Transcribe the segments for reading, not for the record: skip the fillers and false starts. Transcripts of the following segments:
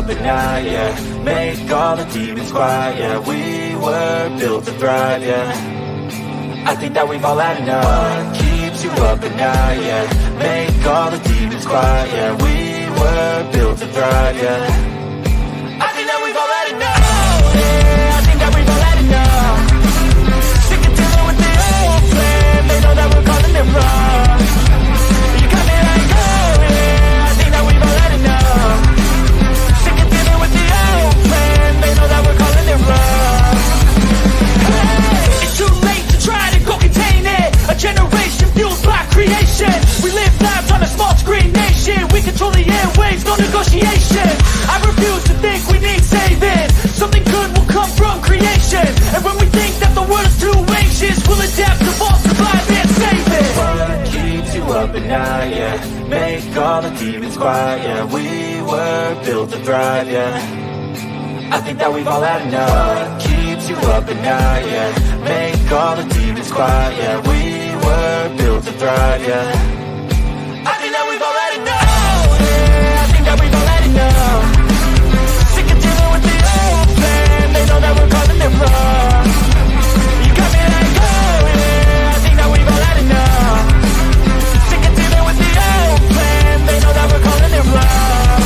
up at night, yeah. Make all the demons quiet, yeah. We were built to thrive, yeah. I think that we've all had enough. What keeps you up at night, yeah. Make all the demons quiet, yeah. We were built to thrive, yeah. I think that we've all had enough. Yeah, I think that we've all had enough. Sick of dealing with the old plan. They know that we're calling it wrong. You got me like, oh yeah, I think that we've all had enough. Sick of dealing with the old plan. They know that we're calling it wrong. Hey, it's too late to try to go contain it. A generation fueled by creation. We live lives on a small screen nation. We control the airwaves, no negotiation. I refuse to think we need saving. Something good will come from creation. And when we think that the world is too anxious, we'll adapt, evolve, survive, and save it. What keeps you up at night, yeah. Make all the demons quiet, yeah. We were built to thrive, yeah. I think that we've all had enough. What keeps you up at night, yeah. Make all the demons quiet, yeah. We were built to thrive, yeah. I think that we've all had enough. Yeah, I think that we've all had enough. Sick of dealing with the old plan. They know that we're calling it wrong. You got me like, oh yeah, I think that we've all had enough. Sick of dealing with the old plan. They know that we're calling it wrong.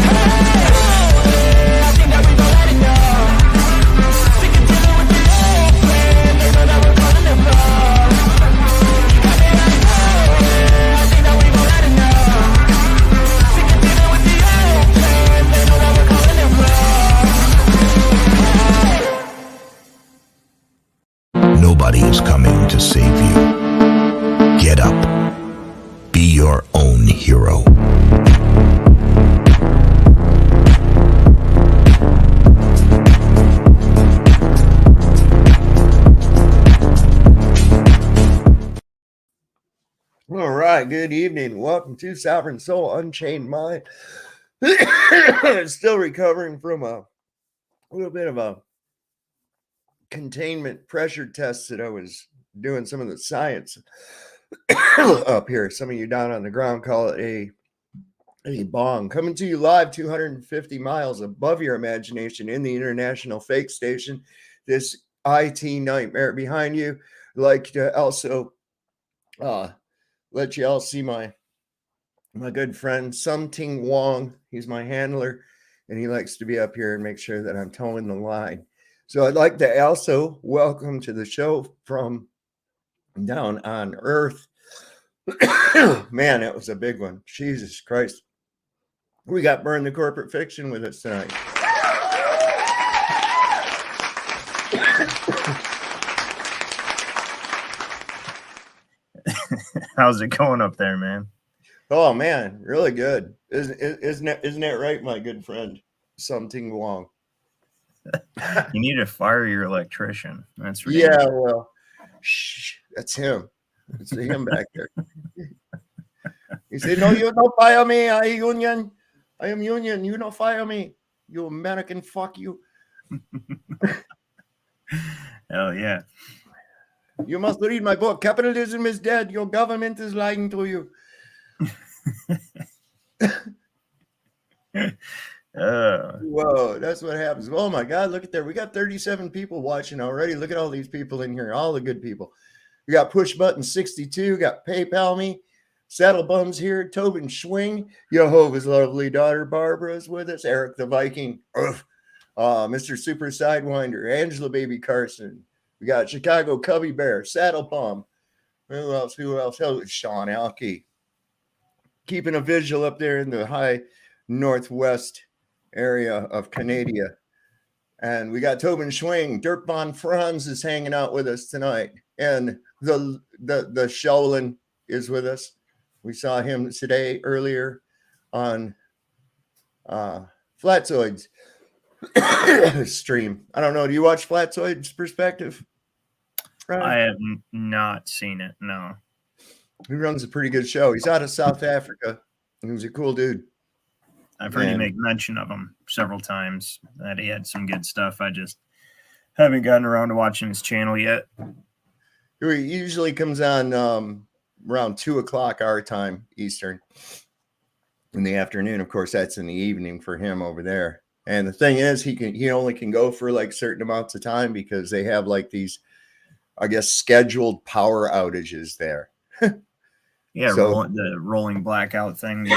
Hey, oh yeah, I think that we've all had enough. Sick of dealing with the old plan. They know that we're calling it wrong. You got me like, oh yeah, I think that we've all had enough. Sick of dealing with the old plan. They know that we're calling it wrong. Nobody is coming to save you. Get up. Be your own hero. All right, good evening. Welcome to Sovereign Soul Unchained Mind. Still recovering from a little bit of a containment pressure test that I was doing some of the science up here. Some of you down on the ground call it a bong. Coming to you live 250 miles above your imagination in the International Fake Station. This IT nightmare behind you. I'd like to also let you all see my good friend Something Wong. He's my handler, and he likes to be up here and make sure that I'm towing the line. So I'd like to also welcome to the show from down on Earth. Man, that was a big one. Jesus Christ. We got Burn the Corporate Fiction with us tonight. How's it going up there, man? Oh man, really good. Isn't that right, my good friend? Something Wong. You need to fire your electrician. That's right. Yeah, well, shh, that's him. It's him back there. He said, "No, you don't fire me. I union. I am union. You don't fire me. You American. Fuck you. Oh yeah. You must read my book. Capitalism is dead. Your government is lying to you." Whoa, that's what happens. Oh my God, look at there. We got 37 people watching already. Look at all these people in here, all the good people. We got Push Button 62, got PayPal Me, Saddle Bums here, Tobin Schwing, Jehovah's lovely daughter Barbara is with us, Eric the Viking, Mr. Super Sidewinder, Angela Baby Carson. We got Chicago Cubby Bear, Saddle Palm. Who else? Oh, Sean Alkey. Keeping a visual up there in the high northwest area of Canada. And we got Tobin Schwing. Dirk Von Franz is hanging out with us tonight. And the Shaolin is with us. We saw him today earlier on Flatzoid's stream. I don't know. Do you watch Flatzoid's Perspective? Right? I have not seen it. No. He runs a pretty good show. He's out of South Africa. He was a cool dude. I've heard you make mention of him several times, that he had some good stuff. I just haven't gotten around to watching his channel yet. He usually comes on around 2 o'clock our time, Eastern. in the afternoon. Of course, that's in the evening for him over there. And the thing is, he only can go for like certain amounts of time because they have like these, I guess, scheduled power outages there. Yeah, So the rolling blackout thing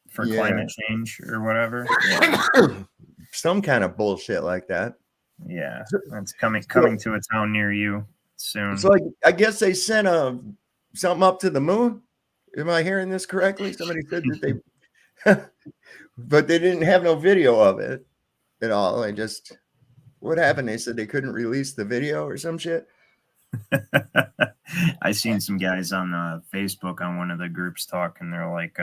for climate change or whatever. Yeah. Some kind of bullshit like that. Yeah, that's coming to a town near you soon. So I guess they sent something up to the moon. Am I hearing this correctly? Somebody said that they, but they didn't have no video of it at all. What happened? They said they couldn't release the video or some shit. I seen some guys on Facebook on one of the groups talk, and they're like,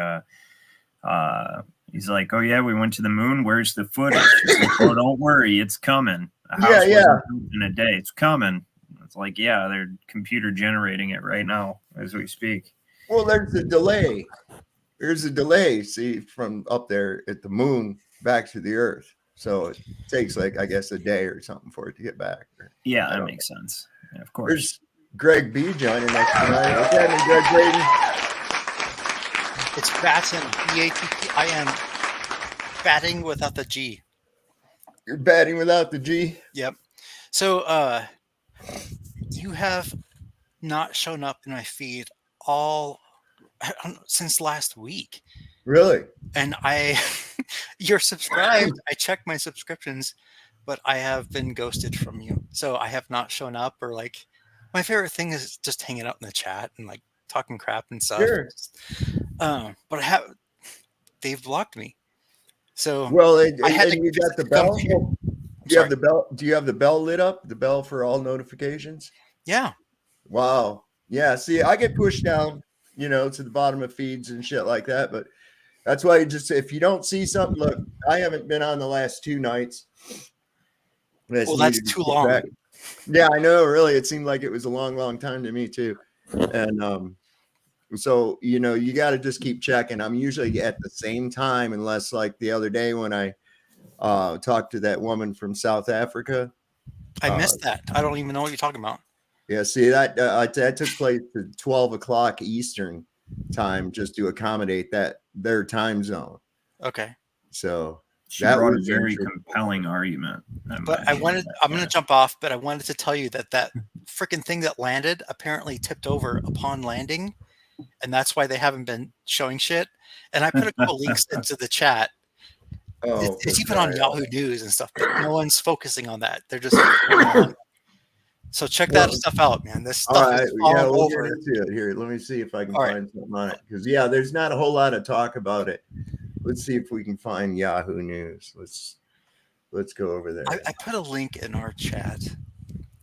he's like, "Oh yeah, we went to the moon. Where's the footage?" Like, "Oh, don't worry, it's coming. A house wasn't built in a day. It's coming." It's like, yeah, they're computer generating it right now as we speak. Well, there's a delay. See, from up there at the moon back to the Earth. So it takes like, I guess, a day or something for it to get back. Yeah, that makes sense. Yeah, of course. There's Greg B joining us tonight. What's happening, Greg Braden? It's Batten, B-A-T-T. I am batting without the G. You're batting without the G? Yep. So you have not shown up in my feed since last week. Really? And you're subscribed. I checked my subscriptions, but I have been ghosted from you. So I have not shown up, or like, my favorite thing is just hanging out in the chat and like talking crap and stuff. Sure. But they've blocked me. So well, I had you got the bell. Do you have the bell? Do you have the bell lit up? The bell for all notifications? Yeah. Wow. Yeah. See, I get pushed down, to the bottom of feeds and shit like that. But that's why if you don't see something, look, I haven't been on the last 2 nights. That's too long. Back. Yeah, I know. Really, it seemed like it was a long, long time to me too. And so you got to just keep checking. I'm usually at the same time, unless like the other day when I talked to that woman from South Africa. I missed that. I don't even know what you're talking about. Yeah, see that took place at 12 o'clock Eastern time, just to accommodate their time zone. Okay. So she brought a very compelling argument. But I'm going to jump off, but I wanted to tell you that freaking thing that landed apparently tipped over upon landing, and that's why they haven't been showing shit. And I put a couple links into the chat. Oh, it's even on Yahoo News and stuff, but no one's focusing on that. They're just so check that stuff out, man. This stuff is all over. Get into it here. Let me see if I can find something on it, because there's not a whole lot of talk about it. Let's see if we can find Yahoo News. Let's go over there. I put a link in our chat.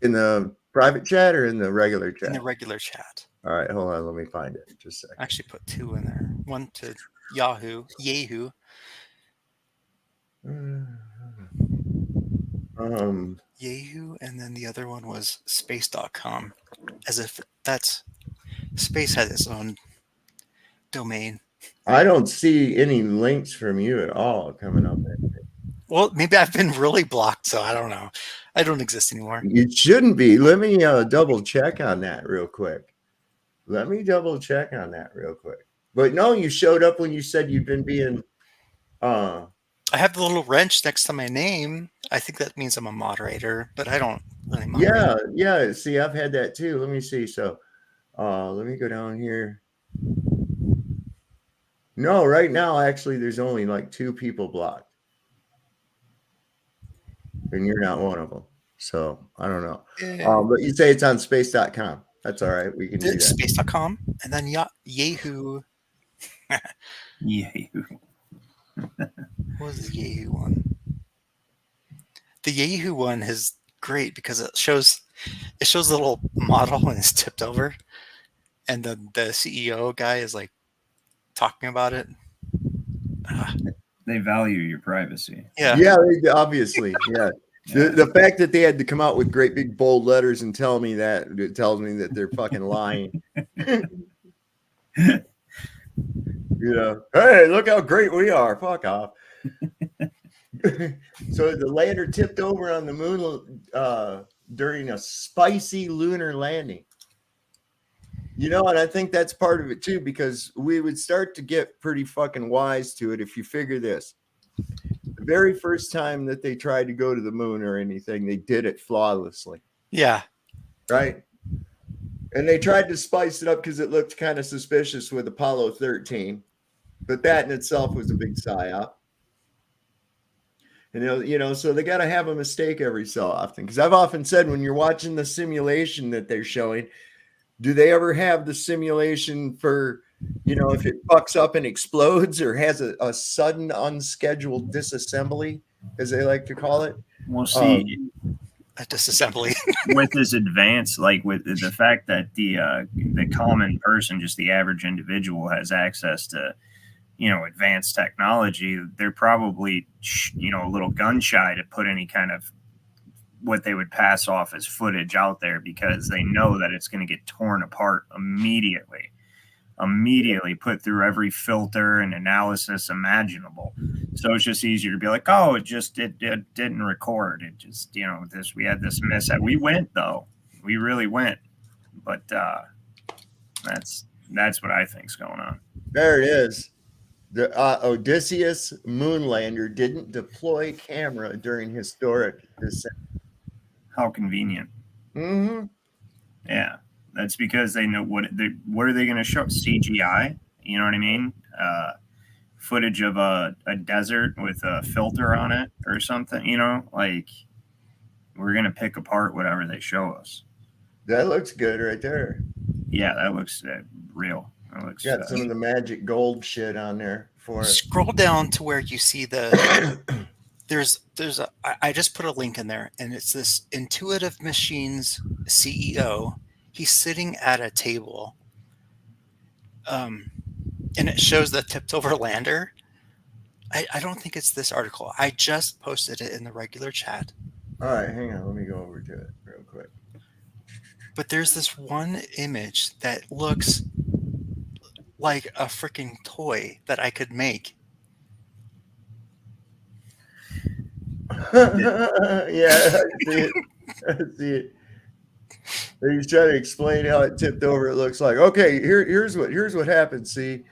In the private chat or in the regular chat? In the regular chat. All right, hold on. Let me find it. Just a second. I actually put 2 in there. One to Yahoo. Yahoo, and then the other one was space.com, as if space has its own domain. I don't see any links from you at all coming up. Well, maybe I've been really blocked, so I don't know. I don't exist anymore. You shouldn't be. Let me double check on that real quick. But no, you showed up when you said you've been being I have the little wrench next to my name. I think that means I'm a moderator, but I don't really moderate. Yeah. See, I've had that too. Let me see. So let me go down here. No, right now, actually, there's only like 2 people blocked. And you're not one of them. So I don't know. But you say it's on space.com. That's all right. We can do that. Space.com and then Yahoo. Yahoo. What was the Yahoo one? The Yahoo one is great because it shows the little model when it's tipped over, and the CEO guy is like talking about it. They value your privacy. Yeah, obviously. Yeah. The fact that they had to come out with great big bold letters and tell me that, it tells me that they're fucking lying. Hey, look how great we are. Fuck off. So the lander tipped over on the moon during a spicy lunar landing. And I think that's part of it too, because we would start to get pretty fucking wise to it if you figure this. The very first time that they tried to go to the moon or anything, they did it flawlessly. Yeah. Right? And they tried to spice it up because it looked kind of suspicious with Apollo 13. But that in itself was a big psyop. And, so they got to have a mistake every so often. Because I've often said when you're watching the simulation that they're showing, do they ever have the simulation for, if it fucks up and explodes or has a sudden unscheduled disassembly, as they like to call it? We'll see. A disassembly. With this advance, like with the fact that the common person, just the average individual, has access to, advanced technology, they're probably, a little gun shy to put any kind of what they would pass off as footage out there, because they know that it's going to get torn apart immediately put through every filter and analysis imaginable. So it's just easier to be like, oh, it didn't record. It just, we had this mishap. We went though. We really went. But that's what I think's going on. There it is. The Odysseus moonlander didn't deploy camera during historic descent. How convenient. Mm-hmm. Yeah. That's because they know what are they going to show? CGI? You know what I mean? Footage of a desert with a filter on it or something, like we're going to pick apart whatever they show us. That looks good right there. Yeah, that looks real. That looks got some of the magic gold shit on there for it. Scroll down to where you see the I just put a link in there, and it's this Intuitive Machines CEO. He's sitting at a table, and it shows the tipped over lander. I don't think it's this article. I just posted it in the regular chat. All right, hang on. Let me go over to it real quick. But there's this one image that looks like a freaking toy that I could make. Yeah, I see it. He's trying to explain how it tipped over. It looks like, okay, here's what happened. See,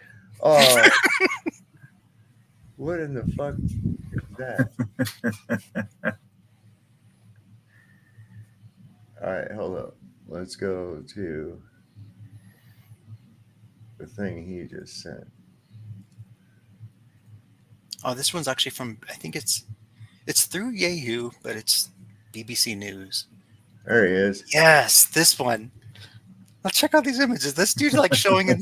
what in the fuck is that? All right, hold up. Let's go to the thing he just sent. Oh, this one's actually from, I think it's through Yahoo, but it's BBC News. There he is. Yes, this one. Let's check out these images. This dude like showing it.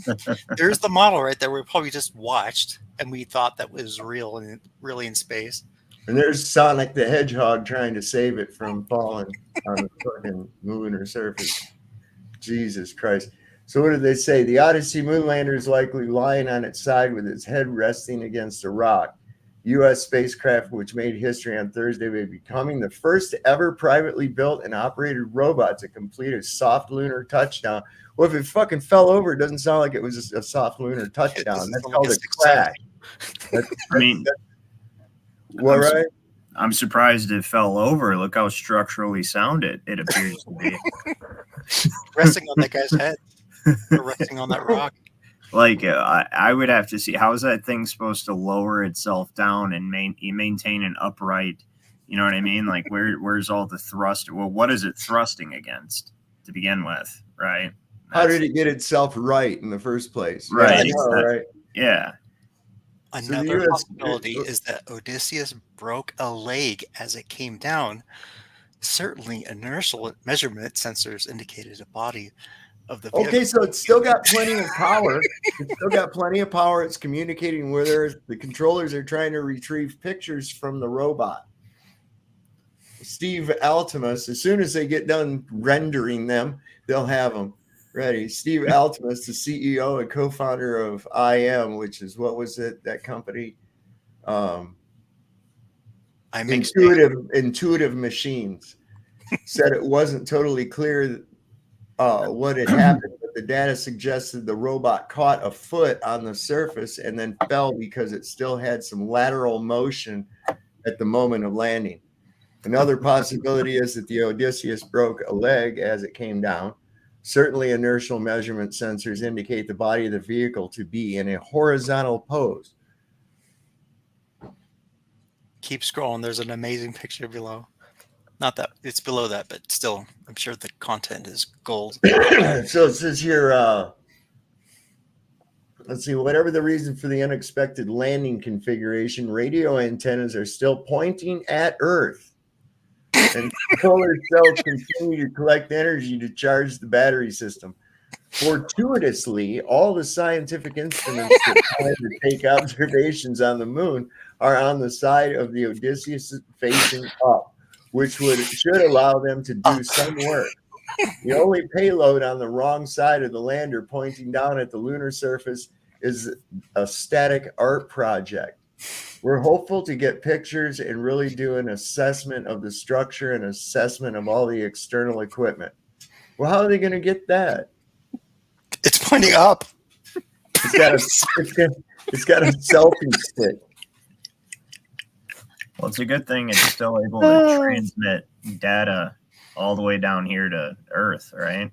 There's the model right there we probably just watched, and we thought that was real and really in space. And there's Sonic the Hedgehog trying to save it from falling on the fucking lunar surface. Jesus Christ. So what did they say? The Odyssey moonlander is likely lying on its side with its head resting against a rock. U.S. spacecraft, which made history on Thursday by becoming the first ever privately built and operated robot to complete a soft lunar touchdown. Well, if it fucking fell over, it doesn't sound like it was a soft lunar touchdown. That's called a crash. Right? I'm surprised it fell over. Look how structurally sound it appears to be. Resting on that guy's head. Or resting on that rock. Like I would have to see, how is that thing supposed to lower itself down and maintain an upright, you know what I mean? Like where's all the thrust? Well, what is it thrusting against to begin with, right? How did it get itself right in the first place? Right. Yeah, right. Yeah. Another possibility is that Odysseus broke a leg as it came down. Certainly inertial measurement sensors indicated a body of the vehicle. Okay, so it's still got plenty of power. It's communicating with the controllers are trying to retrieve pictures from the robot. Steve Altimus, as soon as they get done rendering them, they'll have them ready. Steve Altimus, the CEO and co-founder of IM, which is, what was it, that company? Intuitive Machines, said it wasn't totally clear what had happened, but the data suggested the robot caught a foot on the surface and then fell because it still had some lateral motion at the moment of landing. Another possibility is that the Odysseus broke a leg as it came down. Certainly, inertial measurement sensors indicate the body of the vehicle to be in a horizontal pose. Keep scrolling. There's an amazing picture below. Not that it's below that, but still, I'm sure the content is gold. So it says here, let's see, whatever the reason for the unexpected landing configuration, radio antennas are still pointing at Earth. And solar cells continue to collect energy to charge the battery system. Fortuitously, all the scientific instruments that plan to take observations on the moon are on the side of the Odysseus facing up, which should allow them to do some work. The only payload on the wrong side of the lander pointing down at the lunar surface is a static art project. We're hopeful to get pictures and really do an assessment of the structure and assessment of all the external equipment. Well, how are they going to get that? It's pointing up. It's got a selfie stick. Well, it's a good thing it's still able to transmit data all the way down here to Earth, right?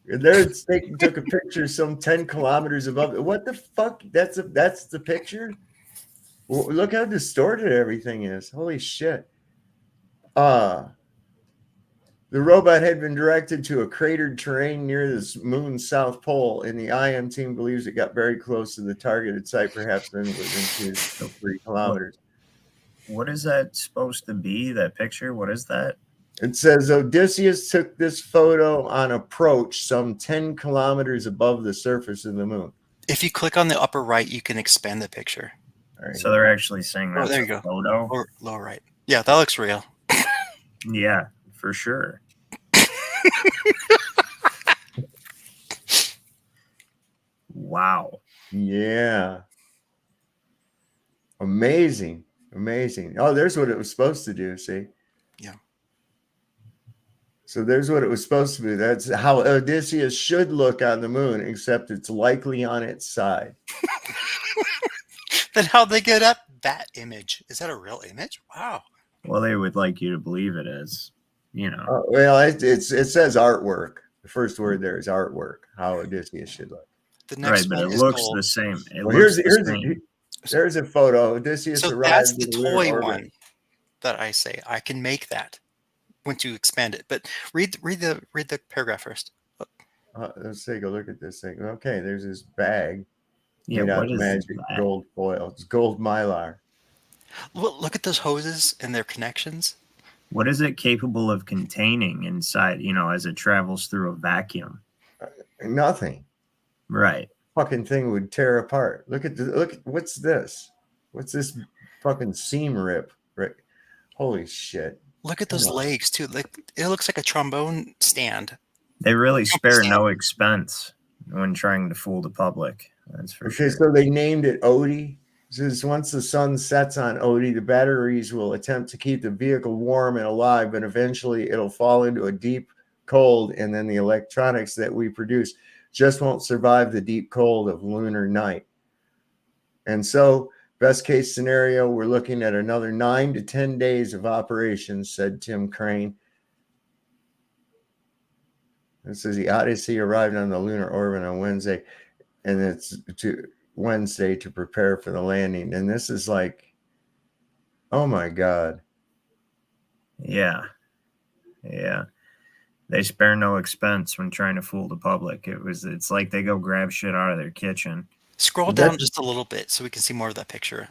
There, they took a picture some 10 kilometers above. What the fuck? That's the picture? Well, look how distorted everything is. Holy shit. The robot had been directed to a cratered terrain near the moon's south pole, and the IM team believes it got very close to the targeted site, perhaps then within 2 to 3 kilometers. What is that supposed to be, that picture? What is that? It says Odysseus took this photo on approach some 10 kilometers above the surface of the moon. If you click on the upper right, you can expand the picture. All right. So they're actually saying that's there you a go. photo? Or lower right. Yeah, that looks real. Yeah, for sure. Wow. Yeah. Amazing. Oh, there's what it was supposed to do, see? Yeah. So there's what it was supposed to be. That's how Odysseus should look on the moon, except it's likely on its side. Then how'd they get up that image? Is that a real image? Wow. Well, they would like you to believe it is, you know. Well, it says artwork. The first word there is artwork, how Odysseus should look. The next Right, but one it is looks gold. the same. There's a photo. Odysseus So arrived that's the in lunar toy orbit. one that I say I can make that once you expand it. But read the paragraph first. Let's take a look at this thing. Okay, there's this bag. Yeah, made out what of is magic that? gold foil. It's gold mylar. Look at those hoses and their connections. What is it capable of containing inside, you know, as it travels through a vacuum? Nothing. Right. Fucking thing would tear apart. Look at what's this? What's this fucking seam rip? Right. Holy shit. Look at those legs too. Like it looks like a trombone stand. They really spare no expense when trying to fool the public. That's for sure. Okay, so they named it Odie. It says once the sun sets on Odie, the batteries will attempt to keep the vehicle warm and alive, but eventually it'll fall into a deep cold, and then the electronics that we produce just won't survive the deep cold of lunar night. And so, best case scenario, we're looking at another 9 to 10 days of operations, said Tim Crane. It says the Odyssey arrived on the lunar orbit on Wednesday, and it's Wednesday to prepare for the landing. And this is like, oh my God. Yeah. They spare no expense when trying to fool the public. It's like they go grab shit out of their kitchen. Scroll down just a little bit so we can see more of that picture.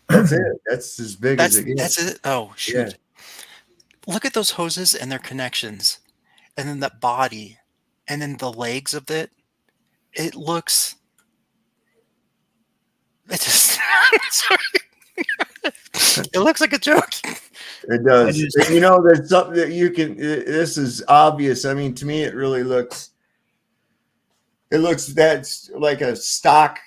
That's it. That's as big as it gets. That's it. Oh, shoot. Yeah. Look at those hoses and their connections. And then that body. And then the legs of it. It looks... It just... It looks like a joke. It does. You know, there's something that you can... This is obvious. I mean, to me, it really looks... that's like a stock...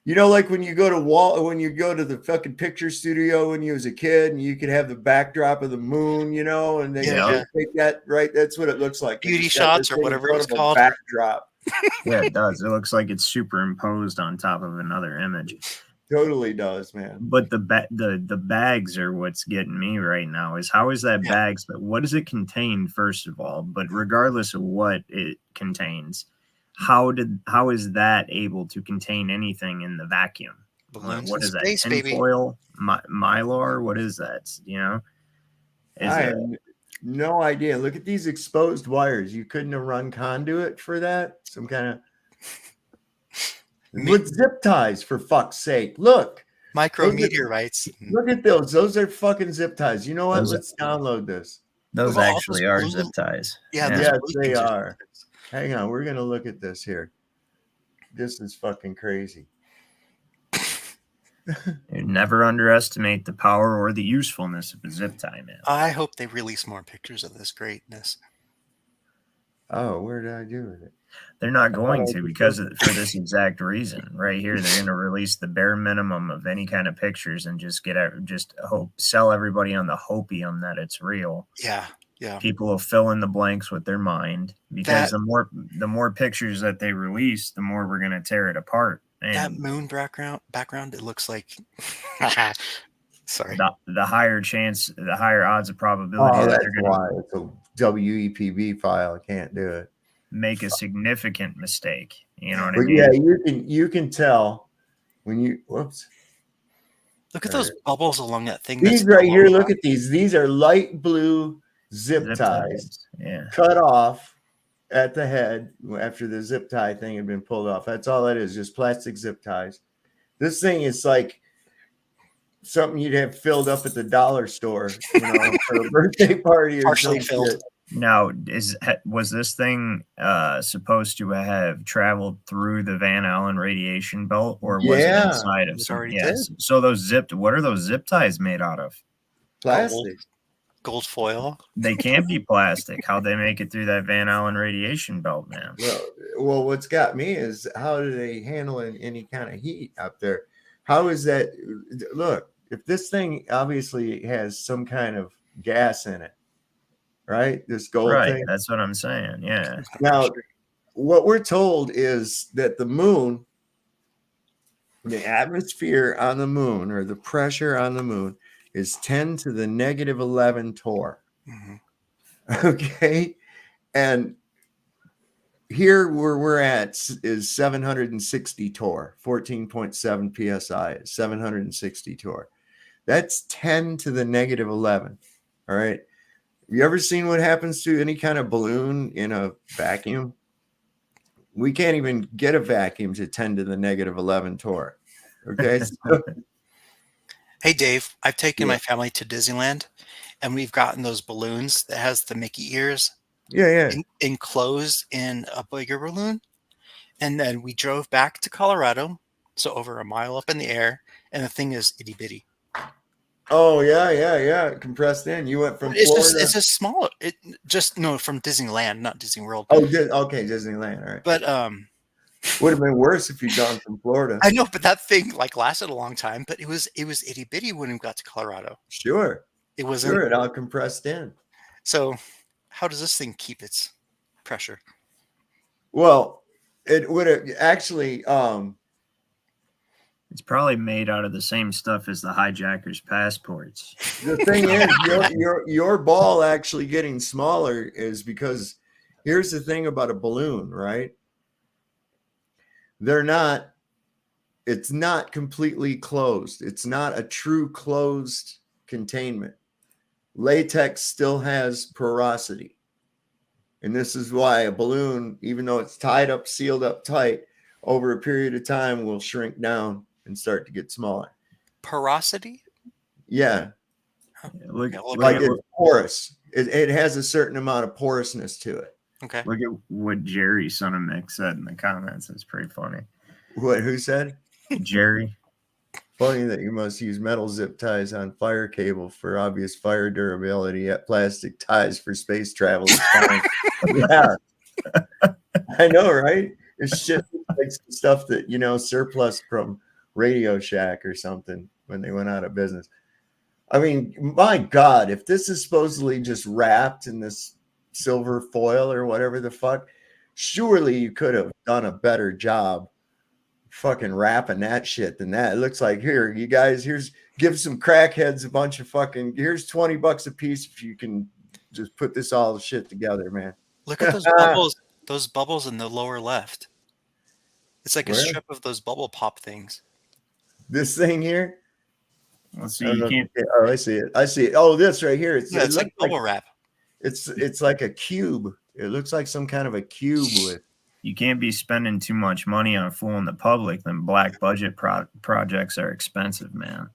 You know, like when you go to the fucking picture studio when you was a kid, and you could have the backdrop of the moon, you know, and then you take that, right? That's what it looks like. Beauty shots or whatever it's called. Backdrop. Yeah, it does. It looks like it's superimposed on top of another image. Totally does, man. But the bags are what's getting me right now. Is how is that bags? But what does it contain, first of all? But regardless of what it contains, how is that able to contain anything in the vacuum? Balloons What in is that? space, baby. Tinfoil, mylar? What is that? You know, I have no idea. Look at these exposed wires. You couldn't have run conduit for that. Some kind of with zip ties, for fuck's sake. Look. Micrometeorites. Look at those. Those are fucking zip ties. You know what? Let's download this. Those actually are zip ties. Yeah, yes, they are. Hang on. We're going to look at this here. This is fucking crazy. You never underestimate the power or the usefulness of a zip tie, man. I hope they release more pictures of this greatness. Oh, where did I do with it? They're not going to, because for this exact reason. Right here, they're going to release the bare minimum of any kind of pictures and just sell everybody on the hopium that it's real. Yeah. People will fill in the blanks with their mind, because the more pictures that they release, the more we're going to tear it apart. And that moon background, it looks like. Sorry. The higher chance, the higher odds of probability that they're going to. It's a WEPB file. I can't do it. Make a significant mistake. You know what I mean? Yeah, you can tell when you. Whoops. Look at those bubbles along that thing. These right here. Look at these. These are light blue zip ties. Yeah. Cut off at the head after the zip tie thing had been pulled off. That's all that is. Just plastic zip ties. This thing is like something you'd have filled up at the dollar store, for a birthday party or partially something. filled. Now, was this thing supposed to have traveled through the Van Allen radiation belt, or was it inside of some? Yes. So what are those zip ties made out of? Plastic. Gold foil. They can't be plastic. How'd they make it through that Van Allen radiation belt, man? Well, what's got me is, how do they handle any kind of heat up there? How is that? Look, if this thing obviously has some kind of gas in it, right? This gold thing. That's what I'm saying. Yeah. Now, what we're told is that the moon, the atmosphere on the moon, or the pressure on the moon, is 10 to the negative 11 torr. Mm-hmm. Okay. And here where we're at is 760 torr, 14.7 psi is 760 torr. That's 10 to the negative 11. All right. Have you ever seen what happens to any kind of balloon in a vacuum? We can't even get a vacuum to 10 to the negative 11 torr. Okay. Hey, Dave, I've taken my family to Disneyland, and we've gotten those balloons that has the Mickey ears. Yeah. Enclosed in a bigger balloon. And then we drove back to Colorado, so over a mile up in the air, and the thing is itty bitty. Oh, yeah. Compressed in. You went from Florida. It's just smaller. From Disneyland, not Disney World. Oh, okay, Disneyland. All right. But would have been worse if you'd gone from Florida. I know, but that thing lasted a long time. But it was itty bitty when we got to Colorado. Sure. It wasn't. Sure, it all compressed in. So, how does this thing keep its pressure? Well, it would have actually. It's probably made out of the same stuff as the hijackers' passports. The thing is, your ball actually getting smaller is because here's the thing about a balloon, right? It's not completely closed. It's not a true closed containment. Latex still has porosity. And this is why a balloon, even though it's tied up, sealed up tight, over a period of time will shrink down and start to get smaller. Porosity? Yeah. Like it's porous. It has a certain amount of porousness to it. Okay. Look at what Jerry, son of Mick, said in the comments. It's pretty funny. Who said? Jerry. Funny that you must use metal zip ties on fire cable for obvious fire durability, yet plastic ties for space travel is fine. Yeah. I know, right? It's shit like stuff that, surplus from Radio Shack or something when they went out of business. I mean, my God, if this is supposedly just wrapped in this silver foil or whatever the fuck, surely you could have done a better job fucking rapping that shit than that. It looks like, here, you guys, give some crackheads a bunch of fucking, here's $20 a piece if you can just put this all shit together, man. Look at those bubbles in the lower left. It's like a strip of those bubble pop things. This thing here? Let's see. You can't. Oh, I see it. I see it. Oh, this right here. It's like bubble wrap. It's like a cube. It looks like some kind of a cube with. You can't be spending too much money on fooling the public. Then black budget projects are expensive, man.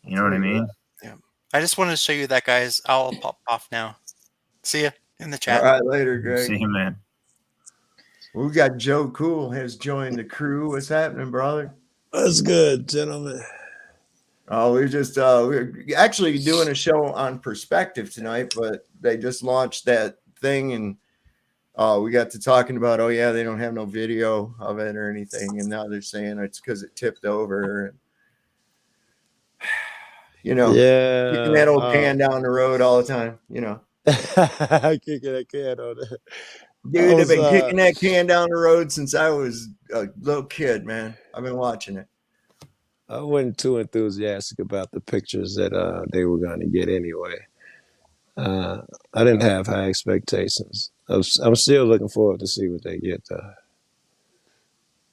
You know what I mean? Yeah. I just wanted to show you that, guys. I'll pop off now. See ya in the chat. All right, later, Greg. See you, man. We got Joe Cool has joined the crew. What's happening, brother? That's good, gentlemen. Oh, we're actually doing a show on perspective tonight, but they just launched that thing, and we got to talking about, oh yeah, they don't have no video of it or anything, and now they're saying it's because it tipped over. You know, kicking that old can down the road all the time. You know, kicking that can on there. Dude, I've been kicking that can down the road since I was a little kid, man. I've been watching it. I wasn't too enthusiastic about the pictures that they were going to get anyway. I didn't have high expectations. I'm still looking forward to see what they get, though.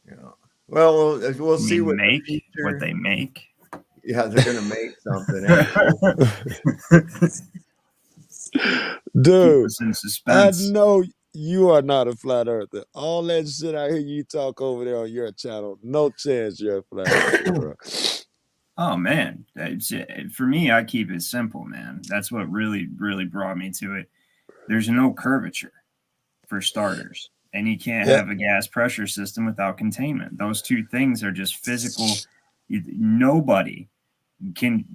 Yeah. Well, we'll see what they make. Yeah, they're going to make something. Dude, I know you are not a flat earther. All that shit I hear you talk over there on your channel, no chance you're a flat earther, bro. Oh, man. For me, I keep it simple, man. That's what really, really brought me to it. There's no curvature, for starters. And you can't have a gas pressure system without containment. Those two things are just physical. Nobody can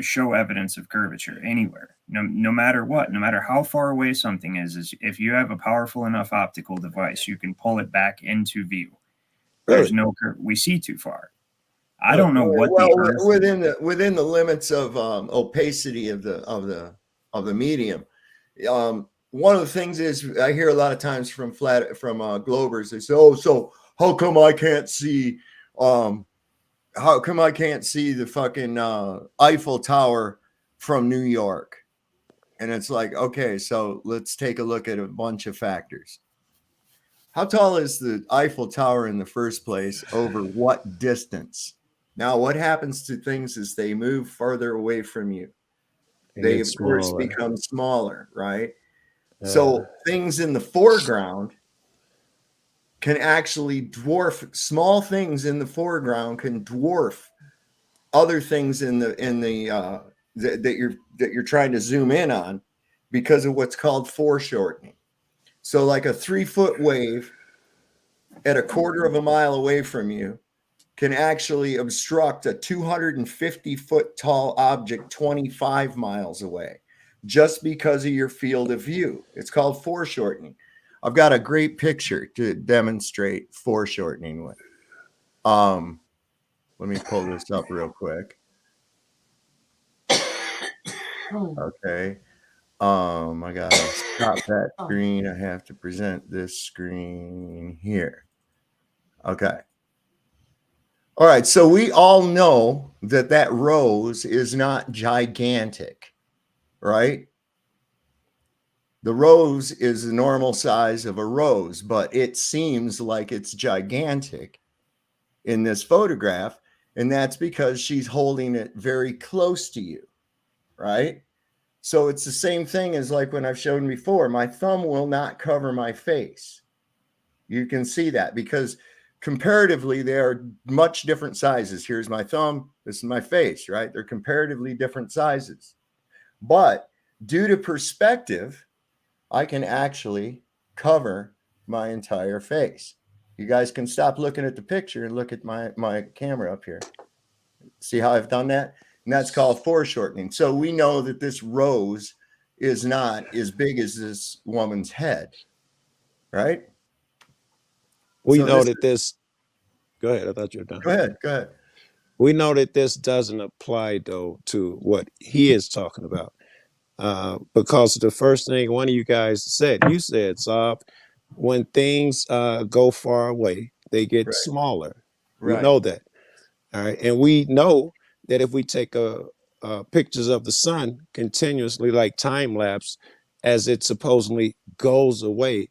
show evidence of curvature anywhere. No matter what, no matter how far away something is if you have a powerful enough optical device, you can pull it back into view. There's no we see too far. I don't know what within the limits of opacity of the medium. One of the things is I hear a lot of times from Globers, they say, "Oh, so how come I can't see? How come I can't see the fucking Eiffel Tower from New York?" And it's like, okay, so let's take a look at a bunch of factors. How tall is the Eiffel Tower in the first place? Over what distance? Now, what happens to things is they move further away from you. They, of course, become smaller, right? So things in the foreground can actually dwarf, small things in the foreground can dwarf other things that you're trying to zoom in on because of what's called foreshortening. So like a 3-foot wave at a quarter of a mile away from you can actually obstruct a 250-foot tall object 25 miles away just because of your field of view. It's called foreshortening. I've got a great picture to demonstrate foreshortening with. Let me pull this up real quick. Okay. I gotta stop that screen. I have to present this screen here. Okay. All right. So we all know that rose is not gigantic, right? The rose is the normal size of a rose, but it seems like it's gigantic in this photograph. And that's because she's holding it very close to you, right? So it's the same thing as like when I've shown before, my thumb will not cover my face. You can see that because comparatively, they are much different sizes. Here's my thumb. This is my face, right? They're comparatively different sizes. But due to perspective, I can actually cover my entire face. You guys can stop looking at the picture and look at my camera up here. See how I've done that? And that's called foreshortening. So we know that this rose is not as big as this woman's head, right? We know that this. Go ahead. I thought you were done. Go ahead. We know that this doesn't apply, though, to what he is talking about. Because the first thing one of you guys said, you said, Saab, when things go far away, they get Right. smaller. We Right. know that. All right. And we know that if we take pictures of the sun continuously, like time lapse, as it supposedly goes away,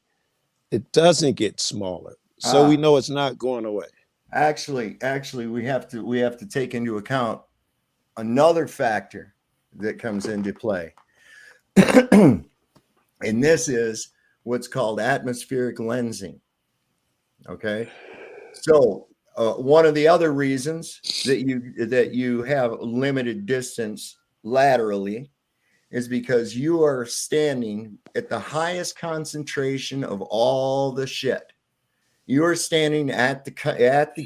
it doesn't get smaller. So we know it's not going away. Actually, we have to take into account another factor that comes into play. And this is what's called atmospheric lensing. Okay. So one of the other reasons that you have limited distance laterally is because you are standing at the highest concentration of all the shit. You are standing at the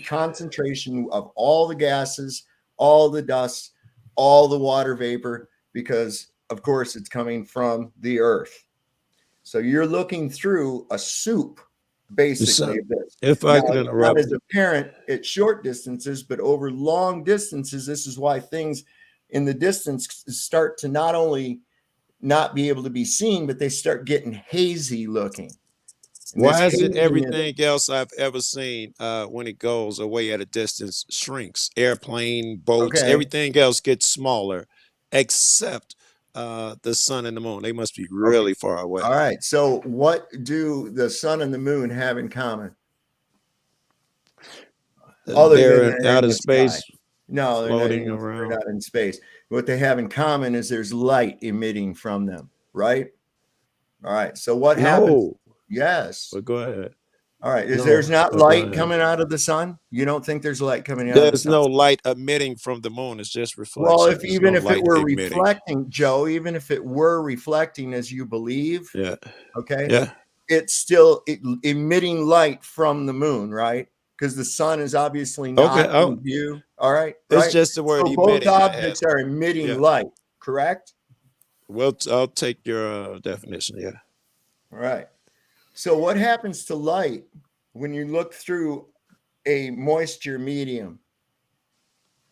concentration of all the gases, all the dust, all the water vapor, because of course it's coming from the earth. So you're looking through a soup, basically. So, of this. if I could interrupt, not as apparent at short distances, but over long distances. This is why things in the distance start to not only not be able to be seen, but they start getting hazy looking. And why is it everything else I've ever seen when it goes away at a distance shrinks? Airplane, boats, everything else gets smaller, except the sun and the moon. They must be really far away. All right. So what do the sun and the moon have in common? They're in outer space. No, floating around. They're not in space. What they have in common is there's light emitting from them, right? All right. So what happens? Yes. But go ahead. All right. There's not light coming out of the sun? You don't think there's light coming out of the sun? There's no light emitting from the moon. It's just reflection. Well, even if it were reflecting, Joe, even if it were reflecting as you believe, it's still emitting light from the moon, right? Because the sun is obviously not in view. All right. It's just the word so both objects are emitting light, correct? Well, I'll take your definition. Yeah. All right. So what happens to light when you look through a moisture medium?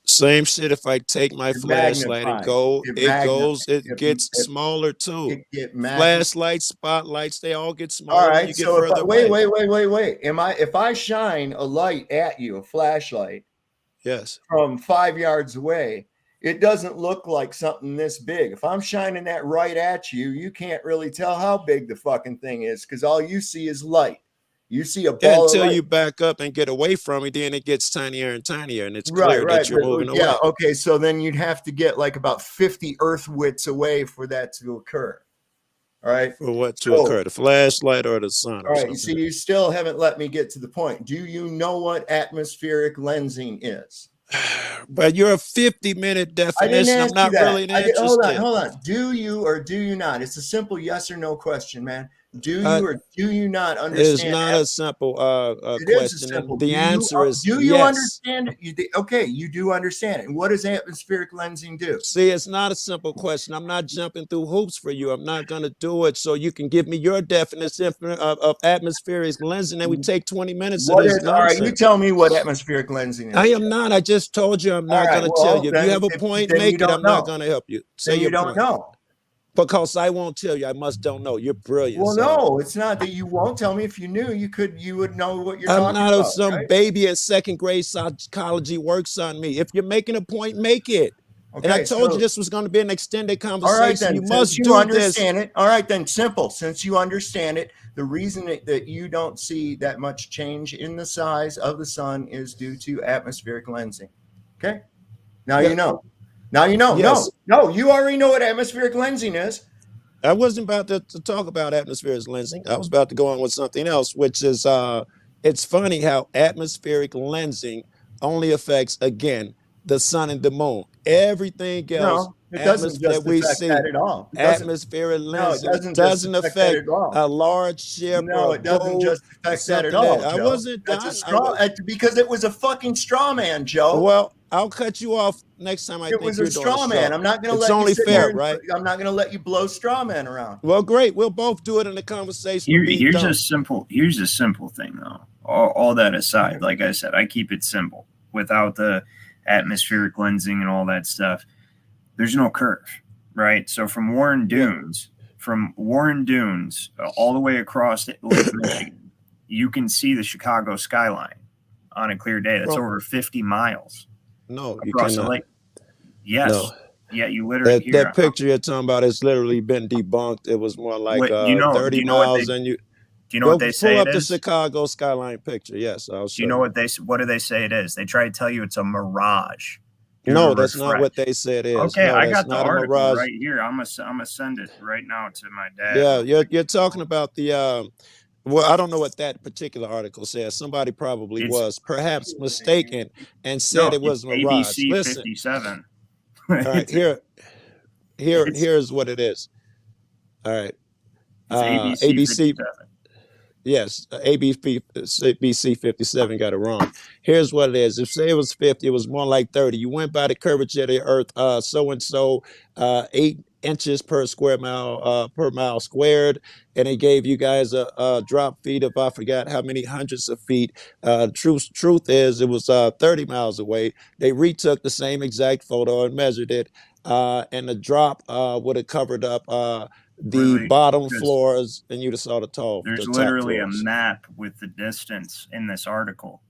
Same shit. If I take my flashlight and go, it gets smaller too. Flashlights, spotlights, they all get smaller. All right. So wait. If I shine a light at you, a flashlight, yes, from 5 yards away, it doesn't look like something this big. If I'm shining that right at you, you can't really tell how big the fucking thing is because all you see is light. You see a ball until you back up and get away from it, then it gets tinier and tinier, and it's clear that you're moving away. Yeah, okay. So then you'd have to get like about 50 Earth widths away for that to occur. All right. For what to occur? The flashlight or the sun? All right. You see, you still haven't let me get to the point. Do you know what atmospheric lensing is? But you're a 50-minute definition. I'm not really interested. Hold on. Do you or do you not? It's a simple yes or no question, man. Do you or do you not understand? It's not a simple question. The answer is do you yes. understand it? Okay, you do understand it. And what does atmospheric lensing do? See, it's not a simple question. I'm not jumping through hoops for you. I'm not going to do it so you can give me your definition of atmospheric lensing, and we take 20 minutes of this nonsense. All right, you tell me what atmospheric lensing is. I am not. I just told you I'm not going to tell you. If you have a point, make it. I'm not going to help you. Say you don't know. Because I won't tell you. I don't know. You're brilliant. Well, no, it's not that you won't tell me. If you knew, you would know what you're talking about. I'm not some baby in second grade psychology works on me. If you're making a point, make it. Okay, and I told you this was going to be an extended conversation. All right, then, you must understand it. All right, then, simple. Since you understand it, the reason that you don't see that much change in the size of the sun is due to atmospheric lensing. Okay, now you know. Now you know. Yes. No, you already know what atmospheric lensing is. I wasn't about to talk about atmospheric lensing. I was about to go on with something else, which is it's funny how atmospheric lensing only affects, again, the sun and the moon. Everything else it doesn't just affect that at all. Atmospheric lensing doesn't affect a large ship. No, it doesn't just affect that at all. I wasn't because it was a fucking straw man, Joe. Well, I'll cut you off next time. It was a straw man. I'm not going to let you. It's only fair, right? I'm not going to let you blow straw man around. Well, great. We'll both do it in a conversation. Here's a simple thing, though. All that aside, like I said, I keep it simple without the atmospheric lensing and all that stuff. There's no curve, right? So from Warren Dunes all the way across Lake Michigan, you can see the Chicago skyline. on a clear day. That's over 50 miles. No, you across the cannot. lake. Yes. No. Yeah, you literally hear That picture you're talking about has literally been debunked. It was more like 30 miles, and you do you know go what they say pull it up the is? Chicago skyline picture. Yes, I'll show Do you know what do they say it is? They try to tell you it's a mirage. No, that's not what they said it is. Okay, No, I that's got the not a article mirage. right here. I'm gonna send it right now to my dad. Yeah, you're talking about the well, I don't know what that particular article says. Somebody probably was perhaps mistaken and said it was mirage. ABC Listen, 57. all right, here's what it is. All right, it's ABC ABC. 57. Yes, ABC 57 got it wrong. Here's what it is. If say it was 50, it was more like 30. You went by the curvature of the earth, so and so 8 inches per square mile per mile squared, and it gave you guys a drop feet of I forgot how many hundreds of feet. Truth is it was 30 miles away. They retook the same exact photo and measured it, and the drop would have covered up the bottom floors, and you'd have saw the There's top literally floors. a map with the distance in this article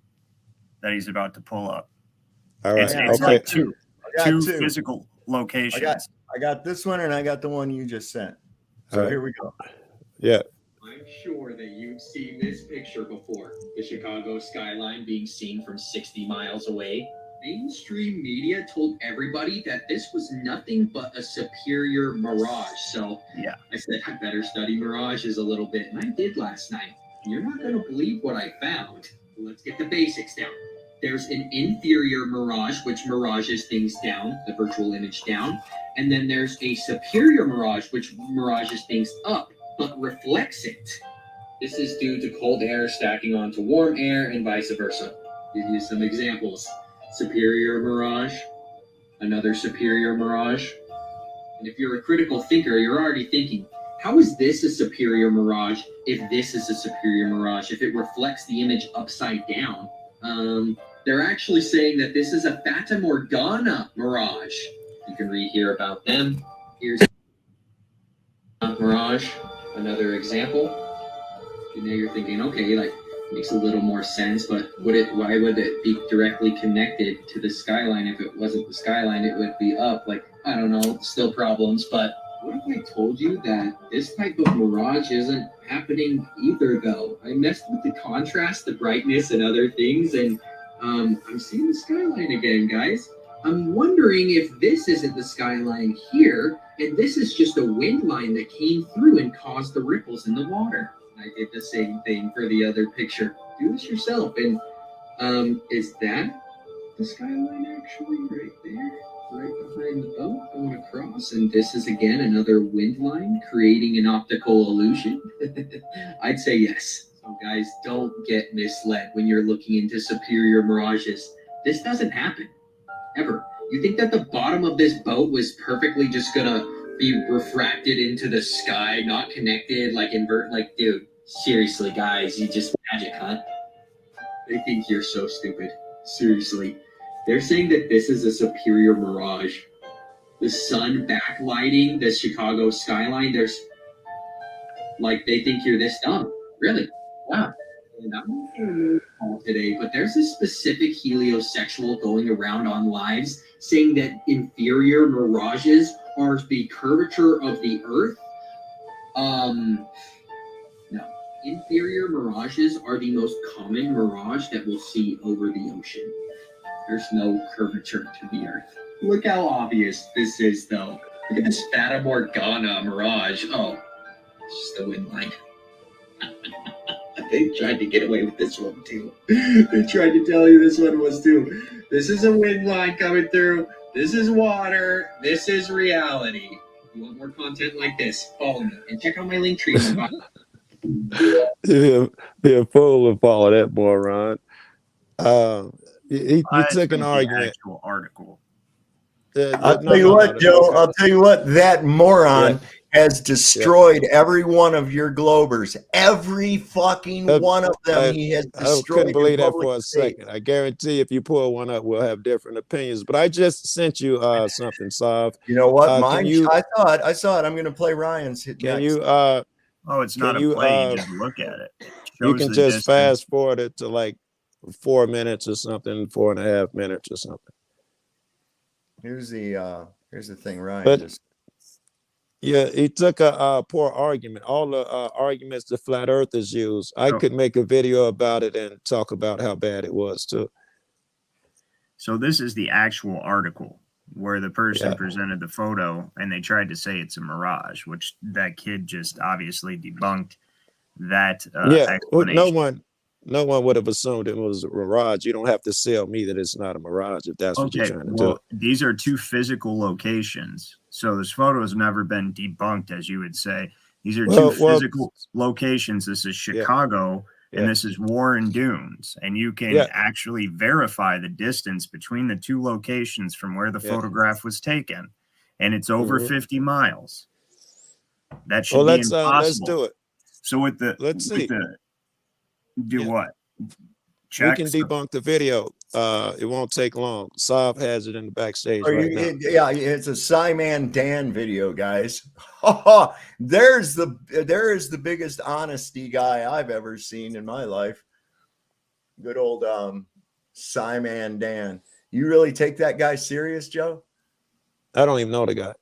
that he's about to pull up. All right, it's like two physical locations. I got this one, and I got the one you just sent. So here we go. Yeah. I'm sure that you've seen this picture before. The Chicago skyline being seen from 60 miles away. Mainstream media told everybody that this was nothing but a superior mirage. So yeah, I said, I better study mirages a little bit. And I did last night. You're not going to believe what I found. Let's get the basics down. There's an inferior mirage, which mirages things down, the virtual image down. And then there's a superior mirage, which mirages things up, but reflects it. This is due to cold air stacking onto warm air and vice versa. Give you some examples. Superior mirage, another superior mirage. And if you're a critical thinker, you're already thinking, how is this a superior mirage if this is a superior mirage, if it reflects the image upside down? They're actually saying that this is a Fata Morgana mirage. You can read here about them. Here's mirage, another example. And now you're thinking, okay, like, makes a little more sense, but why would it be directly connected to the skyline? If it wasn't the skyline, it would be up. Like, I don't know, still problems, but what if I told you that this type of mirage isn't happening either, though? I messed with the contrast, the brightness, and other things, and I'm seeing the skyline again, guys. I'm wondering if this isn't the skyline here, and this is just a wind line that came through and caused the ripples in the water. I did the same thing for the other picture. Do this yourself. And is that the skyline actually right there? Right behind the boat going across? And this is again another wind line creating an optical illusion? I'd say yes. So guys, don't get misled when you're looking into superior mirages. This doesn't happen. Ever. You think that the bottom of this boat was perfectly just gonna be refracted into the sky, not connected, like dude, seriously, guys, you just magic, huh? They think you're so stupid. Seriously. They're saying that this is a superior mirage. The sun backlighting the Chicago skyline, there's like they think you're this dumb. Really? Wow. And I'm not going to move on today, but there's a specific heliosexual going around on lives saying that inferior mirages are the curvature of the earth. No. Inferior mirages are the most common mirage that we'll see over the ocean. There's no curvature to the earth. Look how obvious this is, though. Look at this Fata Morgana mirage. Oh, it's just a wind line. They tried to get away with this one, too. They tried to tell you this one was, too. This is a wind line coming through. This is water. This is reality. If you want more content like this, follow me. And check out my link tree. Be a fool to follow that boy, Ron. He took an argument. Actual article. I'll tell you what, Joe. I'll tell you what. That moron has destroyed every one of your Globers. Every fucking one of them. He has destroyed. I couldn't believe that for a second. I guarantee if you pull one up, we'll have different opinions. But I just sent you something, Sav. You know what? Mine. I saw it. I'm going to play Ryan's hit. Can you? Oh, it's not a play. You just look at it. You can just fast forward it to like 4 minutes or something, 4.5 minutes or something. Here's the thing, Ryan. But yeah, he took a poor argument. All the arguments the flat earthers use, I could make a video about it and talk about how bad it was too. So this is the actual article where the person presented the photo and they tried to say it's a mirage, which that kid just obviously debunked that explanation. No one would have assumed it was a mirage. You don't have to sell me that it's not a mirage if that's what you're trying to do. These are two physical locations. So this photo has never been debunked, as you would say. These are two physical locations. This is Chicago and this is Warren Dunes. And you can actually verify the distance between the two locations from where the photograph was taken. And it's over 50 miles. That should be impossible. Let's do it. So with the what? Check. We can debunk the video. It won't take long. Sav has it in the backstage right now. Yeah, it's a Simon Dan video, guys. There is the biggest honesty guy I've ever seen in my life. Good old Simon Dan. You really take that guy serious, Joe? I don't even know the guy.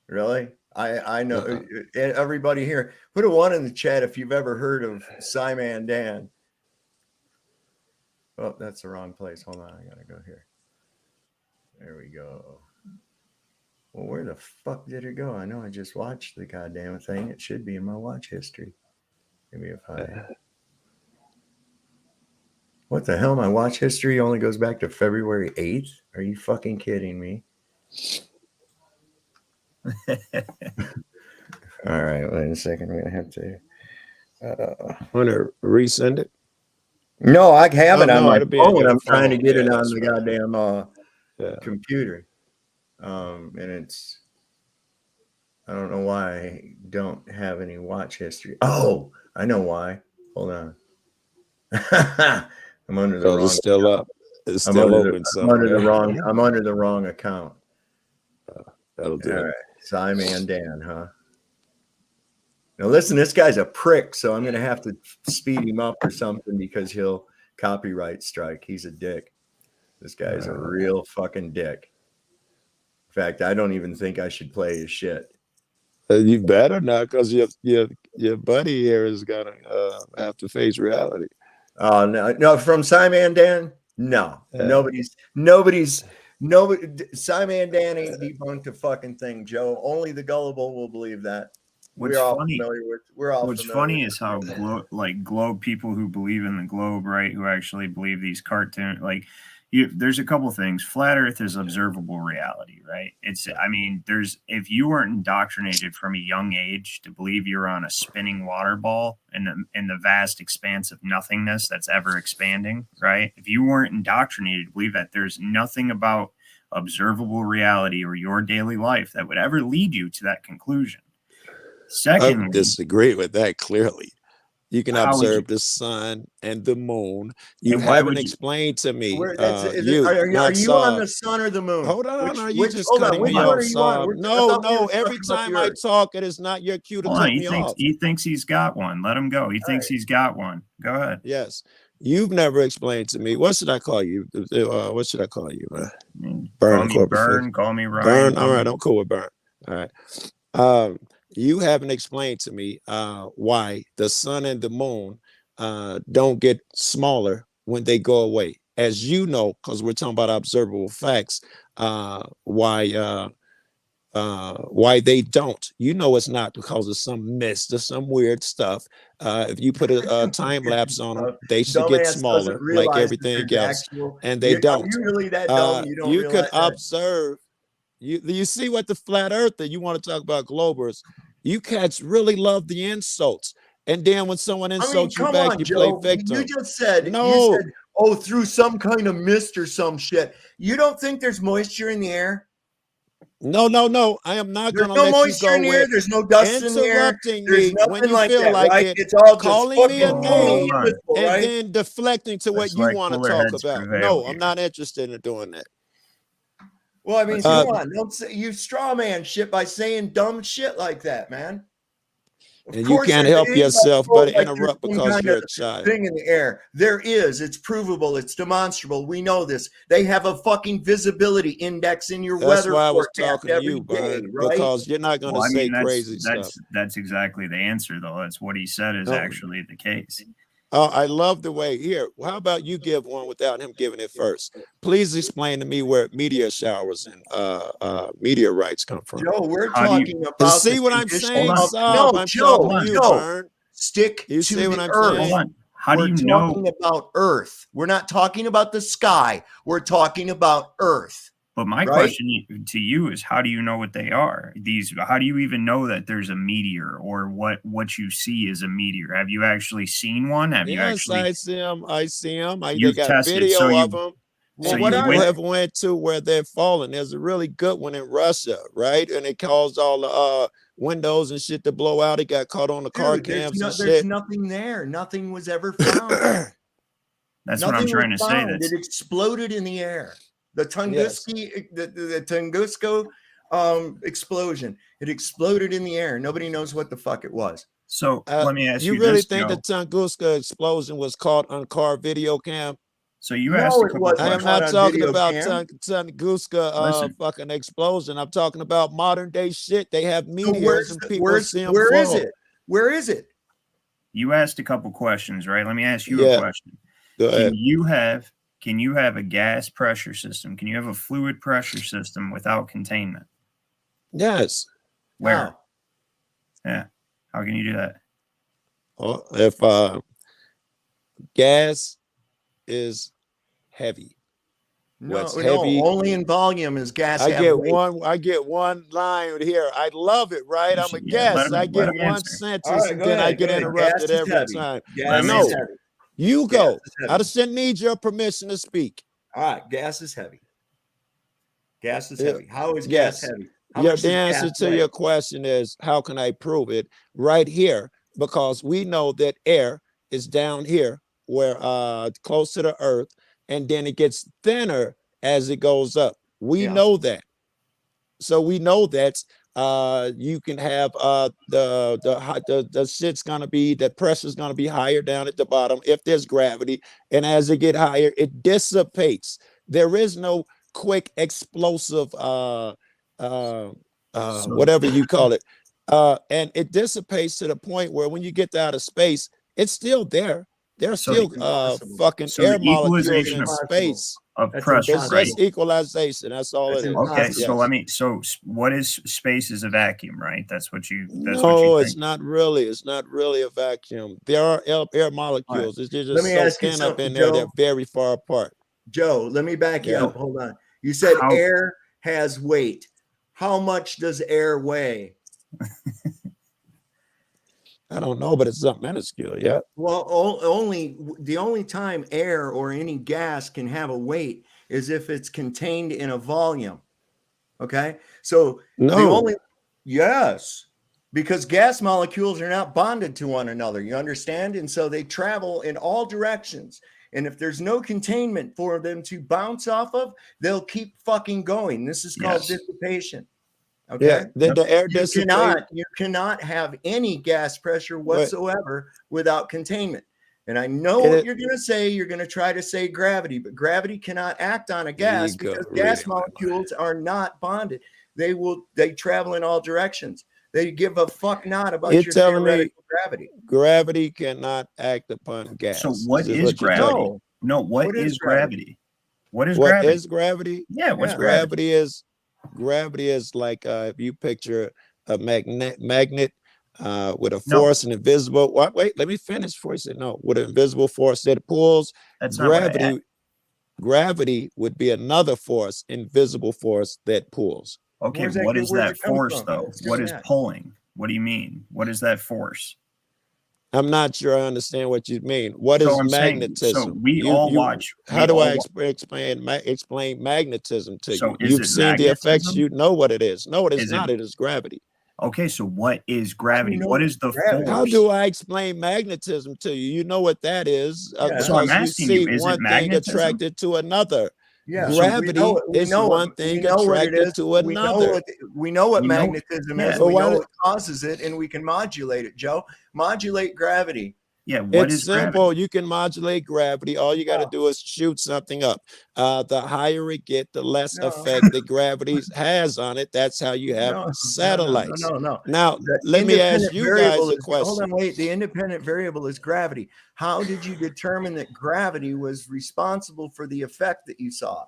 Really? I know everybody here. Put a 1 in the chat if you've ever heard of Simon Dan. Oh, that's the wrong place. Hold on, I gotta go here. There we go. Well, where the fuck did it go? I know I just watched the goddamn thing. It should be in my watch history. Maybe if what the hell? My watch history only goes back to February 8th. Are you fucking kidding me? All right, wait a second. We're gonna have to want to resend it. No, I have it on my phone. I'm trying to get it on the goddamn computer. And it's, I don't know why I don't have any watch history. Oh, I know why. Hold on. I'm under the wrong. It's still up. It's still open. I'm under the wrong account. That'll do. All right. Simon Dan, huh? Now listen, this guy's a prick, so I'm gonna have to speed him up or something because he'll copyright strike. He's a dick. This guy's a real fucking dick. In fact, I don't even think I should play his shit. You better not, because your buddy here is gonna have to face reality. Oh no, from Simon Dan? No. Nobody Simon Dan ain't debunked a fucking thing, Joe. Only the gullible will believe that. What's funny is how globe people who believe in the globe, right? Who actually believe these cartoon, there's a couple things. Flat Earth is observable reality, right? If you weren't indoctrinated from a young age to believe you're on a spinning water ball in the vast expanse of nothingness that's ever expanding, right? If you weren't indoctrinated to believe that there's nothing about observable reality or your daily life that would ever lead you to that conclusion. Secondly, I disagree with that clearly. You can observe the sun and the moon. You haven't explained to me. Are you on the sun or the moon? Hold on. Are you just cutting me off? No. Every time I talk, it is not your cue to cut me off. He thinks he's got one. Let him go. He thinks he's got one. Go ahead. Yes. You've never explained to me. What should I call you? What should I call you? Burn. Call me Ryan. Burn. All right. I'm cool with Burn. All right. You haven't explained to me why the sun and the moon don't get smaller when they go away. As you know, because we're talking about observable facts, why they don't. You know it's not because of some mist or some weird stuff. If you put a time lapse on them, they should get smaller like everything else. And they don't. Are you really that dumb? You could observe. You see what the flat earther, you want to talk about globers, you cats really love the insults. And then when someone insults you back, you play victim. You just said, through some kind of mist or some shit. You don't think there's moisture in the air? No. I am not going to let you go. There's no moisture in the air. There's no dust in the air. There's nothing when you like feel that, like right? it. It's all calling just me a name and right? then deflecting to what you want to talk about. No, I'm not interested in doing that. Well, I mean, come on. Don't say, you straw man shit by saying dumb shit like that, man. And you can't help yourself but interrupt because you're a child. Thing in the air. There is. It's provable. It's demonstrable. We know this. They have a fucking visibility index in your That's weather why I was forecast talking to every you, day, Bern, right? because you're not going to say crazy stuff. That's exactly the answer, though. That's what he said is actually the case. I love the way here. How about you give one without him giving it first? Please explain to me where meteor showers and meteorites come from. Joe, we're talking about. See what I'm saying? No, I'm Joe, talking to you, Joe. Bern. Stick You to see what the I'm earth. saying? Hold on. How do you know? We're talking about Earth. We're not talking about the sky. We're talking about Earth. But my question to you is, how do you know what they are? How do you even know that there's a meteor, or what you see is a meteor? Have you actually seen one? Have you actually? I see them. I see them. You've They got tested, video of them. Well, And people have went to where they're falling. There's a really good one in Russia, right? And it caused all the windows and shit to blow out. It got caught on the car cams and shit. There's nothing there. Nothing was ever found. That's what I'm trying to say. It exploded in the air. The Tunguska, the Tunguska explosion. It exploded in the air. Nobody knows what the fuck it was. So let me ask you. You really think the Tunguska explosion was caught on car video cam? So you asked a couple I am not talking about Tunguska fucking explosion. I'm talking about modern day shit. They have meteors and people see them. Where is it? Where is it? You asked a couple questions, right? Let me ask you a question. Go ahead. Can you have a gas pressure system? Can you have a fluid pressure system without containment? Yes. Where? Yeah. How can you do that? Well, if gas is heavy. Heavy? Only in volume is gas. I get one line here. I love it, right? I'm a guest. I get one sentence and then I get interrupted every time. No, you go. I just need your permission to speak. All right, gas is heavy. Gas is heavy. How is gas heavy? The answer to your question is, how can I prove it? Right here, because we know that air is down here where close to the earth, and then it gets thinner as it goes up. We know that. So we know that you can have the shit's gonna be, the pressure's gonna be higher down at the bottom if there's gravity, and as it get higher, it dissipates. There is no quick explosive whatever you call it, and it dissipates to the point where when you get out of space, it's still there. There's still fucking air molecules in space. Of pressure, it's just equalization. That's all it is. Okay, so what is space is a vacuum, right? That's what you. It's not really. It's not really a vacuum. There are air molecules. Right. It's just so thin up in there. Joe, they're very far apart. Joe, let me back you up. Hold on. You said air has weight. How much does air weigh? I don't know, but it's something minuscule. Yeah. Well, the only time air or any gas can have a weight is if it's contained in a volume. Okay. So yes, because gas molecules are not bonded to one another. You understand? And so they travel in all directions. And if there's no containment for them to bounce off of, they'll keep fucking going. This is called dissipation. Okay. Yeah, the air dissipates. You cannot have any gas pressure whatsoever without containment. And I know what you're going to say. You're going to try to say gravity, but gravity cannot act on a gas because gas molecules are not bonded. They travel in all directions. They give a fuck not about your theoretical gravity. Gravity cannot act upon gas. So what is gravity? No, what is gravity? What is gravity? What is gravity? Yeah, what's gravity? Gravity is like if you picture a magnet with a force, an invisible. Wait, let me finish before you say no. With an invisible force that pulls. That's gravity. Gravity would be another force, invisible force that pulls. Okay, what is that force though? What is pulling? What do you mean? What is that force? I'm not sure I understand what you mean. What is magnetism? So we all watch. How do I explain magnetism to you? You've seen the effects. You know what it is. No, it is not. It is gravity. Okay, so what is gravity? What is the force? How do I explain magnetism to you? You know what that is. So I'm asking you, is it magnetism? Thing attracted to another. Yeah, Gravity is one thing attracted to another. We know what We know- magnetism yeah. is. But We why know do- what causes it, and we can modulate it, Joe. Modulate gravity. Yeah, what It's is simple. gravity? You can modulate gravity. All you got to do is shoot something up. The higher it get, the less No. effect that gravity has on it. That's how you have No. satellites. No. Now, The let me ask independent you variable guys a is- Hold on, question. wait. The independent variable is gravity. How did you determine that gravity was responsible for the effect that you saw?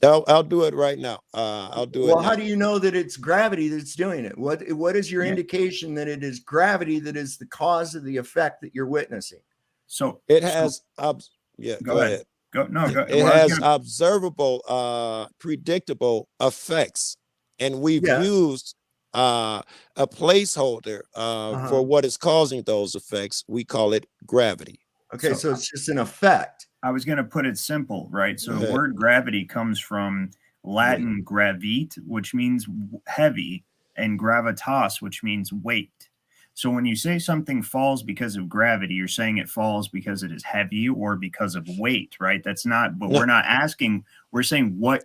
I'll do it right now. I'll do it Well, now. how do you know that it's gravity that's doing it? What is your Yeah. indication that it is gravity that is the cause of the effect that you're witnessing? So It has, go ahead. Go It well, I has was gonna- observable, predictable effects, and we've Yeah. used a placeholder Uh-huh. for what is causing those effects. We call it gravity. Okay, So- so it's just an effect. I was going to put it simple, right? So Go the ahead. word gravity comes from Latin gravit, which means heavy, and gravitas, which means weight. So when you say something falls because of gravity, you're saying it falls because it is heavy or because of weight, right? That's not, but No. we're not asking, we're saying what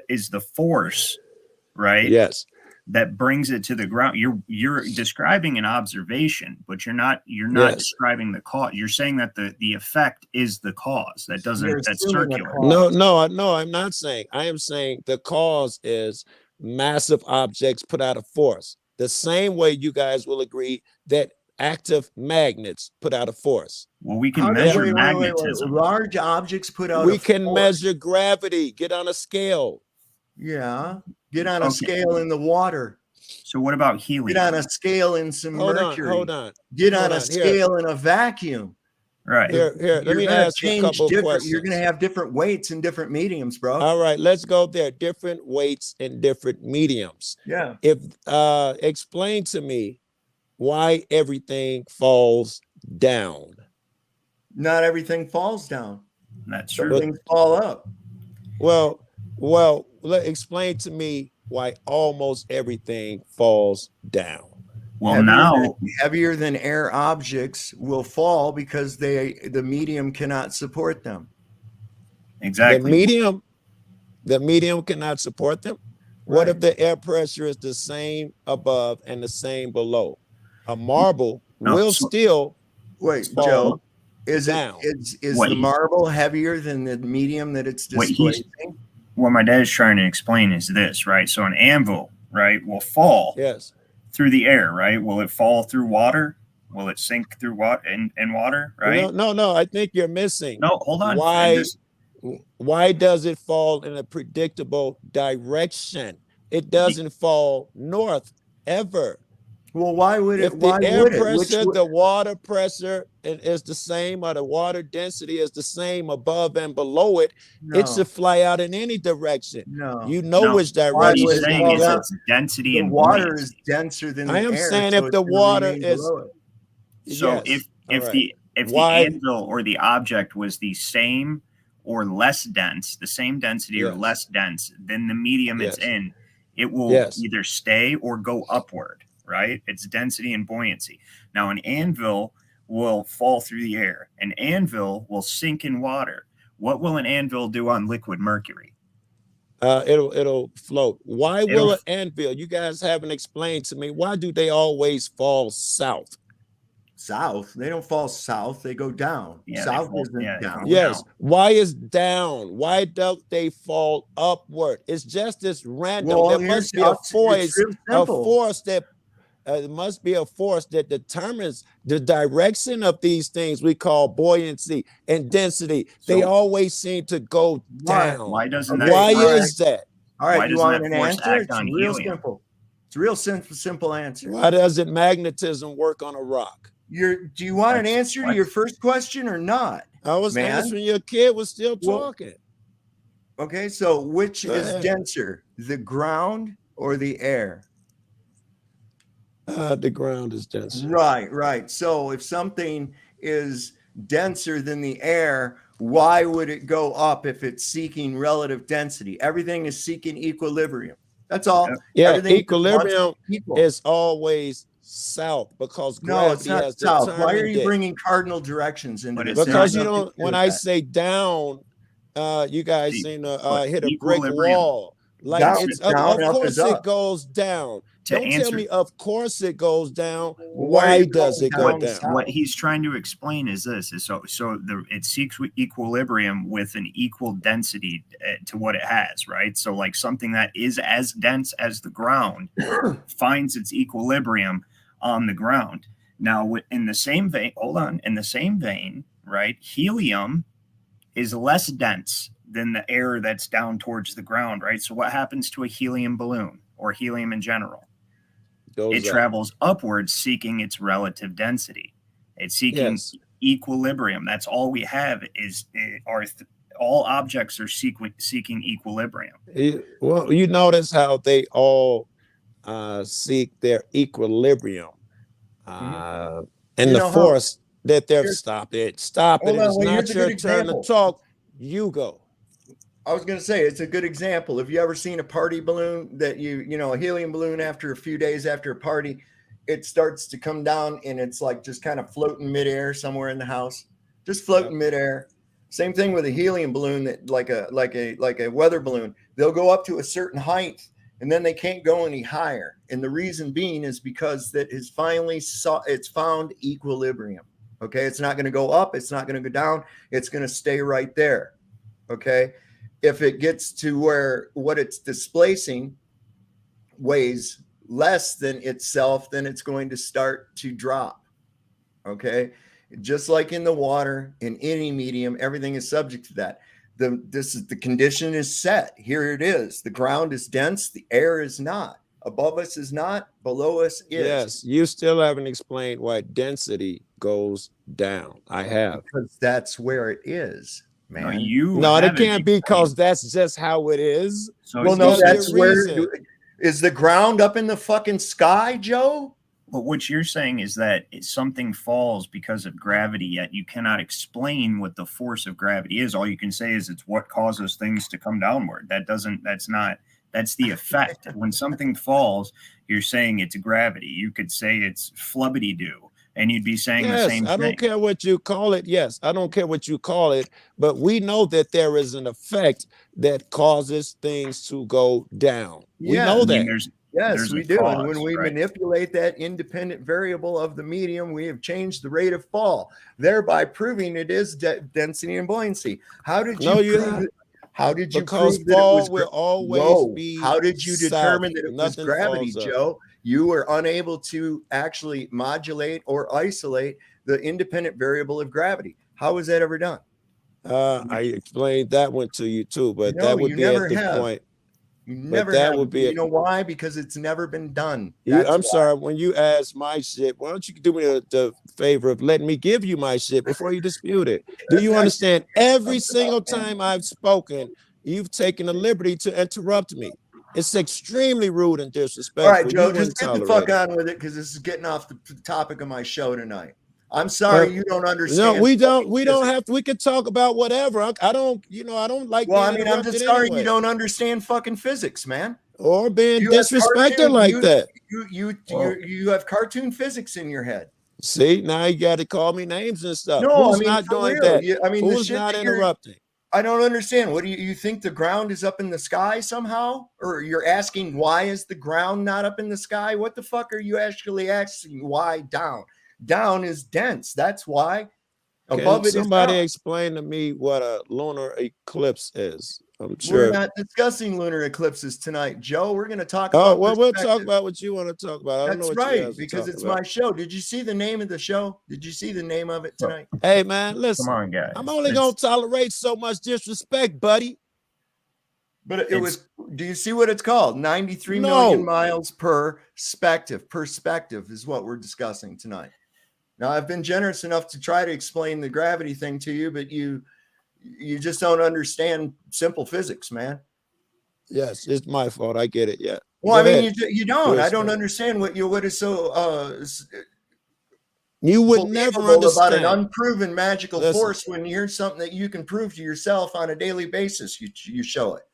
is the force, right? Yes. That brings it to the ground. You're describing an observation, but you're not Yes. describing the cause. You're saying that the effect is the cause. That doesn't You're that's assuming a circular. cause. No, I'm not saying. I am saying the cause is massive objects put out a force. The same way you guys will agree that active magnets put out a force. Well, we can How do- measure wait. magnetism. Large objects put out We a can force. measure gravity, get on a scale. Yeah. Get on a Okay. scale in the water. So what about Get helium? on a scale in some mercury. Hold on. Get hold on a on. scale in a vacuum. Right. Here, let You're me gonna ask you a couple You're questions. going to have different weights and different mediums, bro. All right, let's go there. Different weights and different mediums. Yeah. If explain to me why everything falls down. Not everything falls down. That's Some true. things fall up. Well, explain to me why almost everything falls down. Well, now Heavier than air objects will fall because the medium cannot support them. exactly. The medium cannot support them. What if the air pressure is the same above and the same below? A marble will still Wait, fall Joe, is down. the marble heavier than the medium that it's What displacing? what my dad is trying to explain is this, right? So an anvil, right, will fall Yes. through the air, right? Will it fall through water? Will it sink through water in water, right? No. I think you're missing. No, hold on. Why does it fall in a predictable direction? It doesn't fall north ever. Well, why would it? If the Why air would it? pressure, the water pressure is the same, or the water density is the same above and below it, it should fly out in any direction. No. You know No. which What direction he's it's saying going is down. it's density The and water buoyancy. is denser than the I am air. saying so if it's the gonna water remain is- below it. So Yes. if All the Why- anvil or the object was the same or less dense, the same density or Yes. less dense than the medium it's Yes. in, it will Yes. either stay or go upward, right? It's density and buoyancy. Now an anvil will fall through the air. An anvil will sink in water. What will an anvil do on liquid mercury? It'll float. Why will It'll- an anvil? You guys haven't explained to me, why do they always fall south? South. They don't fall south. They go down. Yeah, they South fall- isn't yeah, they down. fall Yes. down. Why is down? Why don't they fall upward? It's just this random. Well, There must be a it's real simple. force that there must be a force that determines the direction of these things we call buoyancy and density. They So- always seem to go Why? down. Why doesn't Okay, that Why all right. is that? All right, Why you doesn't want that an force answer? act It's on real helium? simple. It's a real simple answer. Why doesn't magnetism work on a rock? Do you want an That's- answer to what? your first question or not? I was Man. answering, your kid was still Well, talking. Okay, so which Go is ahead. denser, the ground or the air? The ground is denser. Right. So if something is denser than the air, why would it go up if it's seeking relative density? Everything is seeking equilibrium. That's all. Yeah, Everything equilibrium wants to be equal. is always south because No, it's gravity not has south. Why are determined you it. bringing cardinal directions into But this? it's Because It you has nothing don't. to do When with I that. say down, you guys seem to But hit a brick equilibrium. wall. Like Down it's is down, of up is course it up. goes down. To Don't tell answer- me of course it goes down. Why are Why you does going it go down down? south? What he's trying to explain is this: is it seeks equilibrium with an equal density to what it has, right? So, like something that is as dense as the ground finds its equilibrium on the ground. Now, in the same vein, in the same vein, right? Helium is less dense than the air that's down towards the ground, right? So, what happens to a helium balloon or helium in general? It travels upwards, seeking its relative density. It's seeking equilibrium. That's all we have all objects are seeking equilibrium. Well, you notice how they all seek their equilibrium. And the force that they're stop it. It's not your turn to talk. You go. I was going to say, it's a good example. Have you ever seen a party balloon that a helium balloon after a few days after a party, it starts to come down and it's like just kind of floating midair somewhere in the house, just floating midair. Same thing with a helium balloon that like a weather balloon. They'll go up to a certain height and then they can't go any higher. And the reason being is because it's found equilibrium. Okay. It's not going to go up. It's not going to go down. It's going to stay right there. Okay. If it gets to where what it's displacing weighs less than itself, then it's going to start to drop. Okay. Just like in the water, in any medium, everything is subject to that. The condition is set. Here it is. The ground is dense. The air is not. Above us is not. Below us is. Yes. You still haven't explained why density goes down. I have. Because that's where it is. Man. No, it can't be because that's just how it is. So well, no, that's where is the ground up in the fucking sky, Joe? But what you're saying is that something falls because of gravity, yet you cannot explain what the force of gravity is. All you can say is it's what causes things to come downward. That's the effect. When something falls, you're saying it's gravity. You could say it's flubbity-doo. And you'd be saying the same thing. I don't care what you call it. Yes, I don't care what you call it. But we know that there is an effect that causes things to go down. We know that. Yes, we do. And when we manipulate that independent variable of the medium, we have changed the rate of fall, thereby proving it is density and buoyancy. How did you prove it? How did you because prove that fall it was will always be how did you determine that it was Nothing gravity, falls up. Joe? You were unable to actually modulate or isolate the independent variable of gravity. How was that ever done? I explained that one to you too, but No, that would you be at never the have. point. You never that have. would be You know why? Because it's never been done. I'm sorry. When you ask my shit, why don't you do me the favor of letting me give you my shit before you dispute it? Do you understand? Every single time I've spoken, you've taken the liberty to interrupt me. It's extremely rude and disrespectful. All right, Joe, You just get the fuck on with it because this is getting off the topic of my show tonight. I'm sorry you don't understand. No, we don't. We don't have to. We can talk about whatever. I don't. I don't like. Well, I mean, I'm just sorry anyway. you don't understand fucking physics, man. Or being disrespected like that. You have cartoon physics in your head. See, now you got to call me names and stuff. No, Who's not doing that? Who's not interrupting? I don't understand. What do you think the ground is up in the sky somehow? Or you're asking why is the ground not up in the sky? What the fuck are you actually asking? Why down? Down is dense. That's why. Above it is somebody explain to me what a lunar eclipse is? I'm sure we're not discussing lunar eclipses tonight, Joe. We're going to talk about. Oh, well, we'll talk about what you want to talk about. I don't know what right, because it's my show. Did you see the name of the show? Did you see the name of it tonight? Hey, man, listen. Come on, guys. I'm only going to tolerate so much disrespect, buddy. But it was. Do you see what it's called? 93 million miles per-spective. Per-spective is what we're discussing tonight. Now, I've been generous enough to try to explain the gravity thing to you, but you just don't understand simple physics, man. Yes, it's my fault. I get it. Yeah. Well, I mean, you don't. I don't understand what is so. You would never understand about an unproven magical force when you hear something that you can prove to yourself on a daily basis. You show it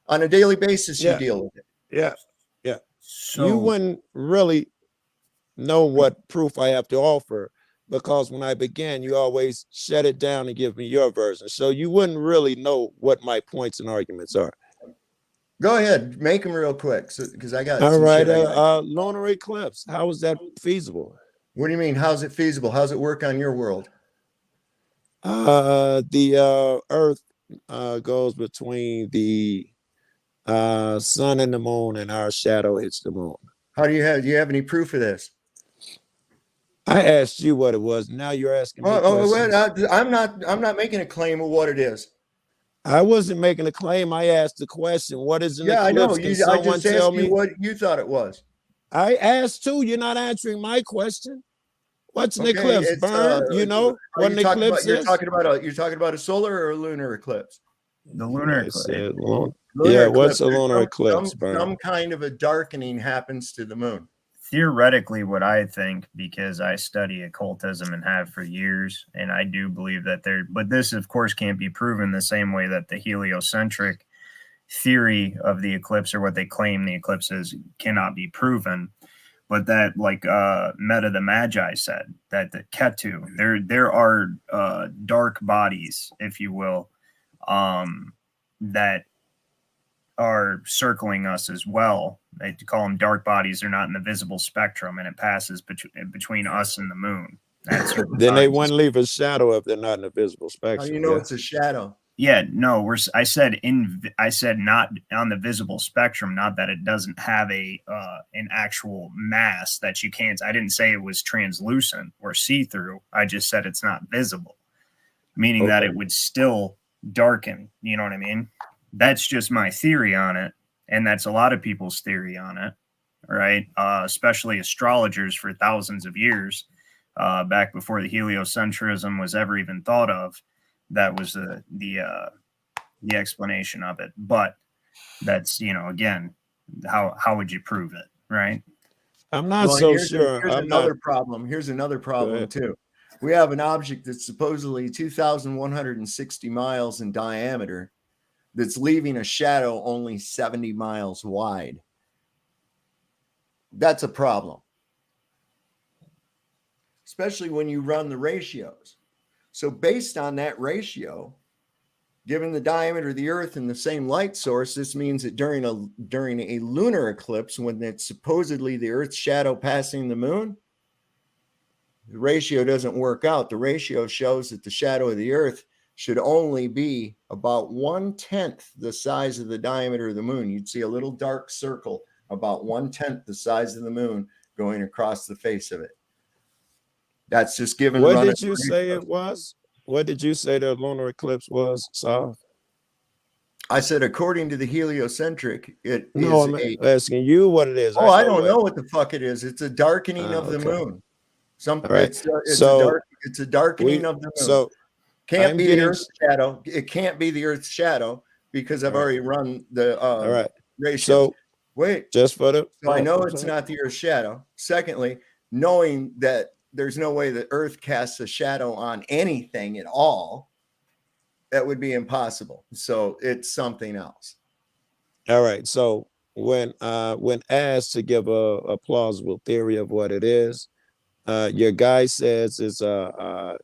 on a daily basis. You deal with it. Yeah, yeah. So you wouldn't really know what proof I have to offer because when I began, you always shut it down and give me your version. So you wouldn't really know what my points and arguments are. Go ahead, make them real quick, because I got All some right, shit. lunar eclipse. How is that feasible? What do you mean? How's it feasible? How's it work on your world? The Earth goes between the sun and the moon, and our shadow hits the moon. How do you have any proof of this? I asked you what it was. Now you're asking me questions. Well, I'm not making a claim of what it is. I wasn't making a claim. I asked the question. What is an eclipse? I know. Can I someone just tell asked me you what you thought it was. I asked too. You're not answering my question. What's an eclipse? Burn? You know what an eclipse is? You're talking about a solar or a lunar eclipse? The lunar eclipse. Lunar what's eclipse. a lunar eclipse? Some kind of a darkening happens to the moon. Theoretically, what I think, because I study occultism and have for years, and I do believe that but this of course can't be proven the same way that the heliocentric theory of the eclipse, or what they claim the eclipse is, cannot be proven. But that, like Meta the Magi said, that the Ketu, there are dark bodies, if you will, that are circling us as well. They call them dark bodies. They're not in the visible spectrum, and it passes between us and the moon. Then they wouldn't leave a shadow if they're not in the visible spectrum. How do you know it's a shadow? Yeah, no, I said not on the visible spectrum, not that it doesn't have an actual mass that you can't. I didn't say it was translucent or see-through. I just said it's not visible, meaning that it would still darken. You know what I mean? That's just my theory on it, and that's a lot of people's theory on it, right? Especially astrologers for thousands of years, back before the heliocentrism was ever even thought of. That was the explanation of it. But that's, again, how would you prove it, right? I'm not so sure. Here's another problem too. We have an object that's supposedly 2,160 miles in diameter that's leaving a shadow only 70 miles wide. That's a problem, especially when you run the ratios. So based on that ratio, given the diameter of the Earth and the same light source, this means that during a lunar eclipse, when it's supposedly the Earth's shadow passing the moon, the ratio doesn't work out. The ratio shows that the shadow of the Earth should only be about 1/10 the size of the diameter of the moon. You'd see a little dark circle about 1/10 the size of the moon going across the face of it. That's just given. What did you say it was? What did you say the lunar eclipse was, Saul? I said, according to the heliocentric, it is. I'm asking you what it is. Oh, I don't know what the fuck it is. It's a darkening of the moon. It's a darkening of the moon. So can't be the Earth's shadow. It can't be the Earth's shadow because I've already run the ratio. So wait, just for the. So I know it's not the Earth's shadow. Secondly, knowing that there's no way the Earth casts a shadow on anything at all, that would be impossible. So it's something else. All right. So when asked to give a plausible theory of what it is, your guy says it's a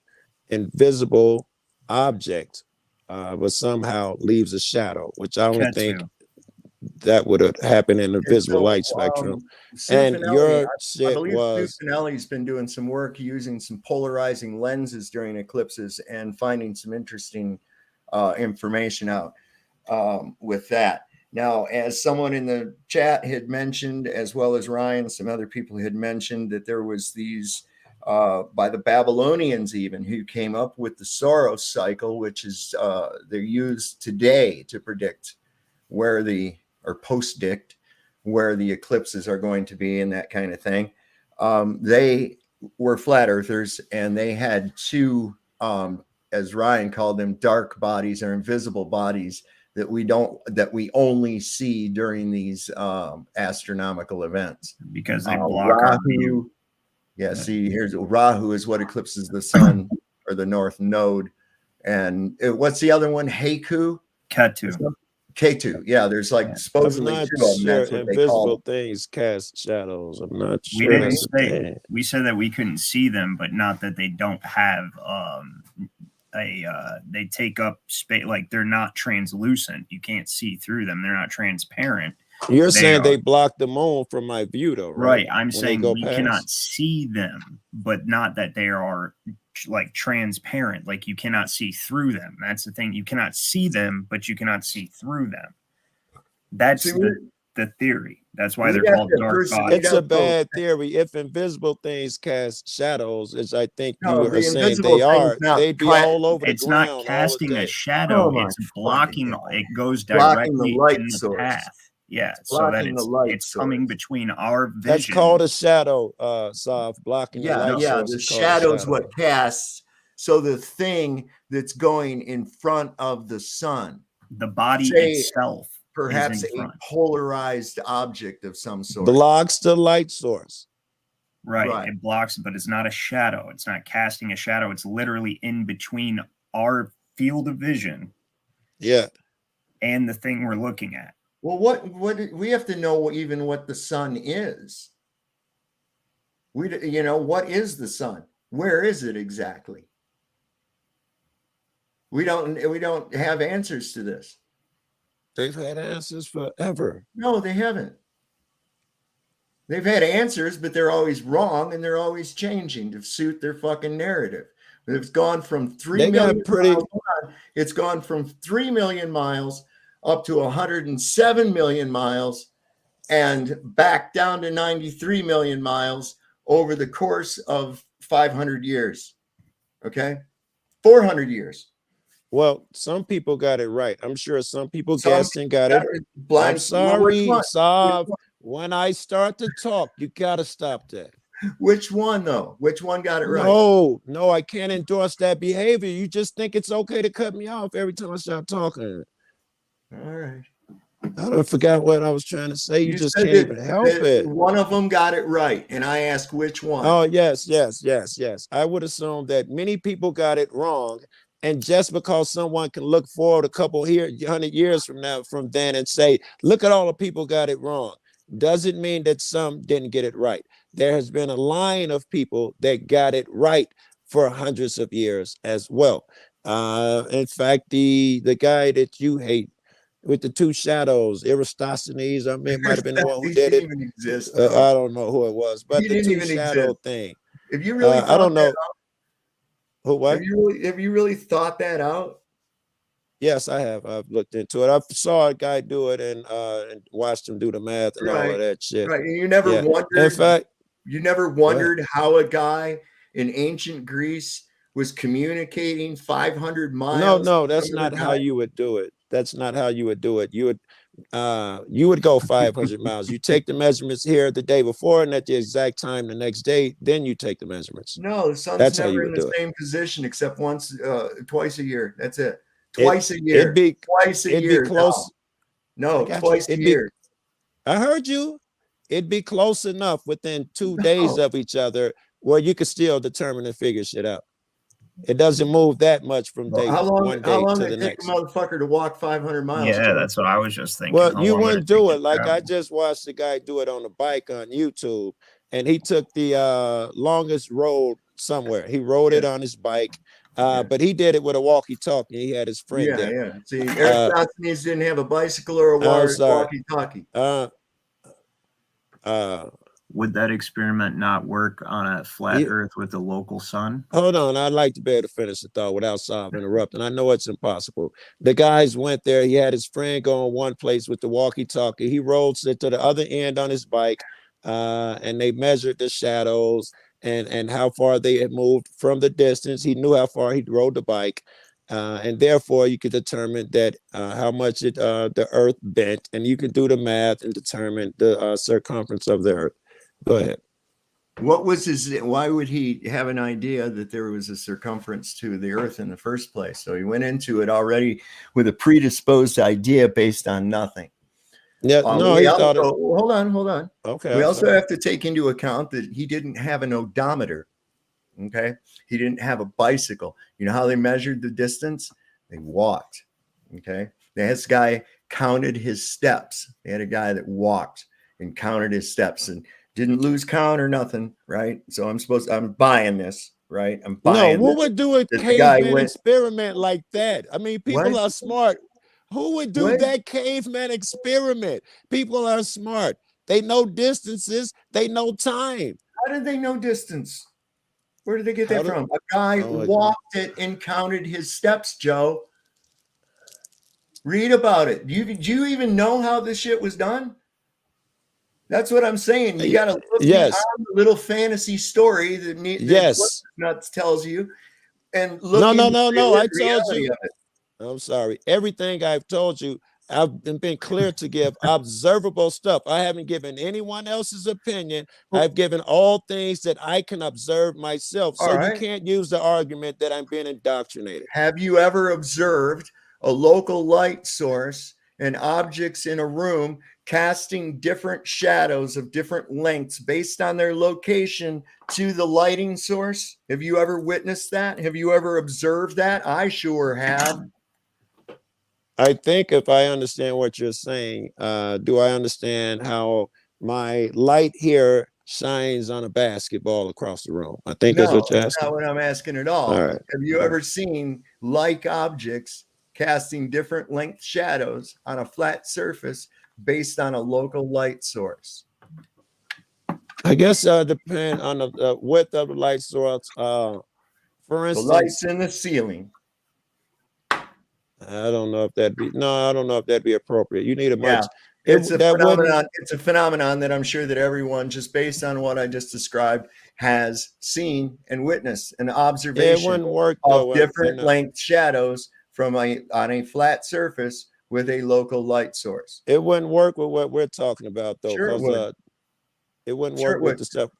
invisible object, but somehow leaves a shadow, which I don't think that would have happened in the visible light spectrum. And your shit was. Sue Finelli's been doing some work using some polarizing lenses during eclipses and finding some interesting information out with that. Now, as someone in the chat had mentioned, as well as Ryan, some other people had mentioned that there was these by the Babylonians even, who came up with the Soros cycle, which is they're used today to predict or post-dict where the eclipses are going to be and that kind of thing. They were flat earthers, and they had two, as Ryan called them, dark bodies or invisible bodies that we only see during these astronomical events. Because they block Rahu. See, here's Rahu is what eclipses the sun or the north node. And what's the other one? Ketu. K2. Yeah, there's like Yeah. supposedly I'm not 2 of them. sure That's what they call invisible them. things cast shadows. I'm not We sure didn't that's a say, thing. we said that we couldn't see them, but not that they don't have they take up space, like they're not translucent. You can't see through them. They're not transparent. You're They saying are they block the moon from my view, though, right? right. I'm When they saying go we cannot past. see them, but not that they are like transparent. Like you cannot see through them. That's the thing. You cannot see them, but you cannot see through them. That's See, the theory. That's why we they're have called to dark first bodies. weed It's a out those. bad theory. If invisible things cast shadows, as I think you No, are the saying invisible they thing's are, not they'd be all over the It's not ground all casting a day. shadow. Oh my It's fucking blocking. God. It goes Blocking the directly light in the source. path. Yeah, It's so that blocking the light it's coming source. between our That's vision. called a shadow, Sav. Blocking the Yeah, light yeah. source The is called a shadow's shadow. what casts. So the thing that's going in front of the sun, The body say itself perhaps is in a front. polarized object of some sort. Blocks the light source. Right. It blocks, but it's not a shadow. It's not casting a shadow. It's literally in between our field of vision. Yeah. And the thing we're looking at. Well, what we have to know even what the sun is. What is the sun? Where is it exactly? We don't have answers to this. They've had answers forever. No, they haven't. They've had answers, but they're always wrong and they're always changing to suit their fucking narrative. It's gone from 3 million miles. It's gone from 3 million miles up to 107 million miles and back down to 93 million miles over the course of 500 years. Okay? 400 years. Well, some people got it right. I'm sure some people guessing got it. Blind. I'm sorry, Well, Sav. When I start to talk, you got to stop that. Which one, though? Which one got it right? No, I can't endorse that behavior. You just think it's okay to cut me off every time I start talking. All right. I forgot what I was trying to say. You just can't even help it. One of them got it right, and I asked which one. Oh, yes. I would assume that many people got it wrong. And just because someone can look forward a couple 100 years from then and say, look at all the people got it wrong, doesn't mean that some didn't get it right. There has been a line of people that got it right for hundreds of years as well. In fact, the guy that you hate with the two shadows, Aristophanes, I mean, it might have been the one who did it. Even exist, I don't know who it was, but he the didn't two even shadow exist. thing. If you really I don't know. Who, what? Have you really thought that out? Yes, I have. I've looked into it. I saw a guy do it and watched him do the math and all of that shit. Right. And you never wondered. In fact, you never wondered how a guy in ancient Greece was communicating 500 miles. No, that's not how you would do it. That's not how you would do it. You would go 500 miles. You take the measurements here the day before and at the exact time the next day, then you take the measurements. No, the sun's That's how never you in would the do it. same position except twice a year. That's it. Twice a year. It'd be twice a year. Be close. No, twice a year. I heard you. It'd be close enough within 2 days of each other where you could still determine and figure shit out. It doesn't move that much from one day how long to did the it next. take a motherfucker to walk 500 miles? Yeah, that's what I was just thinking. Well, you wouldn't do it. Like I just watched the guy do it on a bike on YouTube, and he took the longest road somewhere. He rode it on his bike, but he did it with a walkie-talkie. He had his friend there. Yeah. See, Aristophanes didn't have a bicycle or a walkie-talkie. Would that experiment not work on a flat Earth with the local sun? Hold on, I'd like to be able to finish the thought without Sav interrupting. I know it's impossible. The guys went there. He had his friend go in one place with the walkie-talkie. He rode it to the other end on his bike, and they measured the shadows and how far they had moved from the distance. He knew how far he rode the bike, and therefore you could determine that how much the Earth bent, and you could do the math and determine the circumference of the Earth. Go ahead. What was why would he have an idea that there was a circumference to the Earth in the first place? So he went into it already with a predisposed idea based on nothing. Yeah, he thought it. Hold on. Okay. We also have to take into account that he didn't have an odometer. Okay. He didn't have a bicycle. You know how they measured the distance? They walked. Okay. This guy counted his steps. They had a guy that walked and counted his steps and didn't lose count or nothing, right? So I'm buying this, right? I'm buying who this. would do a That the guy caveman went, experiment like that? I mean, people what? are smart. Who would do What? that caveman experiment? People are smart. They know distances. They know time. How did they know distance? Where did they get How that did- from? A guy Oh, walked it and counted his steps, Joe. Read about it. Do you even know how this shit was done? That's what I'm saying. You got to look Yes. beyond the little fantasy story that Yes. Nuts tells you, and look. No. into I the told reality you. of it. I'm sorry. Everything I've told you, I've been clear to give observable stuff. I haven't given anyone else's opinion. I've given all things that I can observe myself. So All you right. can't use the argument that I'm being indoctrinated. Have you ever observed a local light source and objects in a room casting different shadows of different lengths based on their location to the lighting source? Have you ever witnessed that? Have you ever observed that? I sure have. I think if I understand what you're saying, do I understand how my light here shines on a basketball across the room? I think that's what you're That's asking. not what I'm asking at all. All right. Have you ever seen like objects casting different length shadows on a flat surface based on a local light source? I guess depend on the width of the light source. For The instance, lights in the ceiling. I don't know if that'd be appropriate. You need a much. It's a phenomenon. It's a phenomenon that I'm sure that everyone, just based on what I just described, has seen and witnessed an observation It wouldn't work of though, different length shadows on a flat surface with a local light source. It wouldn't work with what we're talking about though, Sure it because would. it wouldn't Sure work it with would. the stuff.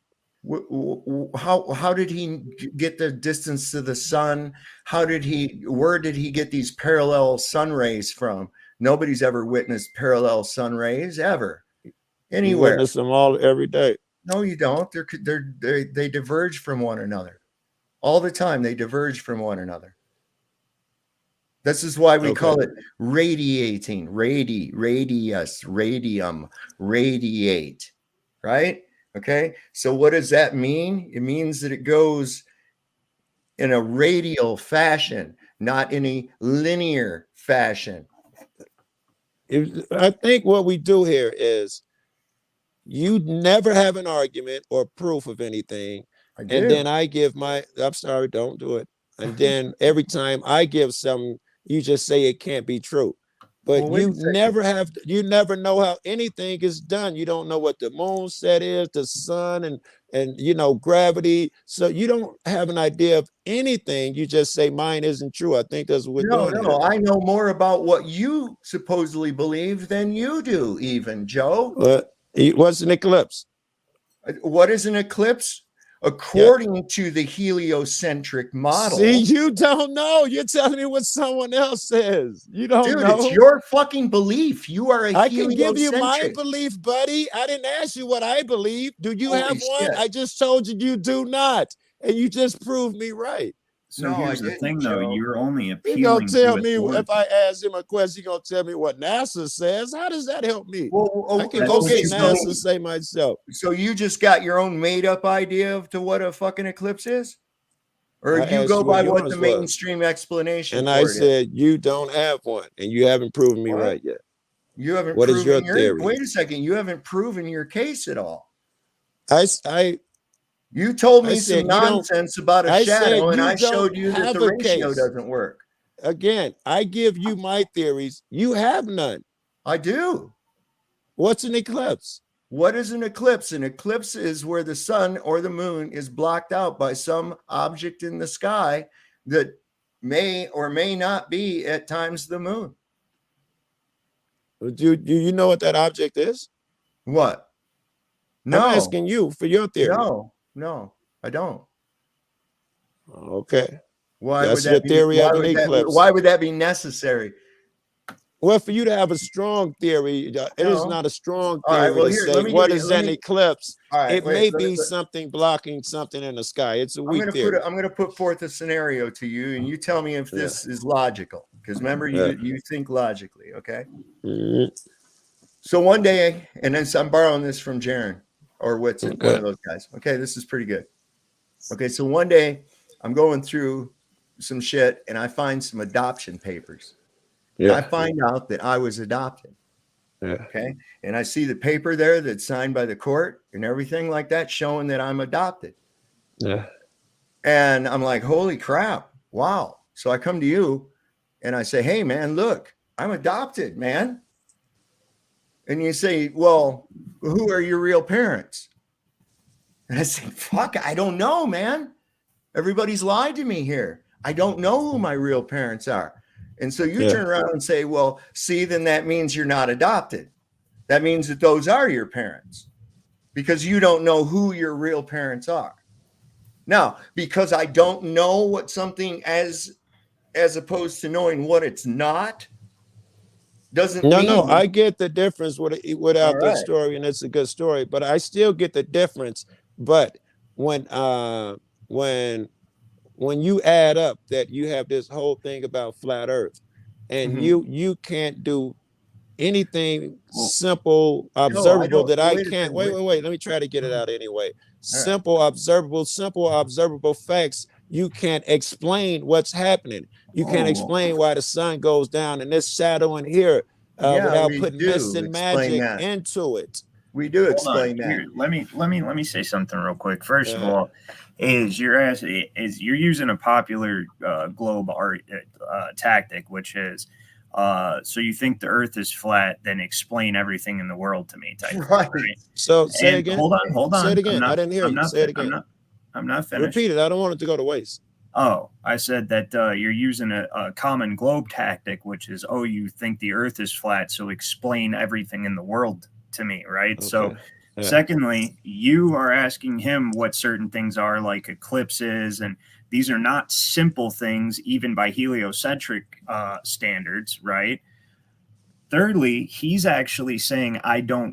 How did he get the distance to the sun? Where did he get these parallel sun rays from? Nobody's ever witnessed parallel sun rays ever anywhere. You witness them all every day. No, you don't. They diverge from one another all the time. They diverge from one another. This is why we call it radiating. Radius, radium, radiate, right? Okay, so what does that mean? It means that it goes in a radial fashion, not in a linear fashion. I think what we do here is you never have an argument or proof of anything. And then I give I'm sorry, don't do it. And then every time I give something, you just say it can't be true. But you never know how anything is done. You don't know what the moon set is, the sun, and gravity. So you don't have an idea of anything. You just say mine isn't true. I think that's what we're doing. No, I know more about what you supposedly believe than you do, even, Joe. What's an eclipse? What is an eclipse? According to the heliocentric model. See, you don't know. You're telling me what someone else says. You don't know. It's your fucking belief. You are a I can give you my belief, buddy. I didn't ask you what I believe. Do you have one? I just told you you do not. And you just proved me right. So here's the thing, though. You're only appealing. You're going to tell me, authority. if I ask him a question, you're going to tell me what NASA says. How does that help me? I can go get NASA to say myself. So you just got your own made up idea of what a fucking eclipse is? Or you go by what the mainstream explanation and I said, you don't have one, and you haven't proven me right yet. You haven't What proven is your theory? Wait a second. You haven't proven your case at all. You told me some nonsense about a shadow, and I showed you that the ratio doesn't work. Again, I give you my theories. You have none. I do. What's an eclipse? What is an eclipse? An eclipse is where the sun or the moon is blocked out by some object in the sky that may or may not be at times the moon. Do you know what that object is? What? No. I'm asking you for your theory. No, I don't. Okay. Why That's would that your theory of an eclipse? Why would that be necessary? Well, for you to have a strong theory, it is not a strong theory to say what is an eclipse. It may be something blocking something in the sky. It's a weak theory. I'm going to put forth a scenario to you, and you tell me if this is logical. because remember, Yeah. you think logically, okay? Mhm. So one day, and then I'm borrowing this from Jaron or what's it, one Okay. of those guys. Okay, this is pretty good. Okay, so one day I'm going through some shit and I find some adoption papers. And I Yeah. find out that I was adopted. Yeah. Okay. And I see the paper there that's signed by the court and everything like that, showing that I'm adopted. Yeah. And I'm like, holy crap. Wow. So I come to you and I say, hey, man, look, I'm adopted, man. And you say, well, who are your real parents? And I say, fuck, I don't know, man. Everybody's lied to me here. I don't know who my real parents are. And so you Yeah. turn around and say, well, see, then that means you're not adopted. That means that those are your parents because you don't know who your real parents are. Now, because I don't know what something as opposed to knowing what it's not doesn't No, mean. no, I get the difference All without the right. story, and it's a good story, but I still get the difference. But when when you add up that you have this whole thing about flat Earth, and Mhm. you can't do anything Well, simple, No, I observable don't. that I Wait a can't. second. Wait. Let me try to get it out anyway. All right. Simple, observable facts. You can't explain what's happening. You can't oh, explain why the sun goes down and this shadow in here Yeah, without we putting mist do and explain magic that. into it. We do hold on. explain that. Here, let me say something real quick. First of Uh, all, is you're using a popular globe art tactic, which is so you think the Earth is flat, then explain everything in the world to me, type thing, Right. right? So say And again. hold Say it on. again. I didn't hear you. Say it again. I'm not finished. Repeat it. I don't want it to go to waste. Oh, I said that you're using a common globe tactic, which is, oh, you think the Earth is flat, so explain everything in the world to me, right? So, Okay. Yeah. secondly, you are asking him what certain things are, like eclipses, and these are not simple things, even by heliocentric standards, right? Thirdly, he's actually saying,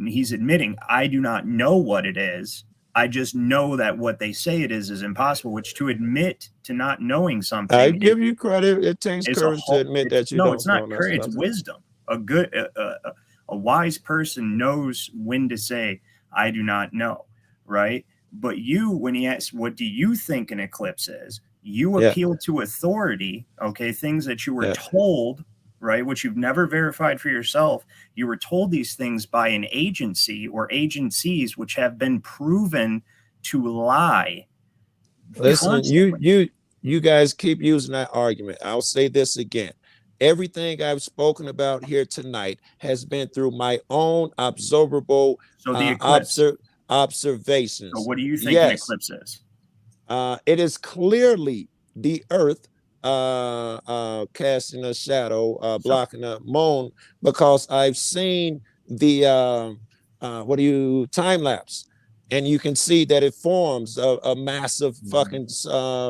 he's admitting, I do not know what it is. I just know that what they say it is impossible, which to admit to not knowing I something give you credit. It takes is a courage to whole, admit it's, that you no, it's don't not know courage, it's something. wisdom. A wise person knows when to say, I do not know, right? But you, when he asks, what do you think an eclipse is? You Yeah. appeal to authority, okay, things that you were Yeah. told, right, which you've never verified for yourself. You were told these things by an agency or agencies which have been proven to lie Listen, constantly. you guys keep using that argument. I'll say this again. Everything I've spoken about here tonight has been through my own observable So the eclipse. So observations. what do you think an Yes, eclipse is? it is clearly the Earth casting a shadow, So blocking the moon, because I've seen the time lapse, and you can see that it forms a massive fucking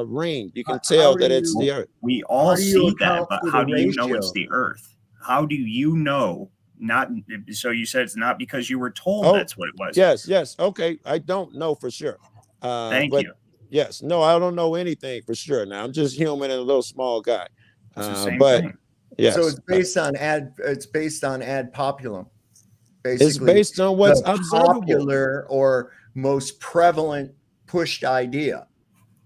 ring. You can How tell do that it's you the Earth. we how all do you see that, account but for the how do you know it's ratio? the Earth? How do you know? Not so you said it's not because you were told Oh, that's what it was. yes. Okay, I don't know for sure, Thank but you. yes, no, I don't know anything for sure. Now I'm just human and a little small guy, It's the same but thing. So yes, it's based on ad populum, it's basically based on what's the observable. popular or most prevalent pushed idea.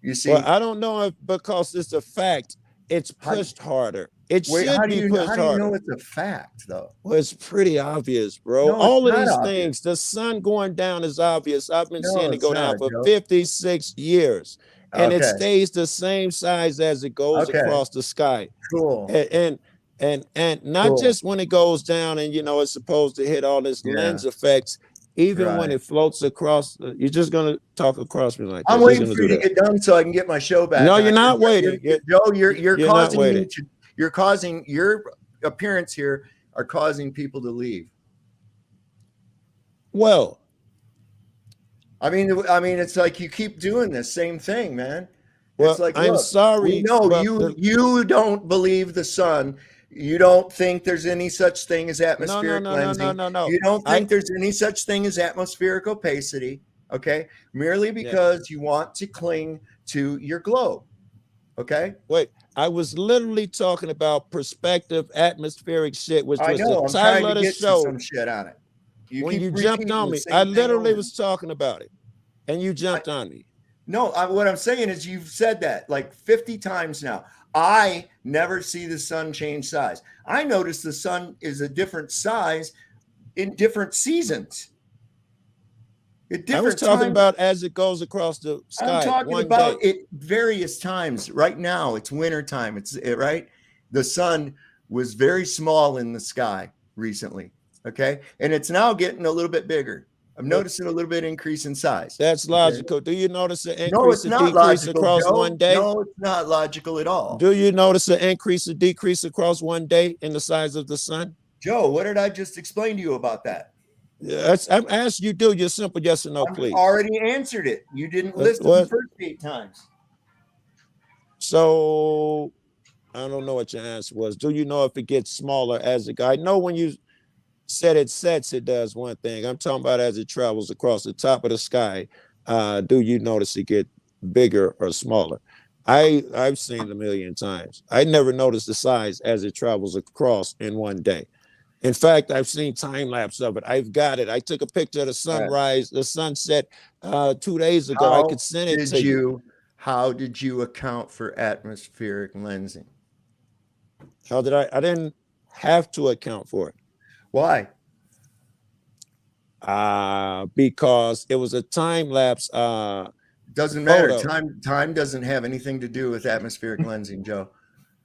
You Well, see, I don't know if because it's a fact, it's how, pushed harder. It wait, should be how pushed do you know harder. it's a fact though? Well, it's pretty obvious, bro. No, it's All of not these obvious. things, the sun going down is obvious. I've been No, seeing it it's go down not, for Joe. 56 years, and it Okay, stays the same size as it goes okay, across the sky. cool, And not cool. just when it goes down and it's supposed to hit all this Yeah, lens effects, even when right. it floats across. You're just gonna talk across me like I'm that. Just waiting gonna for do you to that. get done so I can get my show back No, on. you're not waiting. Joe, you're You're not causing me waiting. to. You're causing your appearance here are causing people to leave. Well, I mean, it's like you keep doing this same thing, man. It's well, like, I'm look, we sorry, know but you don't believe the sun. You don't think there's any such thing as no, no, atmospheric no, no, no, lensing. no, no. You don't I think there's any such thing as atmospheric opacity. Okay, merely Yeah. because you want to cling to your globe. Okay. Wait. I was literally talking about perspective, atmospheric shit, which I was the know. I'm trying title to of the get to show. some shit on it. You When keep you jumped repeating on the me, I same thing literally over. was talking about it, and you jumped on me. No, what I'm saying is you've said that like 50 times now. I never see the sun change size. I notice the sun is a different size in different seasons. At I was different talking times. about as it goes across the I'm sky talking one about day. it various times. Right now, it's winter time. Right. The sun was very small in the sky recently. Okay. And it's now getting a little bit bigger. I'm noticing a little bit increase in size. That's Okay? logical. Do you notice an No, increase it's or not decrease logical, across one Joe. day? No, it's not logical at all. Do you notice an increase or decrease across one day in the size of the sun? Joe, what did I just explain to you about that? I'm asking you, do your simple yes or no, I've please. already answered it. You didn't listen the first 8 times. So I don't know what your answer was. Do you know if it gets smaller as it goes? I know when you said it sets, it does one thing. I'm talking about as it travels across the top of the sky. Do you notice it get bigger or smaller? I've seen it a million times. I never noticed the size as it travels across in one day. In fact, I've seen time lapse of it. I've got it. I took a picture of the sunrise, the sunset 2 days ago. I could send it to you. How did you account for atmospheric lensing? How did I didn't have to account for it. Why? Because it was a time lapse doesn't photo. matter. Time doesn't have anything to do with atmospheric lensing, Joe.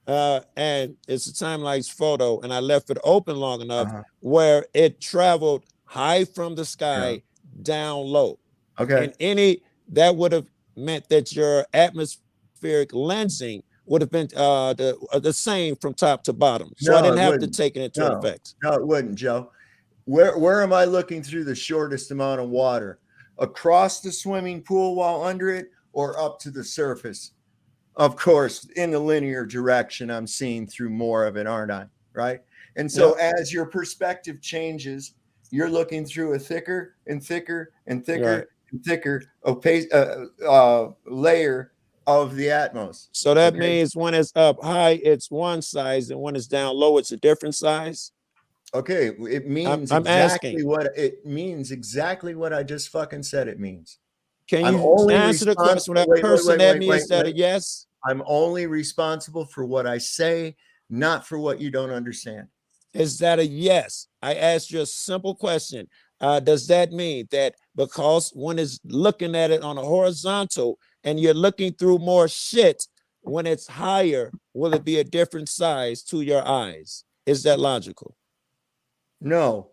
And it's a time lapse photo, and I left it open long enough where it traveled high from the sky down low. Okay. And that would have meant that your atmospheric lensing would have been the same from top to bottom. So I didn't have to take it into effect. No, it wouldn't, Joe. Where am I looking through the shortest amount of water? Across the swimming pool while under it, or up to the surface? Of course, in the linear direction, I'm seeing through more of it, aren't I? Right. And so as your perspective changes, you're looking through a thicker and thicker and thicker and thicker opaque layer of the atmos. So that means when it's up high, it's one size, and when it's down low, it's a different size. Okay, it means exactly what I just fucking said it means. Can you answer the question? That person, that means that a yes? I'm only responsible for what I say, not for what you don't understand. Is that a yes? I asked you a simple question. Does that mean that because one is looking at it on a horizontal and you're looking through more shit, when it's higher, will it be a different size to your eyes? Is that logical? No,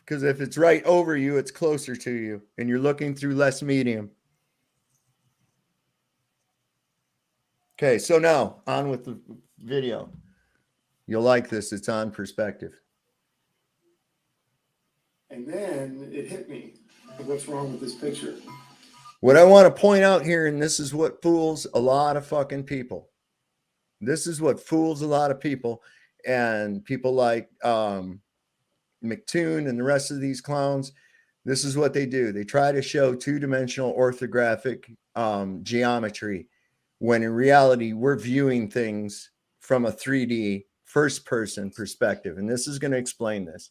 because if it's right over you, it's closer to you and you're looking through less medium. Okay, so now on with the video. You'll like this. It's on perspective. And then it hit me. What's wrong with this picture? What I want to point out here, and this is what fools a lot of fucking people. This is what fools a lot of people, and people like McToon and the rest of these clowns. This is what they do. They try to show two-dimensional orthographic geometry, when in reality, we're viewing things from a 3D first-person perspective. And this is going to explain this.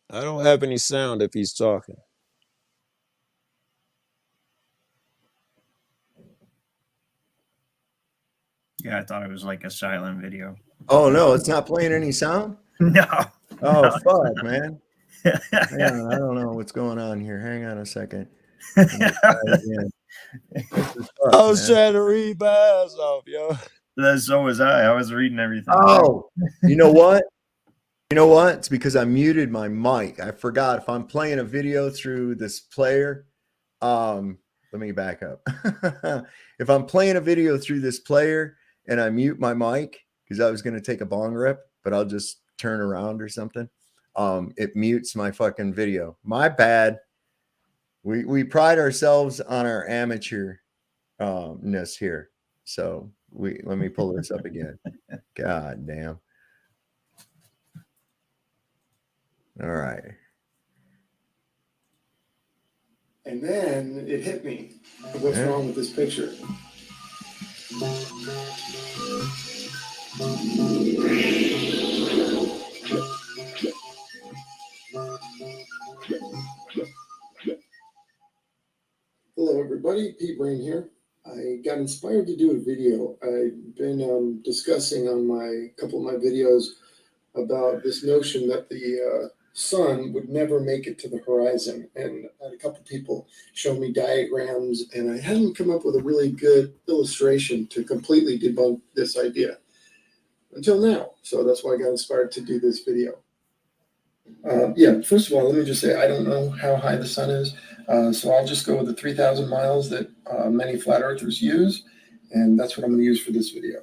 I don't have any sound if he's talking. Yeah, I thought it was like a silent video. Oh no, it's not playing any sound? No. Oh fuck, man. Hang on, I don't know what's going on here. Hang on a second. Let me try it again. Fuck, I was man. trying to read my ass off, yo. So was I. I was reading everything. Oh, you know what? You know what? It's because I muted my mic. I forgot if I'm playing a video through this player. Let me back up. If I'm playing a video through this player and I mute my mic, because I was going to take a bong rip, but I'll just turn around or something. It mutes my fucking video. My bad. We pride ourselves on our amateurness here. So let me pull this up again. God damn. All right. And then it hit me. What's wrong with this picture? Hello, everybody. Pete Brain here. I got inspired to do a video. I've been discussing on my couple of my videos about this notion that the sun would never make it to the horizon. And I had a couple people show me diagrams, and I hadn't come up with a really good illustration to completely debunk this idea until now. So that's why I got inspired to do this video. Yeah, first of all, let me just say I don't know how high the sun is. So I'll just go with the 3,000 miles that many flat earthers use. And that's what I'm going to use for this video.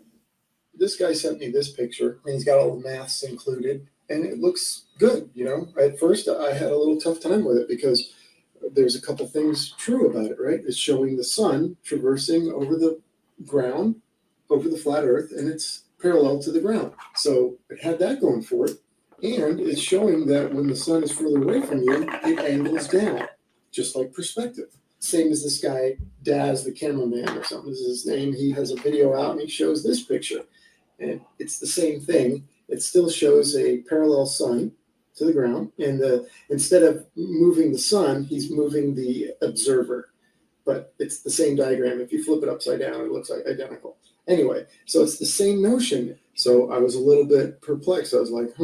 This guy sent me this picture, and he's got all the maths included, and it looks good. You know, at first I had a little tough time with it because there's a couple things true about it, right? It's showing the sun traversing over the ground, over the flat earth, and it's parallel to the ground. So it had that going for it. And it's showing that when the sun is further away from you, it angles down, just like perspective. Same as this guy, Daz, the cameraman or something is his name. He has a video out and he shows this picture. And it's the same thing. It still shows a parallel sun to the ground. And instead of moving the sun, he's moving the observer. But it's the same diagram. If you flip it upside down, it looks like identical. Anyway, so it's the same notion. So I was a little bit perplexed. I was like,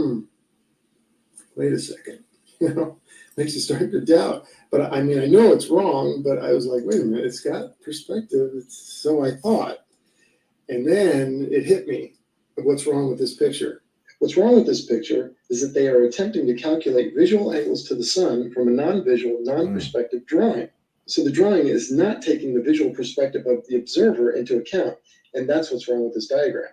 wait a second, you know, makes you start to doubt. But I mean, I know it's wrong, but I was like, wait a minute, it's got perspective. So I thought. And then it hit me. What's wrong with this picture? What's wrong with this picture is that they are attempting to calculate visual angles to the sun from a non-visual, non-perspective drawing. So the drawing is not taking the visual perspective of the observer into account. And that's what's wrong with this diagram.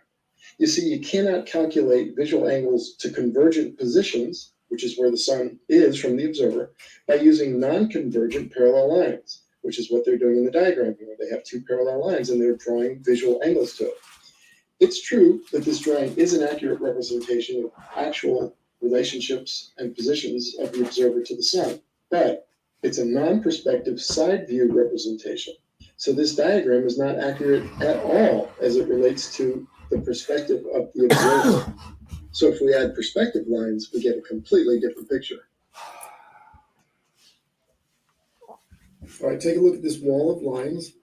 You see, you cannot calculate visual angles to convergent positions, which is where the sun is from the observer, by using non-convergent parallel lines, which is what they're doing in the diagram here. They have two parallel lines and they're drawing visual angles to it. It's true that this drawing is an accurate representation of actual relationships and positions of the observer to the sun, but it's a non-perspective side view representation. So this diagram is not accurate at all as it relates to the perspective of the observer. So if we add perspective lines, we get a completely different picture. All right, take a look at this wall of lines.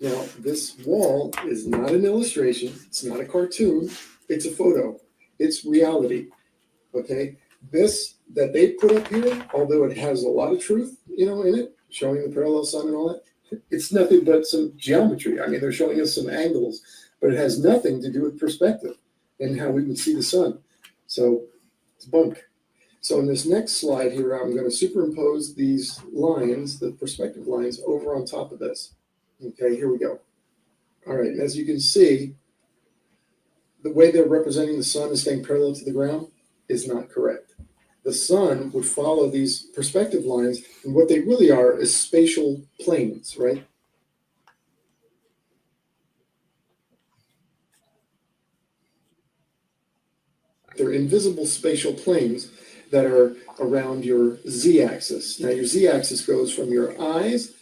Now, this wall is not an illustration. It's not a cartoon. It's a photo. It's reality. Okay? This that they put up here, although it has a lot of truth, you know, in it, showing the parallel sun and all that, it's nothing but some geometry. I mean, they're showing us some angles, but it has nothing to do with perspective and how we would see the sun. So it's bunk. So in this next slide here, I'm going to superimpose these lines, the perspective lines, over on top of this. Okay, here we go. All right, and as you can see, the way they're representing the sun as staying parallel to the ground is not correct. The sun would follow these perspective lines, and what they really are is spatial planes, right? They're invisible spatial planes that are around your z-axis. Now, your z-axis goes from your eyes.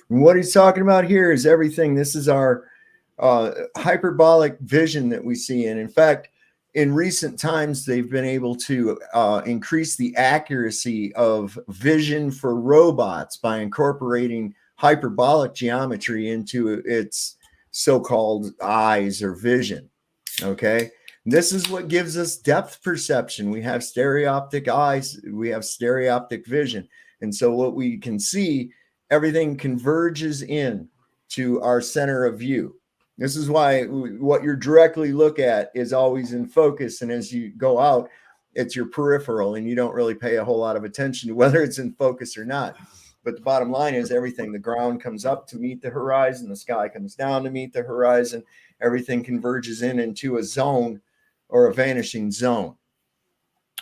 And what he's talking about here is everything. This is our hyperbolic vision that we see. And in fact, in recent times, they've been able to increase the accuracy of vision for robots by incorporating hyperbolic geometry into its so-called eyes or vision. Okay. This is what gives us depth perception. We have stereoptic eyes, we have stereoptic vision. And so what we can see, everything converges in to our center of view. This is why what you directly look at is always in focus. And as you go out, it's your peripheral, and you don't really pay a whole lot of attention to whether it's in focus or not. But the bottom line is everything, the ground comes up to meet the horizon, the sky comes down to meet the horizon, everything converges into a zone or a vanishing zone.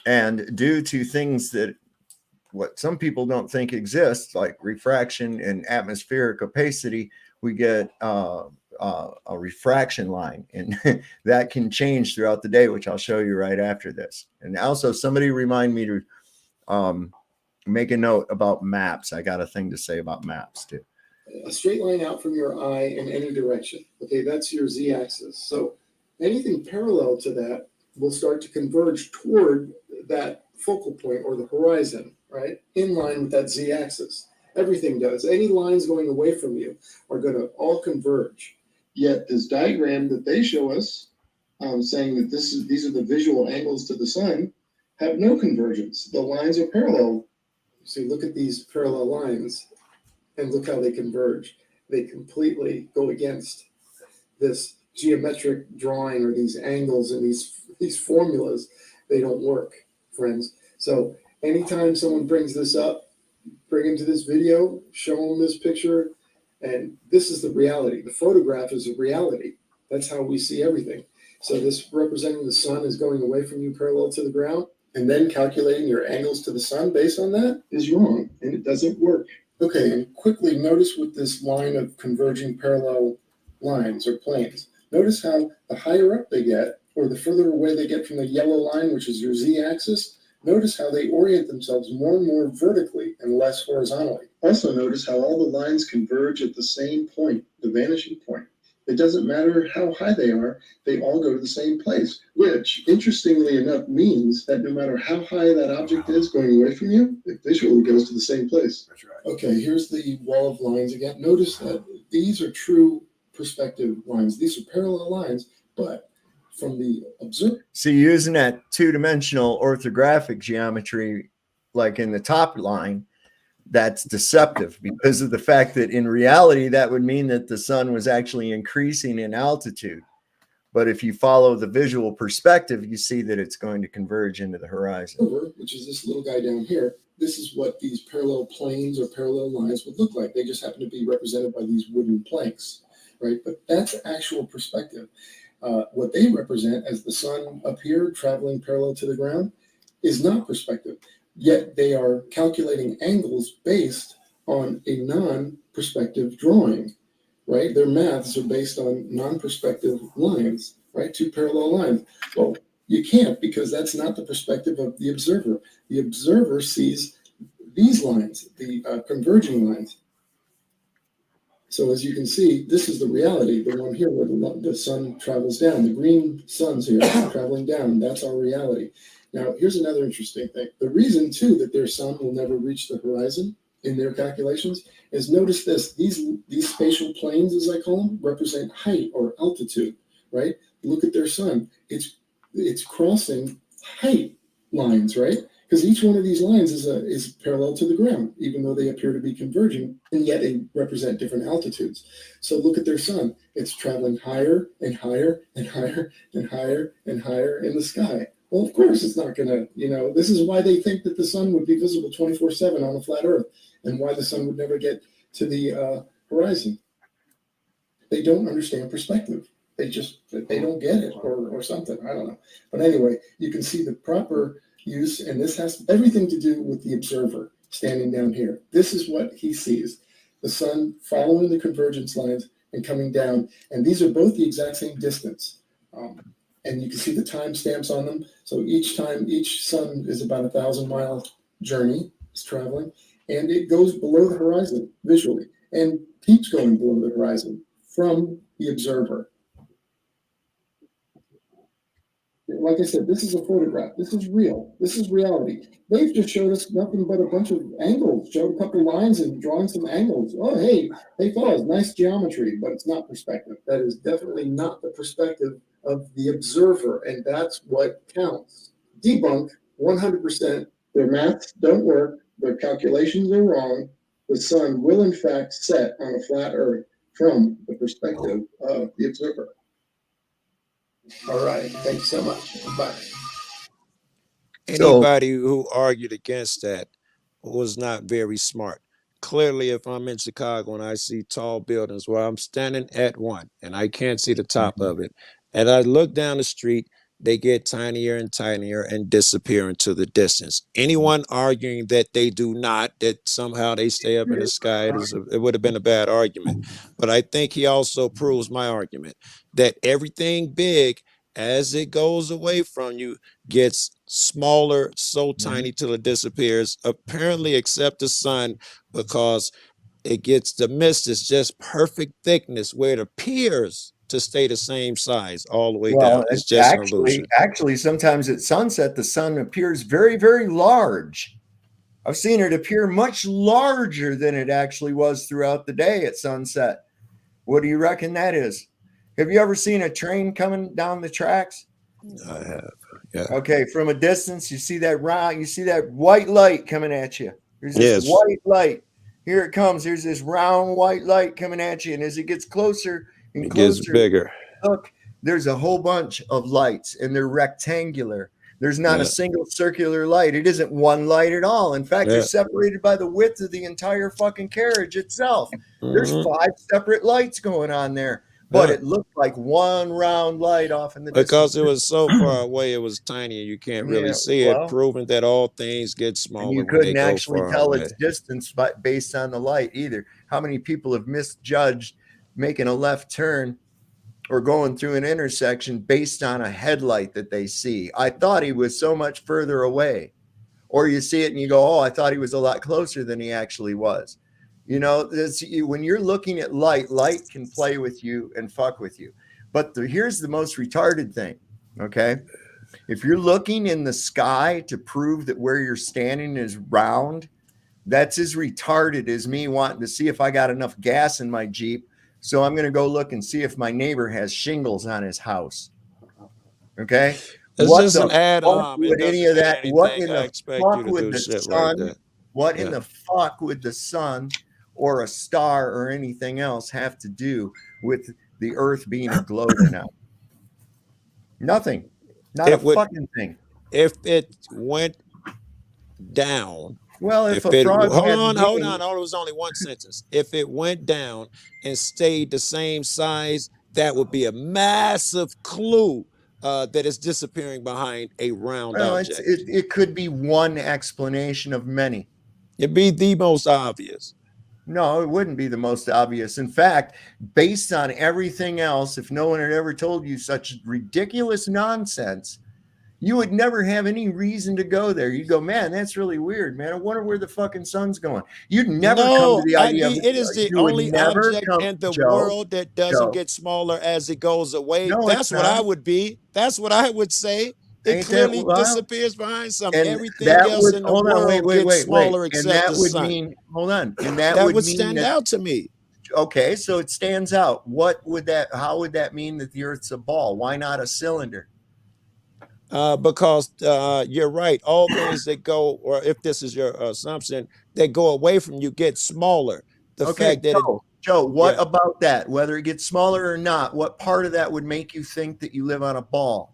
And due to things that what some people don't think exists, like refraction and atmospheric opacity, we get a refraction line, and that can change throughout the day, which I'll show you right after this. And also, somebody remind me to make a note about maps. I got a thing to say about maps too. A straight line out from your eye in any direction. Okay, that's your z-axis. So anything parallel to that will start to converge toward that focal point or the horizon, right? In line with that z-axis. Everything does. Any lines going away from you are going to all converge. Yet this diagram that they show us, saying that these are the visual angles to the sun, have no convergence. The lines are parallel. So look at these parallel lines and look how they converge. They completely go against this geometric drawing or these angles and these formulas. They don't work, friends. So anytime someone brings this up, bring them to this video, show them this picture, and this is the reality. The photograph is a reality. That's how we see everything. So this representing the sun is going away from you parallel to the ground, and then calculating your angles to the sun based on that is wrong, and it doesn't work. Okay, and quickly notice with this line of converging parallel lines or planes, notice how the higher up they get, or the further away they get from the yellow line, which is your z-axis, notice how they orient themselves more and more vertically and less horizontally. Also notice how all the lines converge at the same point, the vanishing point. It doesn't matter how high they are, they all go to the same place, which, interestingly enough, means that no matter how high that object is going away from you, it visually goes to the same place. That's right. Okay, here's the wall of lines again. Notice that these are true perspective lines. These are parallel lines, but from the observer. See, using that two-dimensional orthographic geometry, like in the top line, that's deceptive because of the fact that in reality, that would mean that the sun was actually increasing in altitude. But if you follow the visual perspective, you see that it's going to converge into the horizon. Which is this little guy down here. This is what these parallel planes or parallel lines would look like. They just happen to be represented by these wooden planks, right? But that's actual perspective. What they represent as the sun up here traveling parallel to the ground is not perspective. Yet they are calculating angles based on a non-perspective drawing, right? Their maths are based on non-perspective lines, right? Two parallel lines. Well, you can't, because that's not the perspective of the observer. The observer sees these lines, the converging lines. So as you can see, this is the reality, the one here where the sun travels down. The green sun's here traveling down. That's our reality. Now, here's another interesting thing. The reason, too, that their sun will never reach the horizon in their calculations is, notice this. These spatial planes, as I call them, represent height or altitude, right? Look at their sun. It's crossing height lines, right? Because each one of these lines is parallel to the ground, even though they appear to be converging, and yet they represent different altitudes. So look at their sun. It's traveling higher and higher and higher and higher and higher in the sky. Well, of course it's not going to, this is why they think that the sun would be visible 24/7 on a flat Earth, and why the sun would never get to the horizon. They don't understand perspective. They don't get it or something. I don't know. But anyway, you can see the proper use, and this has everything to do with the observer standing down here. This is what he sees. The sun following the convergence lines and coming down, and these are both the exact same distance. And you can see the time stamps on them. So each sun is about 1,000-mile journey it's traveling, and it goes below the horizon visually and keeps going below the horizon from the observer. like I said, this is a photograph. This is real. This is reality. They've just showed us nothing but a bunch of angles, showed a couple lines and drawn some angles. Oh, hey, fellas, nice geometry, but it's not perspective. That is definitely not the perspective of the observer, and that's what counts. Debunk 100%. Their maths don't work. Their calculations are wrong. The sun will, in fact, set on a flat Earth from the perspective of the observer. All right. Thank you so much. Bye. Anybody who argued against that was not very smart. Clearly, if I'm in Chicago and I see tall buildings where I'm standing at one and I can't see the top of it, and I look down the street, they get tinier and tinier and disappear into the distance. Anyone arguing that they do not, that somehow they stay up in the sky, it would have been a bad argument. But I think he also proves my argument that everything big, as it goes away from you, gets smaller, so tiny till it disappears, apparently except the sun, because it gets, the mist is just perfect thickness where it appears to stay the same size all the way down. It's just an illusion. Actually, sometimes at sunset, the sun appears very, very large. I've seen it appear much larger than it actually was throughout the day at sunset. What do you reckon that is? Have you ever seen a train coming down the tracks? I have. Yeah. Okay, from a distance, you see that white light coming at you. There's this white light. Here it comes. There's this round white light coming at you. And as it gets closer and it closer, gets bigger. Look, there's a whole bunch of lights and they're rectangular. There's not a single circular light. It isn't one light at all. In fact, they're separated by the width of the entire fucking carriage itself. There's 5 separate lights going on there. But it looked like one round light off in the distance. Because it was so far away, it was tiny and you can't really see it, proving that all things get smaller. And you couldn't actually tell its distance based on the light either. How many people have misjudged making a left turn or going through an intersection based on a headlight that they see? I thought he was so much further away. Or you see it and you go, oh, I thought he was a lot closer than he actually was. You know, when you're looking at light can play with you and fuck with you. But here's the most retarded thing, okay? If you're looking in the sky to prove that where you're standing is round, that's as retarded as me wanting to see if I got enough gas in my Jeep. So I'm going to go look and see if my neighbor has shingles on his house. Okay? It's just an add-on. Would any of that? What in the fuck would the sun? What in the fuck would the sun or a star or anything else have to do with the Earth being a globe now? Nothing. Not a fucking thing. If it went down. Well, if a frog hold on. It was only one sentence. If it went down and stayed the same size, that would be a massive clue that it's disappearing behind a round object. It could be one explanation of many. It'd be the most obvious. No, it wouldn't be the most obvious. In fact, based on everything else, if no one had ever told you such ridiculous nonsense, you would never have any reason to go there. You'd go, man, that's really weird, man. I wonder where the fucking sun's going. You'd never come to the idea of it is the only object in the world that doesn't get smaller as it goes away. No, that's what I would be. That's what I would say. It clearly disappears behind something. Everything else in the world gets smaller except the sun. Hold on. And that would stand out to me. Okay, so it stands out. How would that mean that the Earth's a ball? Why not a cylinder? Because you're right. All things that go, or if this is your assumption, that go away from you get smaller. The fact that Joe, what about that? Whether it gets smaller or not, what part of that would make you think that you live on a ball?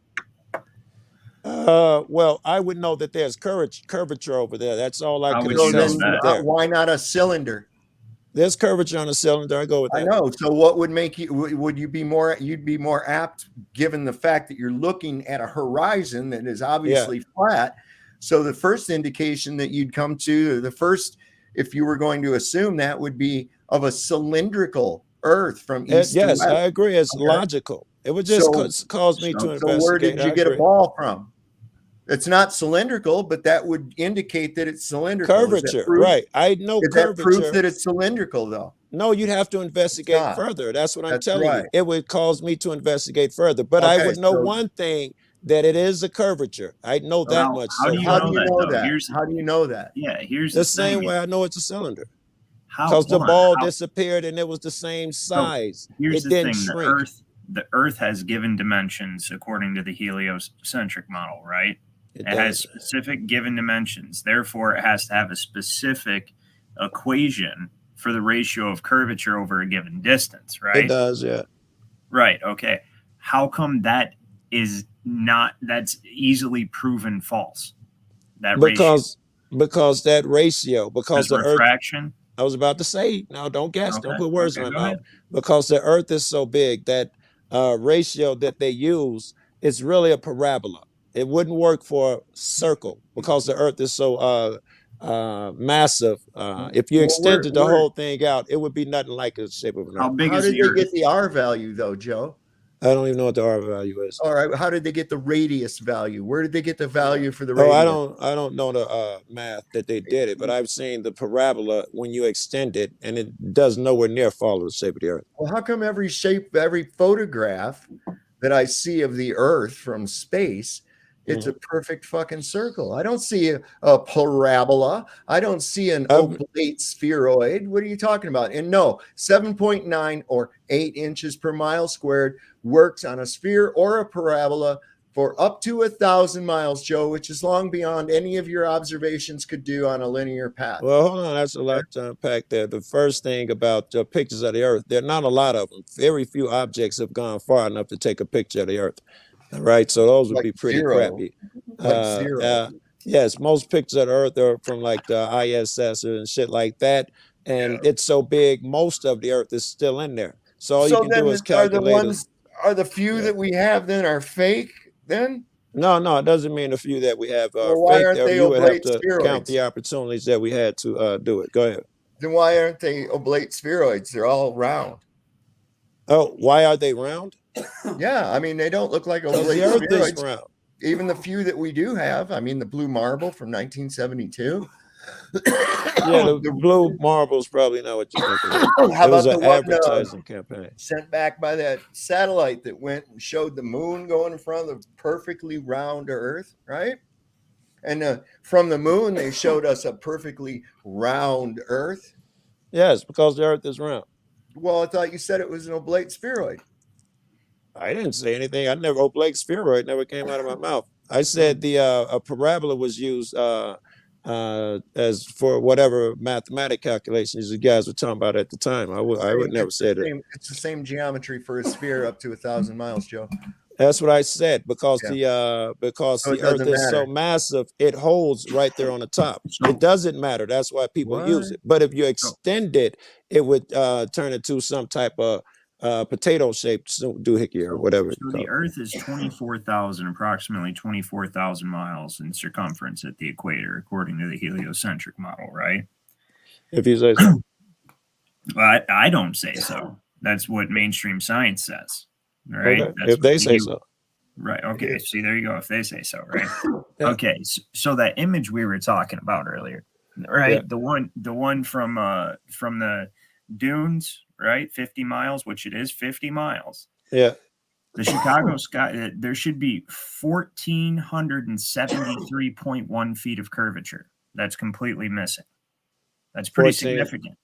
Well, I would know that there's curvature over there. That's all I could assume. Why not a cylinder? There's curvature on a cylinder. I go with that. I know. So what would make you, you'd be more apt given the fact that you're looking at a horizon that is obviously flat. So the first indication that you'd come to, if you were going to assume that, would be of a cylindrical Earth from east to west. Yes, I agree. It's logical. It would just cause me to investigate. So where did you get a ball from? It's not cylindrical, but that would indicate that it's cylindrical. Curvature, right. I know curvature. That proof that it's cylindrical, though. No, you'd have to investigate further. That's what I'm telling you. It would cause me to investigate further. But I would know one thing, that it is a curvature. I know So that how, much how so do you How far. do know you that know though? that? How do you know that? Here's The the same thing. way I know it's a cylinder. How, Because the hold on. ball How, disappeared and it was the same so size. here's It the didn't thing. shrink. The Earth has given dimensions according to the heliocentric model, right? It It has does. specific given dimensions. Therefore, it has to have a specific equation for the ratio of curvature over a given distance, It right? does, yeah. Right. Okay. How come that is not, that's easily proven false? That ratio. Because that ratio, because Because the earth, refraction. I was about to say, no, don't guess, don't Okay. put words in Okay. my Go mouth. ahead. Because the earth is so big that ratio that they use is really a parabola. It wouldn't work for a circle because the earth is so massive. If you Well, extended the whole thing out, it would be nothing like the shape of an How earth. big how is did the they Earth? get the R value though, Joe? I don't even know what the R value is. All right, how did they get the radius value? Where did they get the value for the Oh, radius? I don't know the math that they did it, but I've seen the parabola when you extend it, and it does nowhere near follow the shape of the Earth. Well, how come every photograph that I see of the Earth from space, it's a perfect fucking circle? I don't see a parabola. I don't see an I've, oblate spheroid. What are you talking about? And no, 7.9 or 8 inches per mile squared works on a sphere or a parabola for up to 1,000 miles, Joe, which is long beyond any of your observations could do on a linear path. well, hold on, that's a lot to unpack there. The first thing about pictures of the Earth, there are not a lot of them. Very few objects have gone far enough to take a picture of the Earth. All right, so those would Like be pretty zero. crappy. Like zero. Yes, most pictures of the Earth are from like the ISS and shit like that, and it's so big, most of the Earth is still in there. So all you So can do then is calculate them. are the few Yeah. that we have then are fake then? No, it doesn't mean a few that we have are Well, why fake. aren't There, they you would have oblate to count spheroids? the opportunities that we had to do it. Go ahead. Then why aren't they oblate spheroids? They're all round. Oh, why are they round? Yeah, I mean they don't look like Because oblate the Earth is spheroids. round. Even the few that we do have, I mean the blue marble from 1972. Yeah, the blue marble's probably not what you think it is. How It was about the an one advertising campaign. sent back by that satellite that went and showed the moon going in front of the perfectly round Earth, right? And from the moon, they showed us a perfectly round Earth. Yes, because the Earth is round. Well, I thought you said it was an oblate spheroid. I didn't say anything. I never oblate spheroid never came out of my mouth. I said the a parabola was used as for whatever mathematic calculations you guys were talking about at the time. I would never say that. It's the same geometry for a sphere up to 1,000 miles, Joe. That's what I said because Yeah. because So the it Earth doesn't is so matter. massive, it holds right there on the top. So It doesn't matter. That's why people use it. But if you extend it, it would turn into some type of potato shaped doohickey or whatever it's So the called. Earth is 24,000, approximately 24,000 miles in circumference at the equator, according to the heliocentric model, right? If you say so. Well, I don't say so. That's what mainstream science says, right? Okay. That's If they what say so. Right. Okay. See, there you go. If they say so, right? Yeah. Okay. So that image we were talking about earlier, right? Yeah. The one from the dunes, right? 50 miles, which it is 50 miles. Yeah. The Chicago sky, there should be 1,473.1 feet of curvature. That's completely missing. That's pretty significant.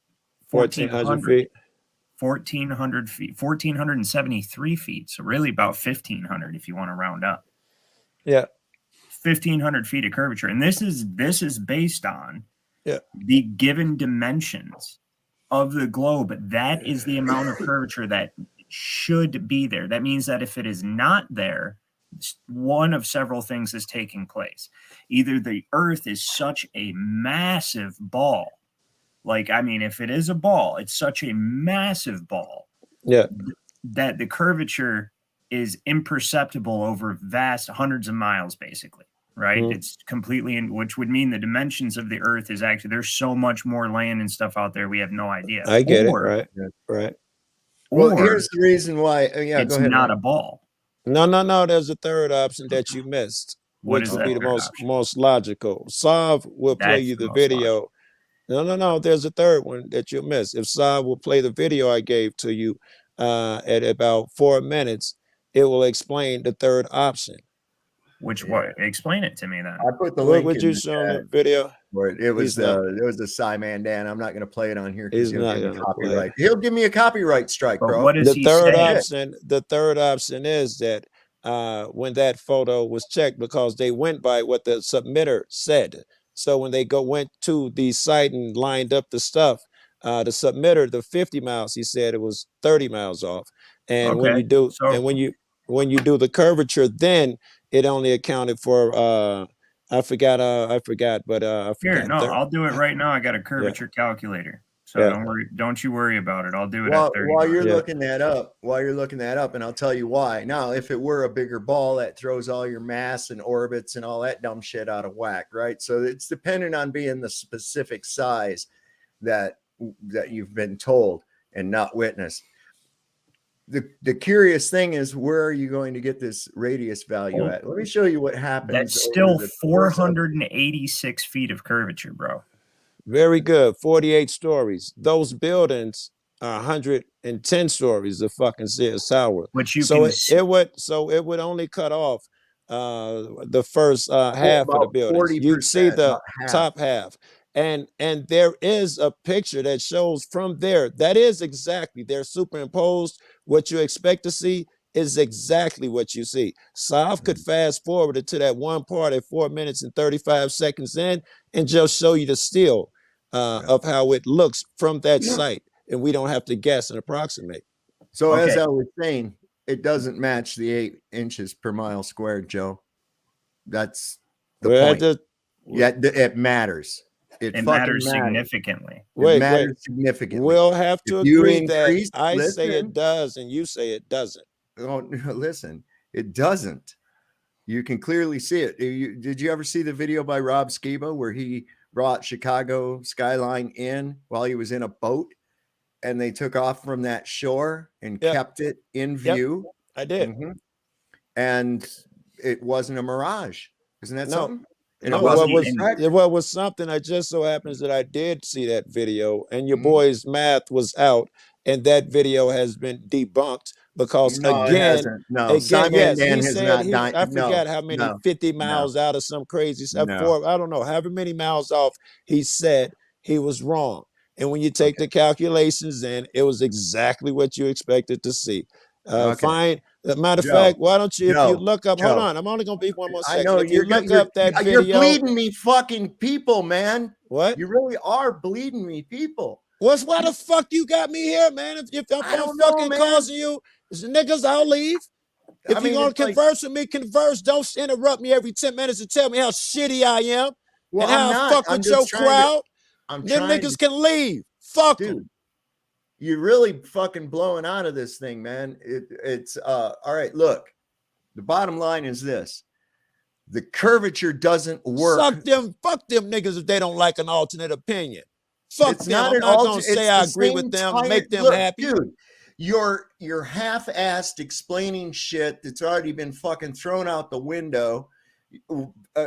1,400 feet. 1,400 feet, 1,473 feet. So really about 1,500 if you want to round up. Yeah. 1,500 feet of curvature. And this is based on the given dimensions of the globe. That is the amount of curvature that should be there. That means that if it is not there, one of several things is taking place. Either the Earth is such a massive ball. Like, I mean, if it is a ball, it's such a massive ball that the curvature is imperceptible over vast hundreds of miles, basically, right? It's completely, which would mean the dimensions of the Earth is actually, there's so much more land and stuff out there, we have no idea. I get it. Right. Right. Well, here's the reason why. Yeah, go ahead. It's not a ball. No. There's a third option that you missed, which would be the most logical. Sav will play you the video. No. There's a third one that you'll miss. If Sav will play the video I gave to you at about 4 minutes, it will explain the third option. Which what? Explain it to me then. I put the What link would in you the show in the chat video? where it was He's not- it was the Simon Dan. I'm not going to play it on here because He's he'll not give me gonna play copyright. He'll give me a copyright strike, But bro. what does The he third say? option, the third option is that when that photo was checked, because they went by what the submitter said. So when they went to the site and lined up the stuff, the submitter, the 50 miles, he said it was 30 miles off. And when Okay, you do, so- and when you do the curvature, then it only accounted for I forgot, but I Here, forgot. no, I'll do it right now. I got a curvature calculator. So Yeah. don't you worry about it. I'll do it at 30 While you're Yeah. looking that up, and I'll tell you why. Now, if it were a bigger ball, that throws all your mass and orbits and all that dumb shit out of whack, right? So it's dependent on being the specific size that you've been told and not witnessed. The curious thing is, where are you going to get this radius value at? Let me show you what happens. That's still over the course of- 486 feet of curvature, bro. Very good. 48 stories. Those buildings are 110 stories of fucking Sears Tower. Which you So can it would only cut off the first half of the about buildings. 40%, You'd see the about half. top half. And there is a picture that shows from there. That is exactly, they're superimposed. What you expect to see is exactly what you see. Sav could fast forward it to that one part at 4 minutes and 35 seconds in and just show you the still of how it looks from that site. And we don't have to guess and approximate. So as Okay. I was saying, it doesn't match the 8 inches per mile squared, Joe. That's the point. It matters. It matters significantly. It matters significantly. We'll have to If you agree that increase- I say listen. it does and you say it doesn't. Oh, listen, it doesn't. You can clearly see it. Did you ever see the video by Rob Skiba where he brought Chicago skyline in while he was in a boat and they took off from that shore and kept it in view? I did. Mhm. And it wasn't a mirage. Isn't that something? And No, it wasn't it was something. I just so happens that I did see that video, and your Mhm. boy's math was out, and that video has been debunked because No, it again, hasn't. No, Simon yes, Dan he has said not he, died. I forgot No, how many, no, 50 miles out of some crazy stuff. No. I don't know, however many miles off he said he was wrong. And when you take the calculations in, it was exactly what you expected to see. Fine. Matter of Joe, fact, why don't you, if you Joe, look up, Joe. hold on, I'm only going to be one more I second. know If you look up that video. You're bleeding me fucking people, man. What? You really are bleeding me people. Why the fuck you got me here, man? If I'm don't know, fucking man. causing you, niggas, I'll leave. If you're gonna it's like- converse with me, converse. Don't interrupt me every 10 minutes and tell me how shitty I am Well, and how I'm I not. fuck I'm with just your trying to- crowd. I'm Them trying niggas to- can leave. Fuck Dude, them. you're really fucking blowing out of this thing, man. It's all right. Look, the bottom line is this: the curvature doesn't work. Fuck them niggas if they don't like an alternate opinion. Fuck It's them. not I'm an not gonna alternate. say I agree with them, make them happy. Dude. You're half-assed explaining shit that's already been fucking thrown out the window.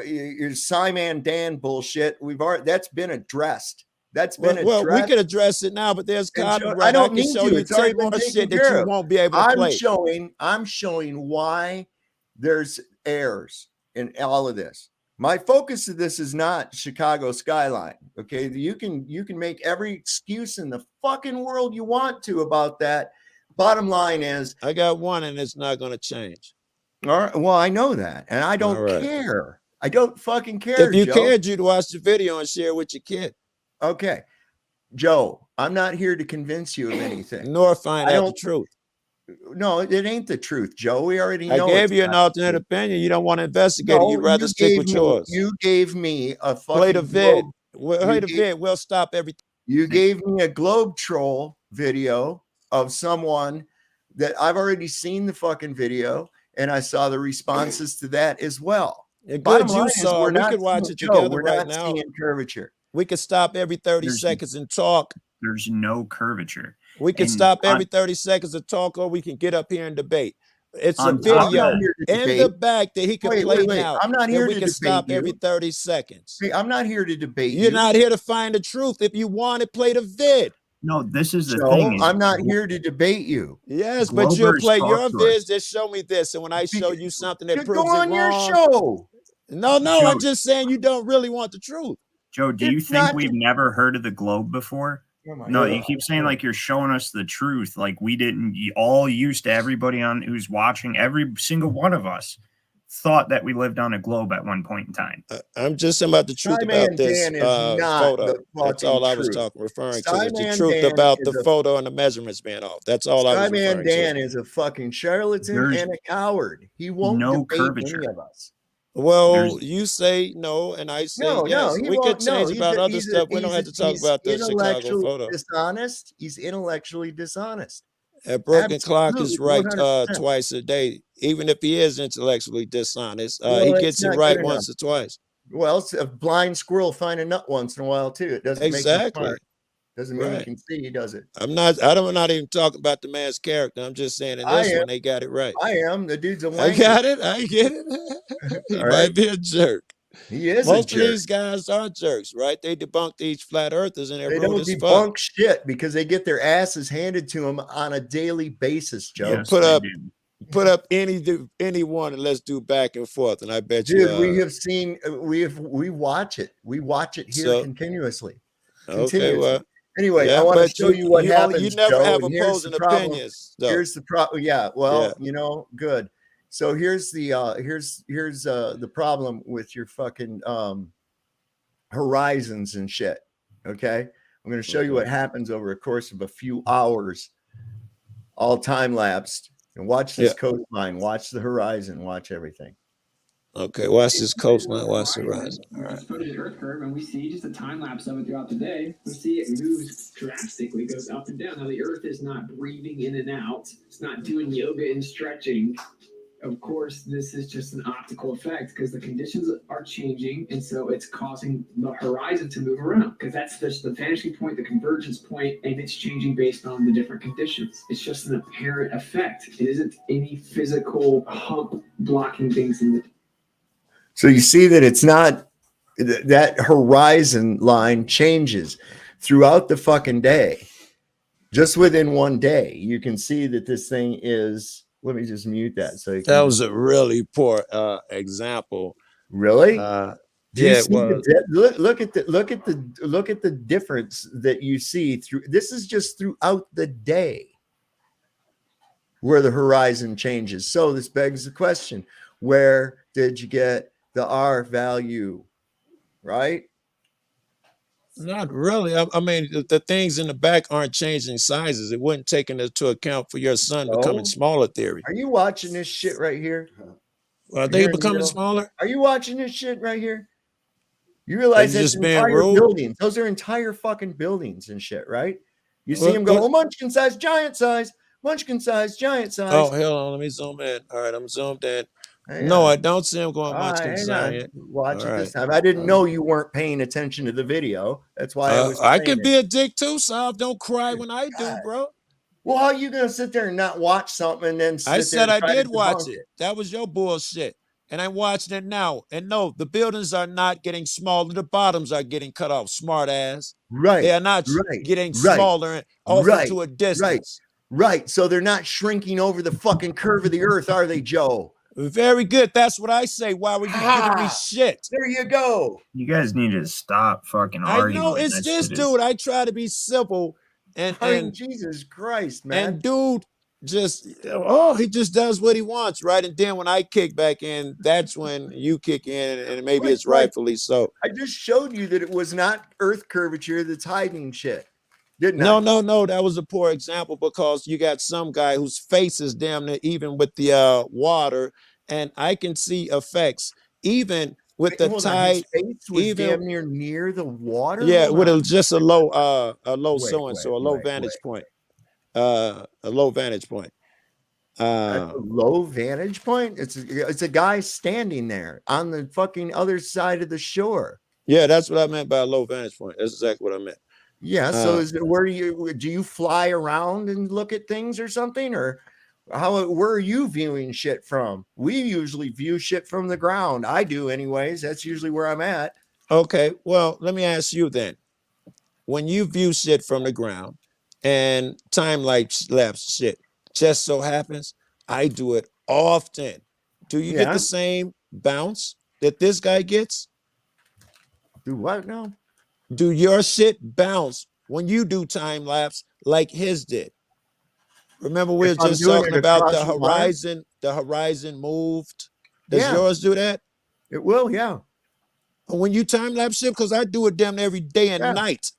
Your Simon Dan bullshit. That's been addressed. That's been Well, we addressed. could address it now, but there's And copyright. I don't can need show to. you It's already more been taken shit that care you of. won't be able to play. I'm showing why there's errors in all of this. My focus of this is not Chicago skyline. Okay, you can make every excuse in the fucking world you want to about that. Bottom line is, I got one, and it's not going to change. all right, well, I know that, and I don't care. I don't fucking care. If you Joe. cared, you'd watch the video and share with your kid. Okay, Joe, I'm not here to convince you of anything. Nor find out the truth. No, it ain't the truth, Joe. We already I know. gave you an alternate opinion. You don't want to investigate it. You'd rather stick with yours. You gave me a fucking play the vid. Play the vid. We'll stop everything. You gave me a Globe Troll video of someone that I've already seen the fucking video, and I saw the responses to that as well. Good you saw. We could watch it together right now. Seeing curvature. We could stop every 30 seconds and talk. There's no curvature. We can stop every 30 seconds and talk, or we can get up here and debate. It's a video in the back that he could play now. I'm not here we to can debate stop you. every 30 seconds. See, I'm not here to debate You're not here to find the truth. If you want it, play the vid. No, this is the Joe, thing. I'm not here to debate you. Yes, but you'll Globers play talk your to vids us. that show me this, and when I show you something that Just go proves it on your wrong, show. no, Joe, I'm just saying you don't really want the truth. Joe, do you It's think not we've never heard of the globe before? Oh my No, God. you keep saying like you're showing us the truth. Like we didn't all used to everybody on who's watching, every single one of us thought that we lived on a globe at one point in time. I'm just saying about the truth about Skyman this Dan is not photo. the That's fucking all I was truth. referring to. Is the Skyman truth Dan about is the photo and the measurements being off. That's all I was Skyman referring to. Dan is a fucking charlatan There's and a coward. He won't no debate curvature. any of us. Well, There's you say no, and I say No, yes. he We could won't. No, change about other stuff. We don't have to talk he's about the Chicago intellectually photo. dishonest. He's intellectually dishonest. A broken clock Absolutely, is right 100%. twice a day. Even if he is intellectually dishonest, Well, he it's gets it not right good enough. once or twice. Well, it's a blind squirrel find a nut once in a while too. It doesn't make him Exactly. smart. Doesn't mean he Right. can see, does it? I'm not even talking about the man's character. I'm just saying in this one they got it right. I am. The dude's a wanker. I got it. I get it. He All might right. be a jerk. He is Most a of jerk. these guys are jerks, right? They debunk these flat earthers and they're They rude don't as fuck. debunk shit because they get their asses handed to them on a daily basis, Joe. yes, Put they up do. put up anyone and let's do back and forth. And I bet Dude, you we have seen we watch it. We watch it here So- continuously. okay, well, Anyway, yeah, I want to but show you what happens. you never Joe, have and here's opposing the problem. opinions. Though. Here's the problem. Yeah, well, Yeah. good. So here's the here's the problem with your fucking horizons and shit. Okay, I'm going to show you what happens over a course of a few hours, all time lapsed. And watch this coastline. Watch the horizon. Watch everything. Okay, watch this coastline, watch the horizon. All right. Just put it in Earth curve, and we see just a time lapse of it throughout the day. We see it moves drastically, goes up and down. Now the Earth is not breathing in and out. It's not doing yoga and stretching. Of course, this is just an optical effect because the conditions are changing, and so it's causing the horizon to move around because that's just the vanishing point, the convergence point, and it's changing based on the different conditions. It's just an apparent effect. It isn't any physical hump blocking things in the. So you see that it's not that horizon line changes throughout the fucking day. Just within one day, you can see that this thing is. Let me just mute that. So that was a really poor example. Really? Yeah. Well, look at the difference that you see through. This is just throughout the day where the horizon changes. So this begs the question: where did you get the R value? Right? Not really. I mean, the things in the back aren't changing sizes. It wasn't taken into account for your sun becoming smaller theory. Are you watching this shit right here? Are they becoming smaller? Are you watching this shit right here? You realize that's entire buildings. Those are entire fucking buildings and shit, right? You see them go, Munchkin size, giant size, Munchkin size, giant size. Oh, hell on. Let me zoom in. All right, I'm zoomed in. No, I don't see him going Munchkin size. Watch it this time. I didn't know you weren't paying attention to the video. That's why I was. I can be a dick too, Sav. Don't cry when I do, bro. Well, how are you gonna sit there and not watch something and then? I said I did watch it. That was your bullshit, and I'm watching it now. And no, the buildings are not getting smaller. The bottoms are getting cut off. Smart ass. Right. They are not getting smaller and off into a distance. Right. So they're not shrinking over the fucking curve of the earth, are they, Joe? Very good. That's what I say. Why were you giving me shit? There you go. You guys need to stop fucking arguing. I know it's this dude. I try to be civil, and Jesus Christ, man. And dude just he just does what he wants, right? And then when I kick back in, that's when you kick in, and maybe it's rightfully so. I just showed you that it was not Earth curvature that's hiding shit. Didn't I? No. That was a poor example because you got some guy whose face is damn near even with the water, and I can see effects even with the tide. His face was damn near the water. Yeah, with just a low vantage point. A low vantage point. A low vantage point. It's a guy standing there on the fucking other side of the shore. Yeah, that's what I meant by a low vantage point. That's exactly what I meant. Yeah. So do you fly around and look at things or something, or where are you viewing shit from? We usually view shit from the ground. I do anyways. That's usually where I'm at. Okay. Well, let me ask you then. When you view shit from the ground, and time lapse shit. Just so happens I do it often. Do you get Yeah. the same bounce that this guy gets? Do what now? Do your shit bounce when you do time lapse like his did? Remember we If were I'm just doing talking it about across the line? the horizon moved. Does Yeah, yours do that? it will. Yeah. But when you time lapse shit, because I do it damn every day and Yeah. night.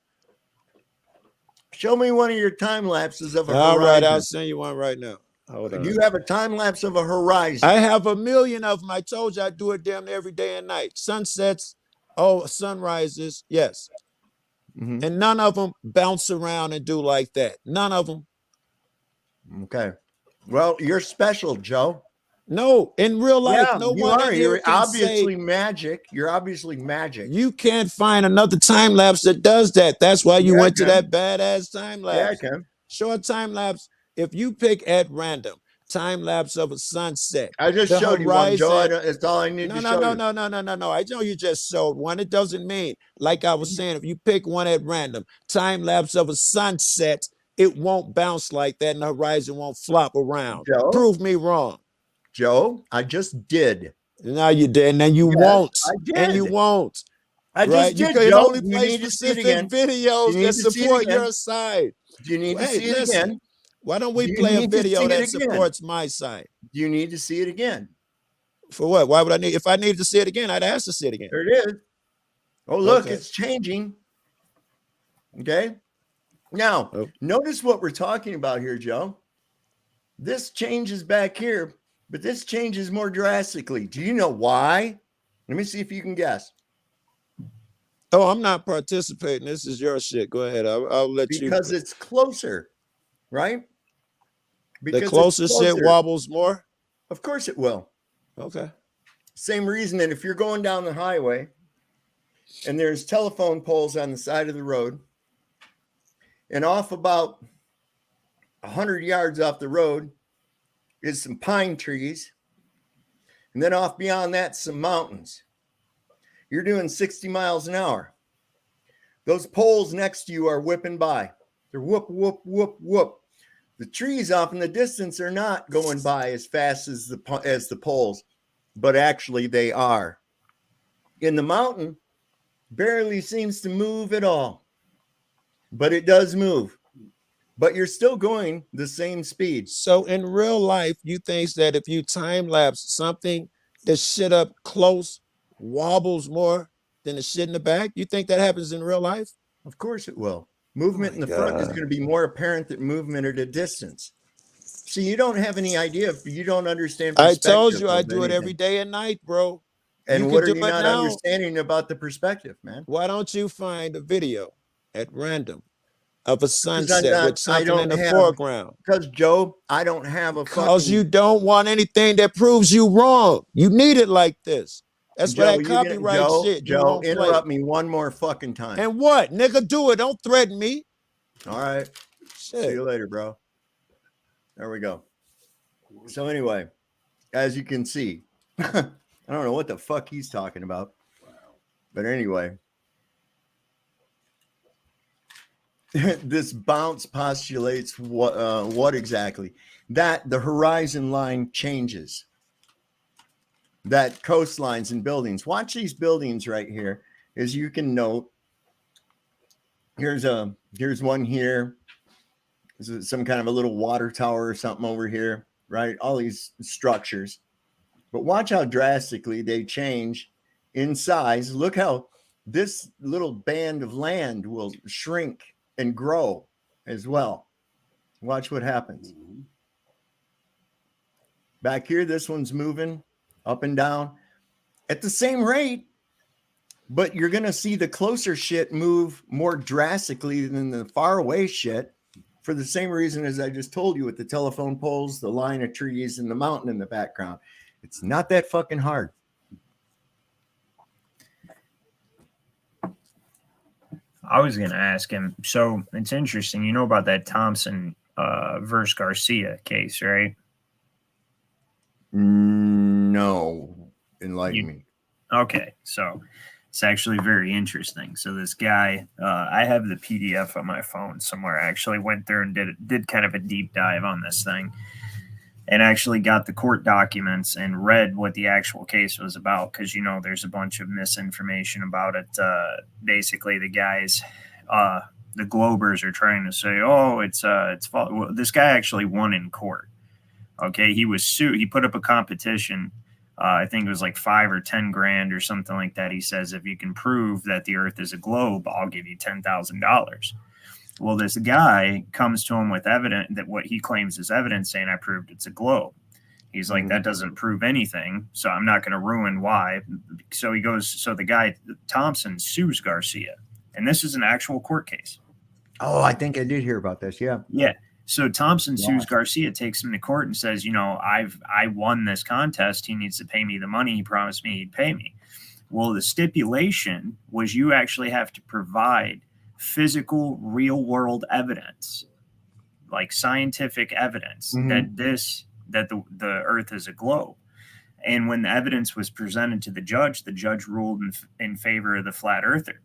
Show me one of your time lapses of a All right, I'll horizon. send you one right now. Hold on. You have a time lapse of a horizon. I have a million of them. I told you I do it damn every day and night. Sunsets, sunrises, yes. Mhm. And none of them bounce around and do like that. None of them. Okay. Well, you're special, Joe. No, in real life, Yeah, no you one are. in here You're can say obviously magic. You're obviously magic. you can't find another time lapse that does that. That's why you Yeah, I went to can. that badass time Yeah, I lapse. can. Short time lapse. If you pick at random time lapse of a sunset, I just the showed you one, Joe. horizon. It's all I need No, to no, show no, you. no, no, no, no, no. I know you just showed one. It doesn't mean, like I was saying, if you pick one at random, time lapse of a sunset, it won't bounce like that and the horizon won't flop around. Joe, Prove me wrong. Joe, I just did. No, you didn't, and you Yes, won't. I And you did. won't. I Right? just You did, can Joe. only Do you play need to see it specific again? Do videos you that need to see it support again? your side. Do you need to Hey, see it listen. again? Why don't Do we you play a need to see video it that again? supports my side? Do you need to see it again? For what? Why would I need? If I needed to see it again, I'd ask to see it again. There it is. Oh, look, Okay. it's changing. Okay. Now, Oh. notice what we're talking about here, Joe. This changes back here, but this changes more drastically. Do you know why? Let me see if you can guess. Oh, I'm not participating. This is your shit. Go ahead. I'll let you. Because it's closer, right? The Because it's closer shit closer. wobbles more. Of course it will. Okay. Same reason that if you're going down the highway and there's telephone poles on the side of the road, and off about 100 yards off the road is some pine trees, and then off beyond that, some mountains. You're doing 60 miles an hour. Those poles next to you are whipping by. They're whoop, whoop, whoop, whoop. The trees off in the distance are not going by as fast as the poles, but actually they are. In the mountain, barely seems to move at all, but it does move. But you're still going the same speed. So in real life, you think that if you time lapse something, the shit up close wobbles more than the shit in the back? You think that happens in real life? Of course it will. Movement in the front is going to be more apparent than movement at a distance. See, you don't have any idea if you don't understand perspective. I told you I of do it every anything. day and night, bro. And You what can are do you it not now. understanding about the perspective, man? Why don't you find a video at random of a Because sunset with I something don't in the have, foreground? because Joe, I don't have a Because fucking. you don't want anything that proves you wrong. You need it like this. That's why Joe, that copyright shit you Joe, won't play. interrupt me one more fucking time. And what? Nigga, do it. Don't threaten me. All right. Shit. See you later, bro. There we go. So anyway, as you can see, I don't know what the fuck he's talking about. But anyway, this bounce postulates what exactly? That the horizon line changes. That coastlines and buildings. Watch these buildings right here. As you can note, here's one here. This is some kind of a little water tower or something over here, right? All these structures. But watch how drastically they change in size. Look how this little band of land will shrink and grow as well. Watch what happens. Back here, this one's moving up and down at the same rate, but you're going to see the closer shit move more drastically than the far away shit for the same reason as I just told you with the telephone poles, the line of trees, and the mountain in the background. It's not that fucking hard. I was going to ask him. So it's interesting. You know about that Thompson versus Garcia case, right? No. Enlighten me. Okay. So It's actually very interesting. So this guy, I have the PDF on my phone somewhere. I actually went there and did kind of a deep dive on this thing, and actually got the court documents and read what the actual case was about, because there's a bunch of misinformation about it. Basically, the guys, the Globers, are trying to say, "Oh, it's fault." Well, this guy actually won in court. Okay, he was sued. He put up a competition. I think it was like 5 or 10 grand or something like that. He says, if you can prove that the Earth is a globe, I'll give you $10,000. Well, this guy comes to him with evidence, that what he claims is evidence, saying, I proved it's a globe. He's like, that doesn't prove anything, so I'm not going to ruin why. So he goes, so the guy, Thompson, sues Garcia. And this is an actual court case. Oh, I think I did hear about this. Yeah. Yeah. So Thompson sues Garcia, takes him to court and says, I won this contest. He needs to pay me the money. He promised me he'd pay me. Well, the stipulation was you actually have to provide physical, real world evidence, like scientific evidence that the Earth is a globe. And when the evidence was presented to the judge ruled in favor of the flat earther.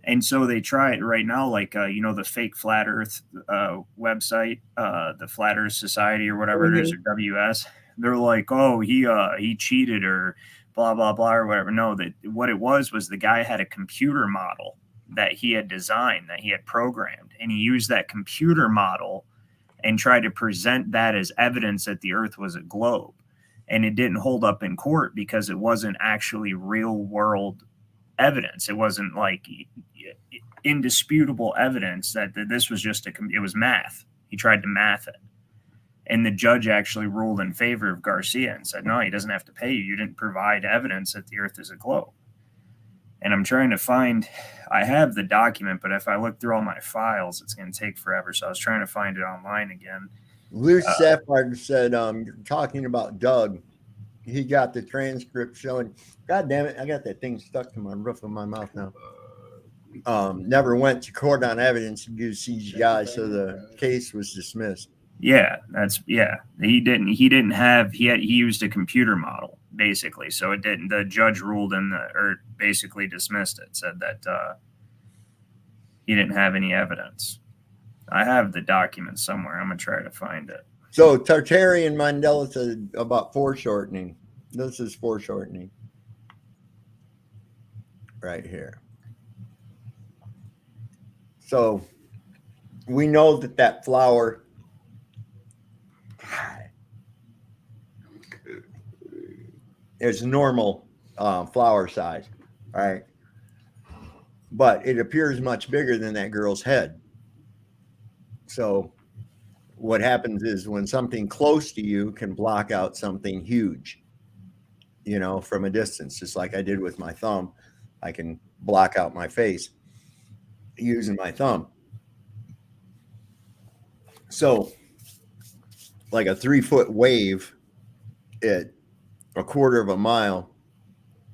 And so they try it right now, like, the fake flat earth website, the Flat Earth Society or whatever it is, or WS. They're like, oh, he cheated or blah, blah, blah, or whatever. No, that what it was the guy had a computer model that he had designed, that he had programmed. And he used that computer model and tried to present that as evidence that the Earth was a globe. And it didn't hold up in court because it wasn't actually real world evidence. It wasn't like indisputable evidence that this was just it was math. He tried to math it. And the judge actually ruled in favor of Garcia and said, no, he doesn't have to pay you. You didn't provide evidence that the Earth is a globe. And I'm trying to find, I have the document, but if I look through all my files, it's going to take forever. So I was trying to find it online again. Luce Sapphire said, you're talking about Doug. He got the transcript showing, God damn it, I got that thing stuck to my roof of my mouth now. Never went to court on evidence and used CGI, so the case was dismissed. Yeah, he used a computer model, basically. So it didn't, the judge ruled or basically dismissed it, said that he didn't have any evidence. I have the document somewhere. I'm going to try to find it. So Tartarian Mandela said about foreshortening. This is foreshortening right here. So we know that flower is normal flower size, right? But it appears much bigger than that girl's head. So what happens is when something close to you can block out something huge, from a distance, just like I did with my thumb, I can block out my face using my thumb. So like a 3-foot wave at a quarter of a mile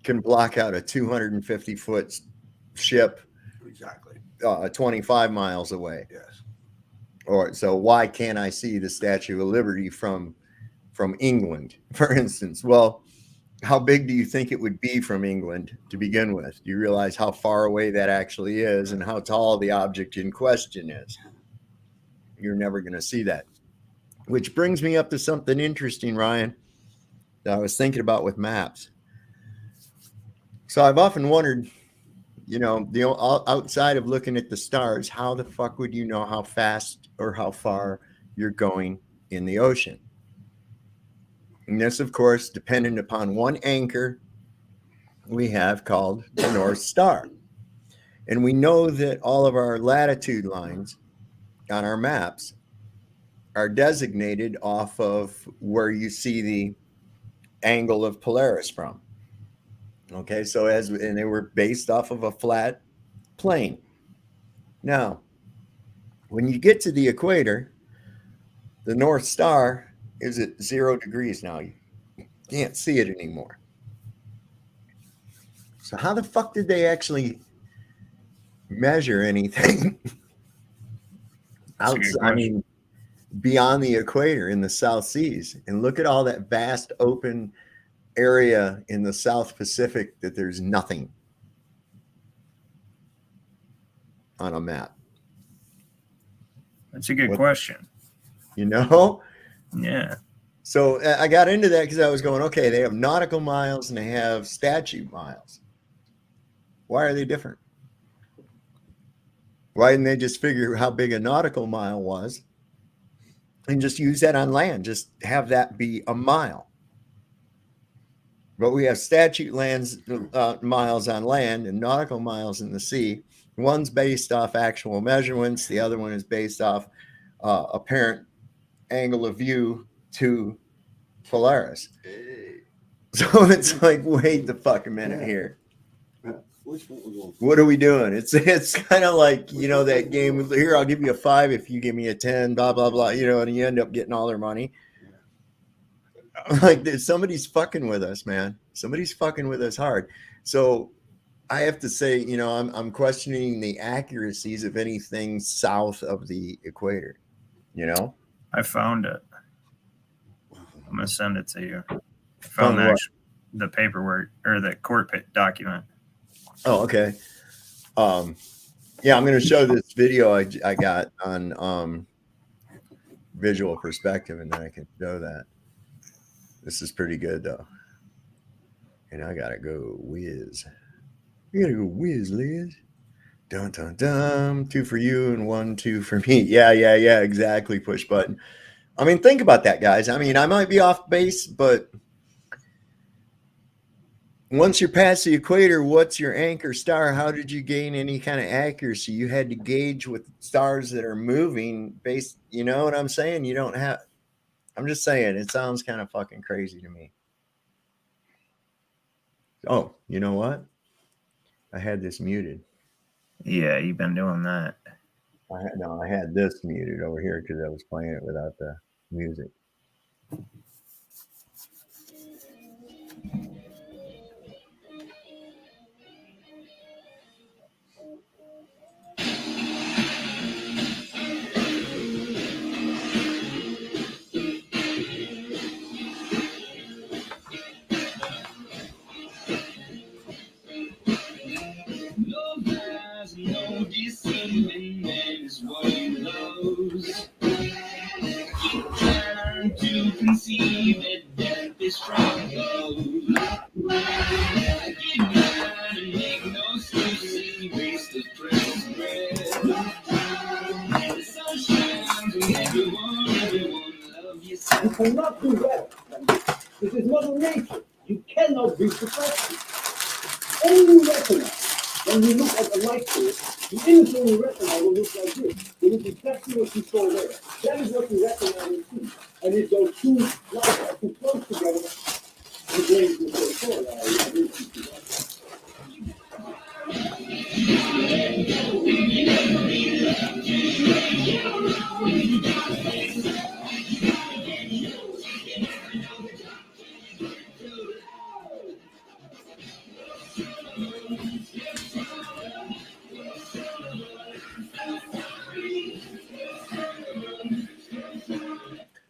can block out a 250-foot ship. Exactly. 25 miles away. Yes. Or so why can't I see the Statue of Liberty from England, for instance? Well, how big do you think it would be from England to begin with? Do you realize how far away that actually is and how tall the object in question is? You're never going to see that. Which brings me up to something interesting, Ryan, that I was thinking about with maps. So I've often wondered, outside of looking at the stars, how the fuck would you know how fast or how far you're going in the ocean? And this, of course, dependent upon one anchor we have called the North Star. And we know that all of our latitude lines on our maps are designated off of where you see the angle of Polaris from. Okay, so and they were based off of a flat plane. Now, when you get to the equator, the North Star is at 0 degrees now. You can't see it anymore. So how the fuck did they actually measure anything outside, beyond the equator in the South Seas? And look at all that vast open area in the South Pacific that there's nothing. on a map? That's a good question. You know? Yeah. So I got into that because I was going, okay, they have nautical miles and they have statute miles. Why are they different? Why didn't they just figure how big a nautical mile was and just use that on land? Just have that be a mile. But we have statute miles on land and nautical miles in the sea. One's based off actual measurements. The other one is based off apparent angle of view to Polaris. So it's like, wait the fuck a minute here. What are we doing? It's kind of like, you know, that game here, I'll give you a 5 if you give me a 10, blah, blah, blah, you know, and you end up getting all their money. Like somebody's fucking with us, man. Somebody's fucking with us hard. So I have to say, you know, I'm questioning the accuracies of anything south of the equator, you know? I found it. I'm gonna send it to you. I Found found what? the paperwork or the court document. Oh, okay. Yeah, I'm going to show this video I got on visual perspective, and then I can show that. This is pretty good though. And I gotta go whiz. You gotta go whiz, Liz. Dun dun dun. 2 for you and 1, 2 for me. Yeah, exactly. Push button. I mean, think about that, guys. I mean, I might be off base, but once you're past the equator, what's your anchor star? How did you gain any kind of accuracy? You had to gauge with stars that are moving based, you know what I'm saying? You don't have, I'm just saying, it sounds kind of fucking crazy to me. Oh, you know what? I had this muted. Yeah, you've been doing that. I had this muted over here because I was playing it without the music. No deceiving man is what he knows. Keep trying to conceive it, death is struggle. Get mad and make no excuses, waste the precious breath. The sun shines on everyone love yourself. You cannot do that. This is Mother Nature. You cannot be successful. Only retina, when you look at the light source, the image on the retina will look like this. It is exactly what you saw there. That is what the retina will see. And if those two lights are too close together, the brain will say, oh, I didn't see that.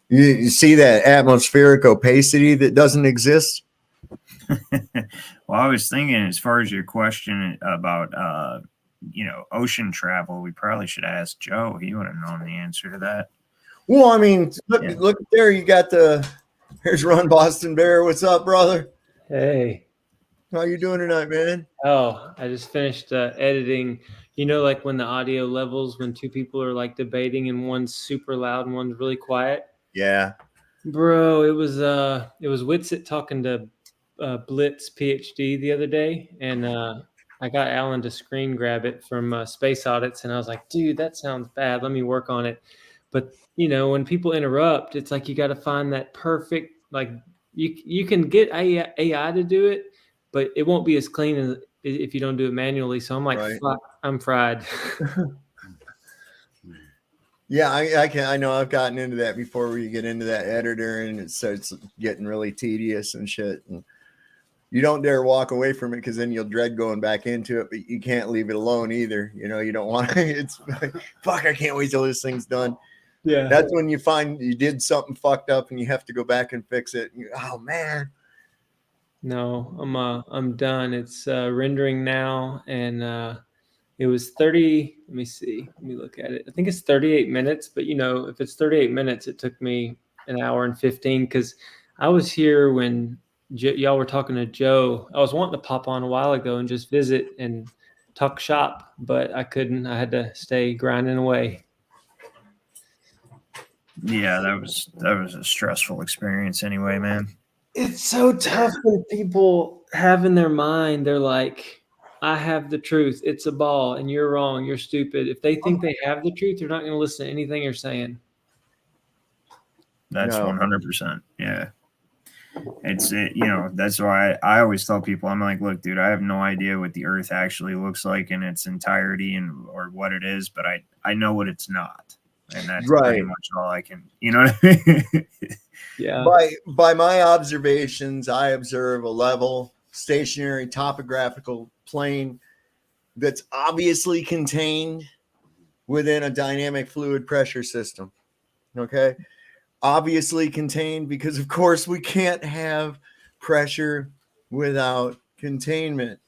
You see that atmospheric opacity that doesn't exist? Well, I was thinking, as far as your question about ocean travel, we probably should ask Joe. He would have known the answer to that. Well, I mean, look there. You got here's Ron Boston Bear. What's up, brother? Hey. How you doing tonight, man? Oh, I just finished editing. You know, like when the audio levels, when two people are like debating and one's super loud and one's really quiet. Yeah. Bro, it was Witsit talking to Blitz PhD the other day, and I got Alan to screen grab it from Space Audits, and I was like, dude, that sounds bad. Let me work on it. But, you know, when people interrupt, it's like you got to find that perfect, like you can get AI to do it, but it won't be as clean as if you don't do it manually. So I'm like, right. Fuck, I'm fried. Yeah, I know I've gotten into that before where you get into that editor and it starts getting really tedious and shit. And you don't dare walk away from it because then you'll dread going back into it, but you can't leave it alone either. You know, you don't want to, it's like, fuck, I can't wait till this thing's done. Yeah. That's when you find you did something fucked up and you have to go back and fix it. Oh man. No, I'm done. It's rendering now, and It was 30. Let me see. Let me look at it. I think it's 38 minutes, but if it's 38 minutes, it took me an hour and 15 because I was here when y'all were talking to Joe. I was wanting to pop on a while ago and just visit and talk shop, but I couldn't. I had to stay grinding away. Yeah, that was a stressful experience anyway, man. It's so tough when people have in their mind, they're like, I have the truth. It's a ball and you're wrong. You're stupid. If they think they have the truth, they're not going to listen to anything you're saying. That's 100%. Yeah. That's why I always tell people, I'm like, look, dude, I have no idea what the earth actually looks like in its entirety or what it is, but I know what it's not. And that's pretty much all I can, you know what I mean? Yeah. By my observations, I observe a level, stationary topographical plane that's obviously contained within a dynamic fluid pressure system. Okay. Obviously contained because, of course, we can't have pressure without containment.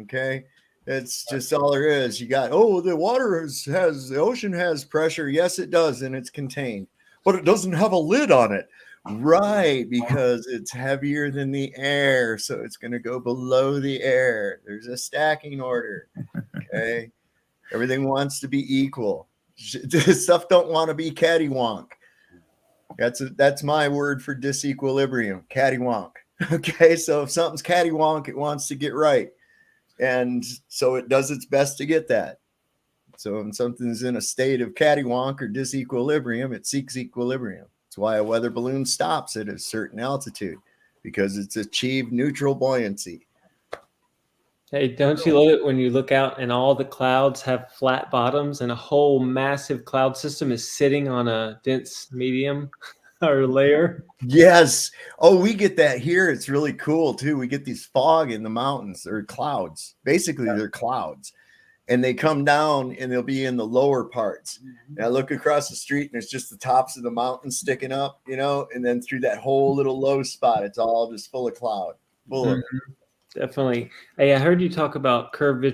Okay. That's just all there is. You got, the water the ocean has pressure. Yes, it does. And it's contained, but it doesn't have a lid on it. Right. Because it's heavier than the air. So it's going to go below the air. There's a stacking order. Okay. Everything wants to be equal. Stuff don't want to be cattywonk. That's my word for disequilibrium, cattywonk. Okay. So if something's cattywonk, it wants to get right. And so it does its best to get that. So when something's in a state of cattywonk or disequilibrium, it seeks equilibrium. That's why a weather balloon stops at a certain altitude, because it's achieved neutral buoyancy. Hey, don't you love it when you look out and all the clouds have flat bottoms and a whole massive cloud system is sitting on a dense medium or layer? Yes. Oh, we get that here. It's really cool too. We get these fog in the mountains, or clouds. Basically, they're clouds. And they come down and they'll be in the lower parts. And I look across the street and it's just the tops of the mountains sticking up, and then through that whole little low spot, it's all just full of cloud, full of it. Definitely. Hey, I heard you talk about curved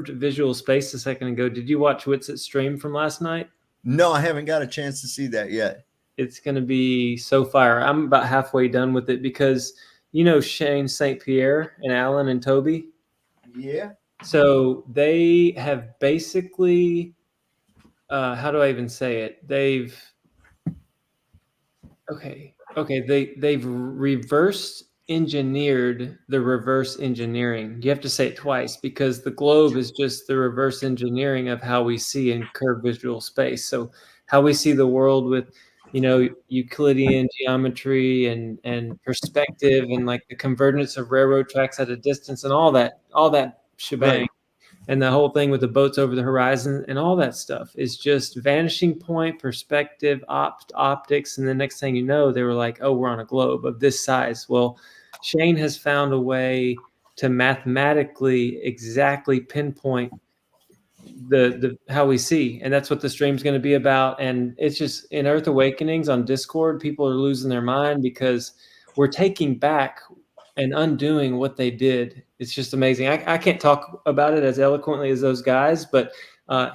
visual space a second ago. Did you watch Wit's stream from last night? No, I haven't got a chance to see that yet. It's going to be so fire. I'm about halfway done with it because, Shane St. Pierre and Alan and Toby. Yeah. So they have basically, how do I even say it? They've reversed engineered the reverse engineering. You have to say it twice because the globe is just the reverse engineering of how we see in curved visual space. So how we see the world with, Euclidean geometry and perspective and like the convergence of railroad tracks at a distance and all that shebang. Right. And the whole thing with the boats over the horizon and all that stuff is just vanishing point, perspective, optics. And the next thing you know, they were like, oh, we're on a globe of this size. Well, Shane has found a way to mathematically exactly pinpoint the how we see. And that's what the stream's going to be about. And it's just in Earth Awakenings on Discord, people are losing their mind because we're taking back and undoing what they did. It's just amazing. I can't talk about it as eloquently as those guys, but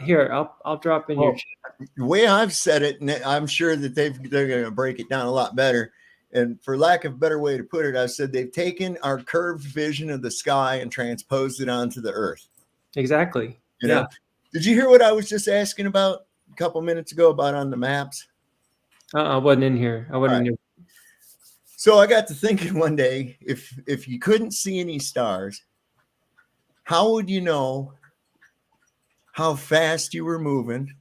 here I'll drop in your chat. The way I've said it, and I'm sure that they're going to break it down a lot better. And for lack of a better way to put it, I've said they've taken our curved vision of the sky and transposed it onto the earth. Exactly. You know? Did you hear what I was just asking about a couple minutes ago about on the maps? I wasn't in here. I wasn't in here. So I got to thinking one day, if you couldn't see any stars, how would you know how fast you were moving,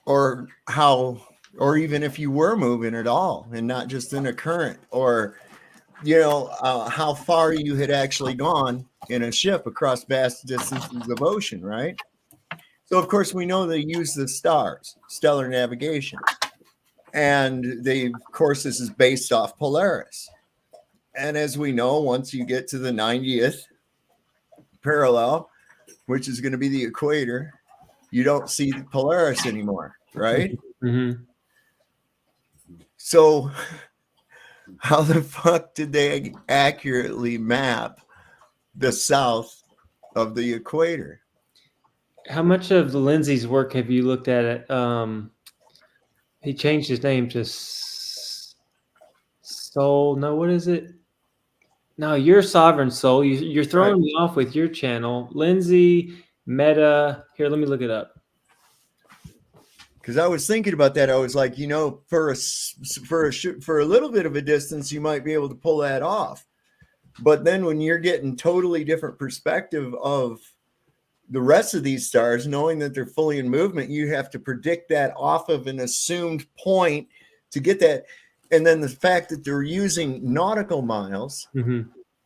or even if you were moving at all and not just in a current, or how far you had actually gone in a ship across vast distances of ocean, right? So of course we know they use the stars, stellar navigation. And of course, this is based off Polaris. And as we know, once you get to the 90th parallel, which is going to be the equator, you don't see the Polaris anymore, right? Mm-hmm. So how the fuck did they accurately map the south of the equator. How much of Lindsay's work have you looked at it? He changed his name to Soul. No, what is it? No, you're Sovereign Soul. You're throwing me off with your channel. Lindsay, Meta. Here, let me look it up. Because I was thinking about that. I was like, you know, for a little bit of a distance, you might be able to pull that off. But then when you're getting totally different perspective of the rest of these stars, knowing that they're fully in movement, you have to predict that off of an assumed point to get that. And then the fact that they're using nautical miles, mm-hmm.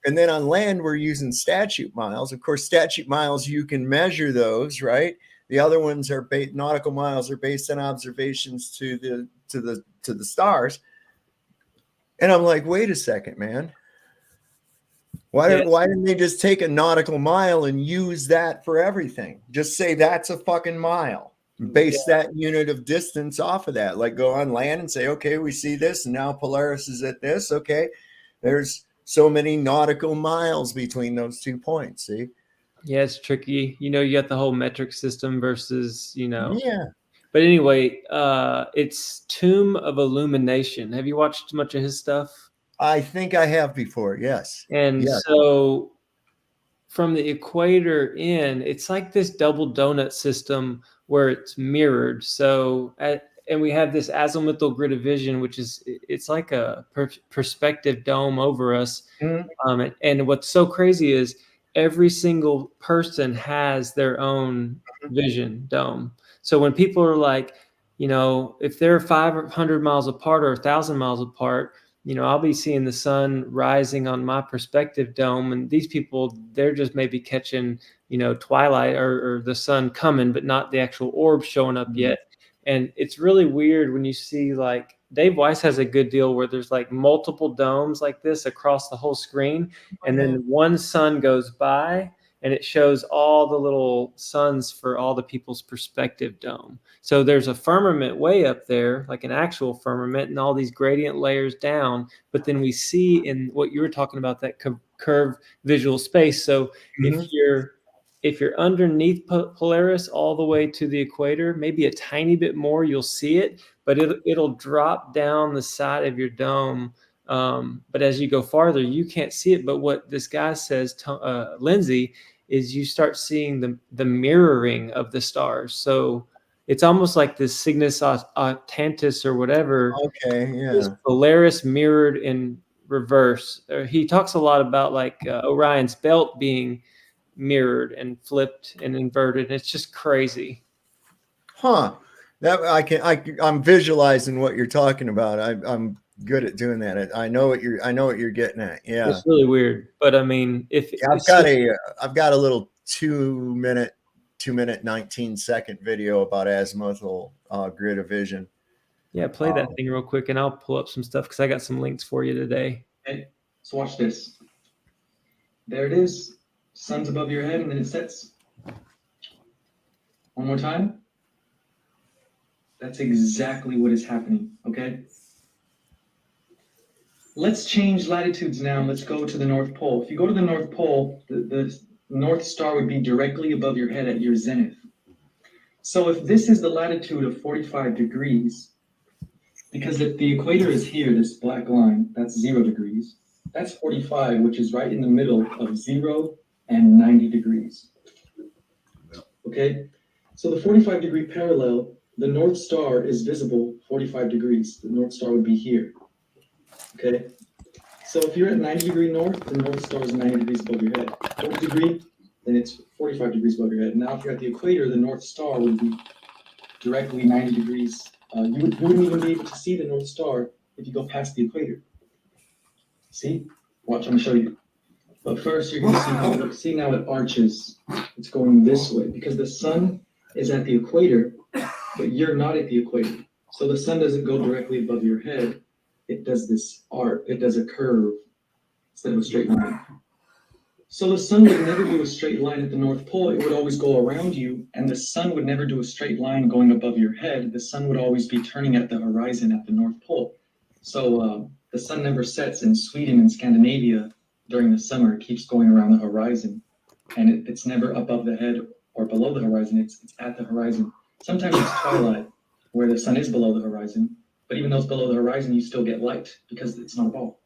and then on land, we're using statute miles. Of course, statute miles, you can measure those, right? The other ones are nautical miles are based on observations to the stars. And I'm like, wait a second, man. Why didn't they just take a nautical mile and use that for everything? Just say that's a fucking mile. Base that unit of distance off of that. Like go on land and say, okay, we see this, and now Polaris is at this. Okay, there's so many nautical miles between those 2 points. See? Yeah, it's tricky. You know, you got the whole metric system versus, you know. Yeah. But anyway, it's Tomb of Illumination. Have you watched much of his stuff? I think I have before, yes. And so from the equator in, it's like this double donut system where it's mirrored. So, and we have this azimuthal grid of vision, which is, it's like a perspective dome over us. Mm-hmm. And what's so crazy is every single person has their own vision dome. So when people are like, you know, if they're 500 miles apart or 1,000 miles apart, you know, I'll be seeing the sun rising on my perspective dome, and these people, they're just maybe catching, you know, twilight or the sun coming, but not the actual orb showing up yet. And it's really weird when you see, like, Dave Weiss has a good deal where there's like multiple domes like this across the whole screen, and then one sun goes by and it shows all the little suns for all the people's perspective dome. So there's a firmament way up there, like an actual firmament, and all these gradient layers down. But then we see in what you were talking about, that curved visual space. So if you're underneath Polaris all the way to the equator, maybe a tiny bit more, you'll see it, but it'll drop down the side of your dome. But as you go farther, you can't see it. But what this guy says, Lindsay, is you start seeing the mirroring of the stars. So it's almost like this Cygnus Octantis or whatever. Okay, yeah. Is Polaris mirrored in reverse. He talks a lot about like Orion's belt being mirrored and flipped and inverted. It's just crazy. Huh. That I'm visualizing what you're talking about. I'm good at doing that. I know what you're getting at. Yeah. It's really weird. But I mean, I've got a little 2 minute 19-second video about azimuthal grid of vision. Yeah, play that thing real quick and I'll pull up some stuff because I got some links for you today. Okay, so watch this. There it is. Sun's above your head and then it sets. One more time. That's exactly what is happening, okay? Let's change latitudes now. Let's go to the North Pole. If you go to the North Pole, the North Star would be directly above your head at your zenith. So if this is the latitude of 45 degrees, because if the equator is here, this black line, that's 0 degrees. That's 45, which is right in the middle of 0 and 90 degrees. Okay? So the 45-degree parallel, the North Star is visible 45 degrees. The North Star would be here. Okay? So if you're at 90 degree north, the North Star is 90 degrees above your head. 40 degree, then it's 45 degrees above your head. Now, if you're at the equator, the North Star would be directly 90 degrees. You wouldn't even be able to see the North Star if you go past the equator. See? Watch, I'm going to show you. But first, you're going to see now it arches. It's going this way because the sun is at the equator, but you're not at the equator. So the sun doesn't go directly above your head. It does this arc. It does a curve instead of a straight line. So the sun would never do a straight line at the North Pole. It would always go around you, and the sun would never do a straight line going above your head. The sun would always be turning at the horizon at the North Pole. So the sun never sets in Sweden and Scandinavia during the summer. It keeps going around the horizon. and it's never above the head or below the horizon. It's at the horizon. Sometimes it's twilight, where the sun is below the horizon, but even though it's below the horizon, you still get light because it's not a ball.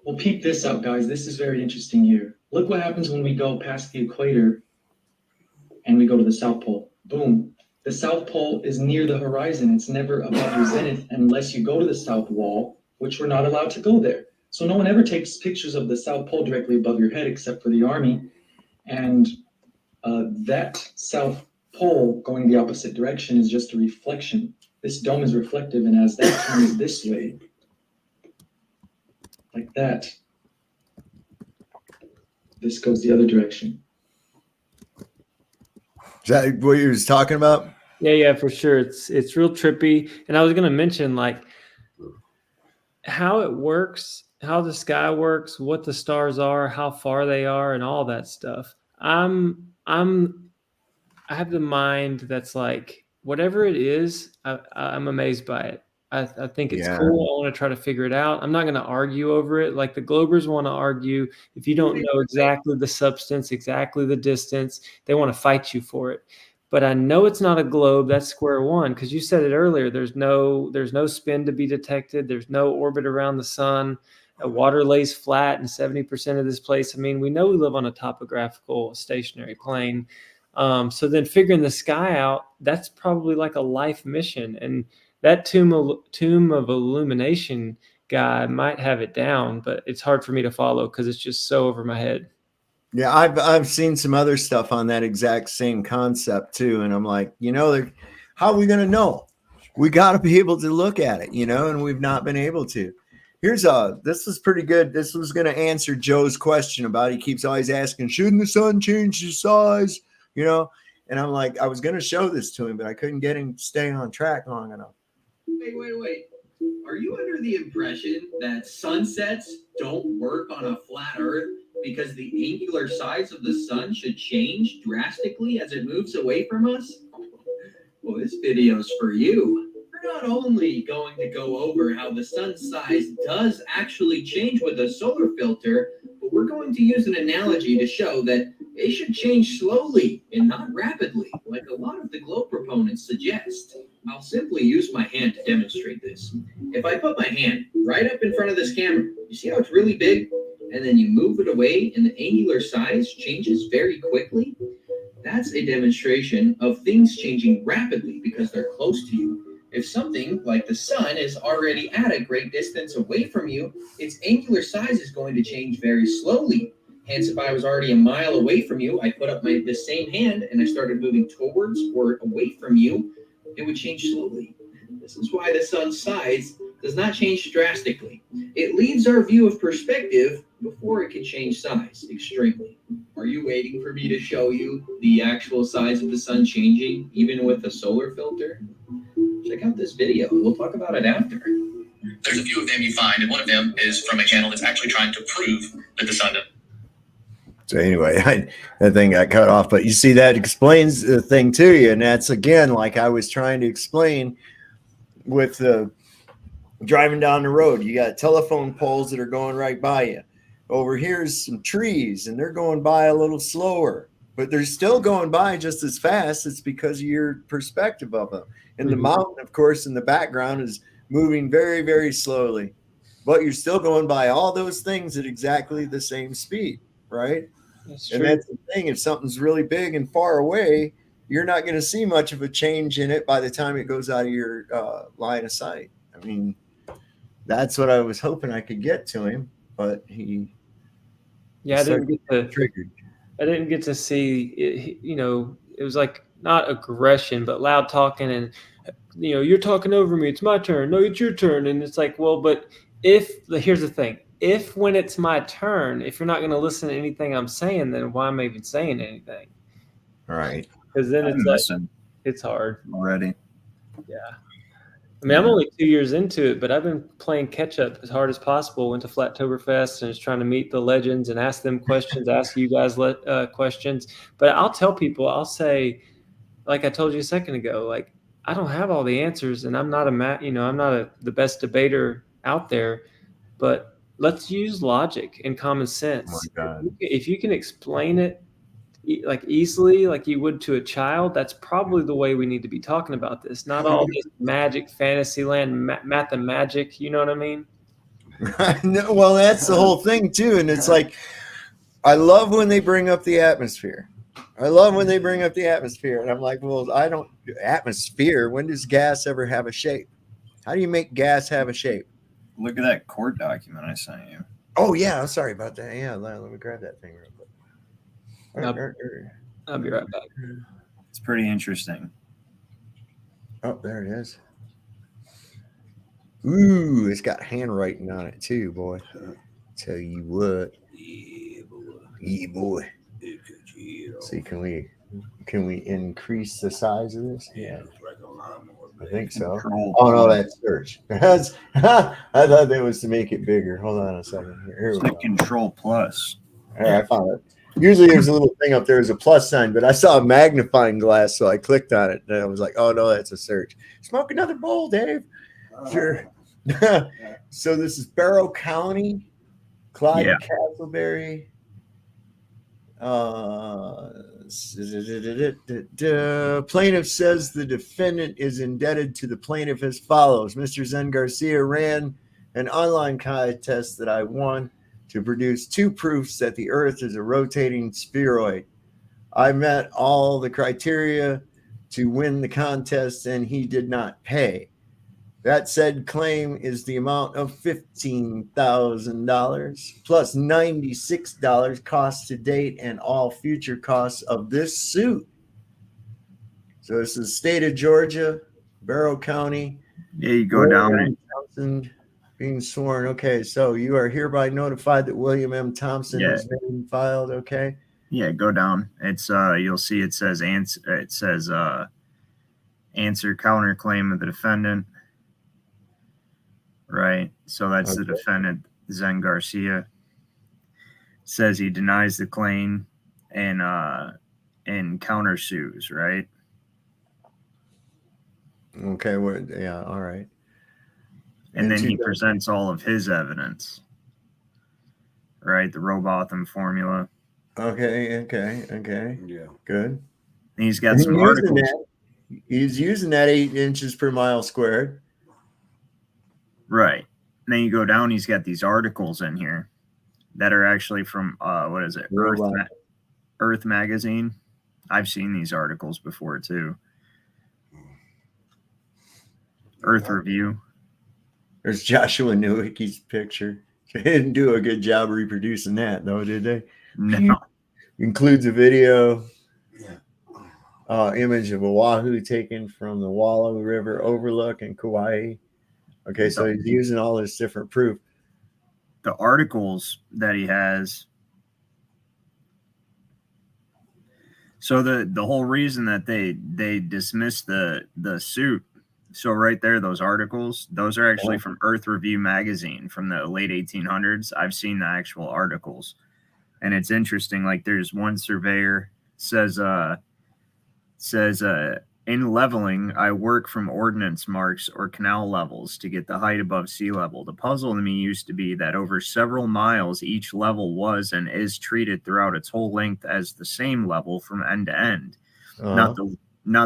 Well, peep this out, guys. This is very interesting here. Look what happens when we go past the equator and we go to the South Pole. Boom. The South Pole is near the horizon. It's never above your zenith unless you go to the South Wall, which we're not allowed to go there. So no one ever takes pictures of the South Pole directly above your head except for the Army. And that South Pole going the opposite direction is just a reflection. This dome is reflective, and as that turns this way, like that, this goes the other direction. Is that what you was talking about? Yeah, for sure. It's real trippy. And I was gonna mention like how it works, how the sky works, what the stars are, how far they are, and all that stuff. I have the mind that's like whatever it is, I'm amazed by it. I think it's cool. I want to try to figure it out. I'm not going to argue over it. Like the Globers want to argue. If you don't know exactly the substance, exactly the distance, they want to fight you for it. But I know it's not a globe. That's square one, because you said it earlier. There's no spin to be detected. There's no orbit around the sun. Water lays flat in 70% of this place. I mean, we know we live on a topographical stationary plane. So then figuring the sky out, that's probably like a life mission. And that tomb of illumination guy might have it down, but it's hard for me to follow because it's just so over my head. Yeah, I've seen some other stuff on that exact same concept too, and I'm like, how are we going to know? We got to be able to look at it, and we've not been able to. This is pretty good. This was going to answer Joe's question about he keeps always asking, shouldn't the sun change the size? And I'm like, I was going to show this to him, but I couldn't get him to stay on track long enough. Wait. Are you under the impression that sunsets don't work on a flat Earth because the angular size of the sun should change drastically as it moves away from us? Well, this video's for you. We're not only going to go over how the sun's size does actually change with a solar filter, but we're going to use an analogy to show that it should change slowly and not rapidly, like a lot of the globe proponents suggest. I'll simply use my hand to demonstrate this. If I put my hand right up in front of this camera, you see how it's really big? And then you move it away and the angular size changes very quickly? That's a demonstration of things changing rapidly because they're close to you. If something like the sun is already at a great distance away from you, its angular size is going to change very slowly. Hence, if I was already a mile away from you, I put up the same hand and I started moving towards or away from you, it would change slowly. This is why the sun's size does not change drastically. It leaves our view of perspective before it can change size extremely. Are you waiting for me to show you the actual size of the sun changing, even with a solar filter? Check out this video. We'll talk about it after. There's a few of them you find, and one of them is from a channel that's actually trying to prove that the sun doesn't. So anyway, that thing got cut off, but you see that explains the thing to you. And that's again, like I was trying to explain with driving down the road, you got telephone poles that are going right by you. Over here's some trees and they're going by a little slower, but they're still going by just as fast. It's because of your perspective of them. And the mountain, of course, in the background is moving very, very slowly, but you're still going by all those things at exactly the same speed, right? That's true. And that's the thing. If something's really big and far away, you're not going to see much of a change in it by the time it goes out of your line of sight. I mean, that's what I was hoping I could get to him, but he I didn't get to see it. It was like not aggression, but loud talking, and you're talking over me. It's my turn. No, it's your turn. And it's like, well, but here's the thing. If when it's my turn, if you're not going to listen to anything I'm saying, then why am I even saying anything? Right. Because then it's hard already. Yeah. I mean, I'm only 2 years into it, but I've been playing catch up as hard as possible. Went to Flattoberfest and just trying to meet the legends and ask them questions, ask you guys questions. But I'll tell people, I'll say, like I told you a second ago, like I don't have all the answers, and I'm not the best debater out there, but let's use logic and common sense. Oh my God. If you can explain it like easily, like you would to a child, that's probably the way we need to be talking about this. Not all this magic, fantasy land, math and magic. You know what I mean? No, well, that's the whole thing too, and it's like I love when they bring up the atmosphere. I love when they bring up the atmosphere, and I'm like, well, I don't atmosphere. When does gas ever have a shape? How do you make gas have a shape? Look at that court document I sent you. Oh yeah, I'm sorry about that. Yeah, let me grab that thing real quick. I'll be right back. It's pretty interesting. Oh, there it is. Ooh, it's got handwriting on it too, boy. Tell you what. Yeah, boy. See, can we increase the size of this? Yeah. I think so. Oh no, that's search. I thought that was to make it bigger. Hold on a second. Here It's we like go. Control Plus. All right, I found it. Usually there's a little thing up there as a plus sign, but I saw a magnifying glass, so I clicked on it, and I was like, "Oh no, that's a search." Smoke another bowl, Dave. Sure. So this is Barrow County, Clyde Castleberry. Plaintiff says the defendant is indebted to the plaintiff as follows. Mr. Zen Garcia ran an online contest that I won to produce 2 proofs that the Earth is a rotating spheroid. I met all the criteria to win the contest, and he did not pay. That said claim is the amount of $15,000 plus $96 costs to date and all future costs of this suit. So this is state of Georgia, Barrow County. Yeah, you go down it. Thompson being sworn. Okay, so you are hereby notified that William M. Thompson is being filed. Okay. Yeah, go down. It's you'll see it says answer counterclaim of the defendant. Right. So that's the defendant, Zen Garcia. Says he denies the claim and countersues, right? Okay, well, yeah, all right. And then he presents all of his evidence. Right, the Robotham formula. Okay. Yeah. Good. And he's got some articles. He's using that 8 inches per mile squared. Right. And then you go down, he's got these articles in here that are actually from what is it? Earth Magazine. I've seen these articles before too. Earth Review. There's Joshua Nowicki's picture. They didn't do a good job reproducing that though, did they? No. Includes a video image of Oahu taken from the Wallow River overlook in Kauai. Okay, so he's using all this different proof. The articles that he has. So the whole reason that they dismissed the suit. So right there, those articles, those are actually from Earth Review magazine from the late 1800s. I've seen the actual articles, and it's interesting. Like there's one surveyor says in leveling, I work from ordnance marks or canal levels to get the height above sea level. The puzzle to me used to be that over several miles, each level was and is treated throughout its whole length as the same level from end to end, not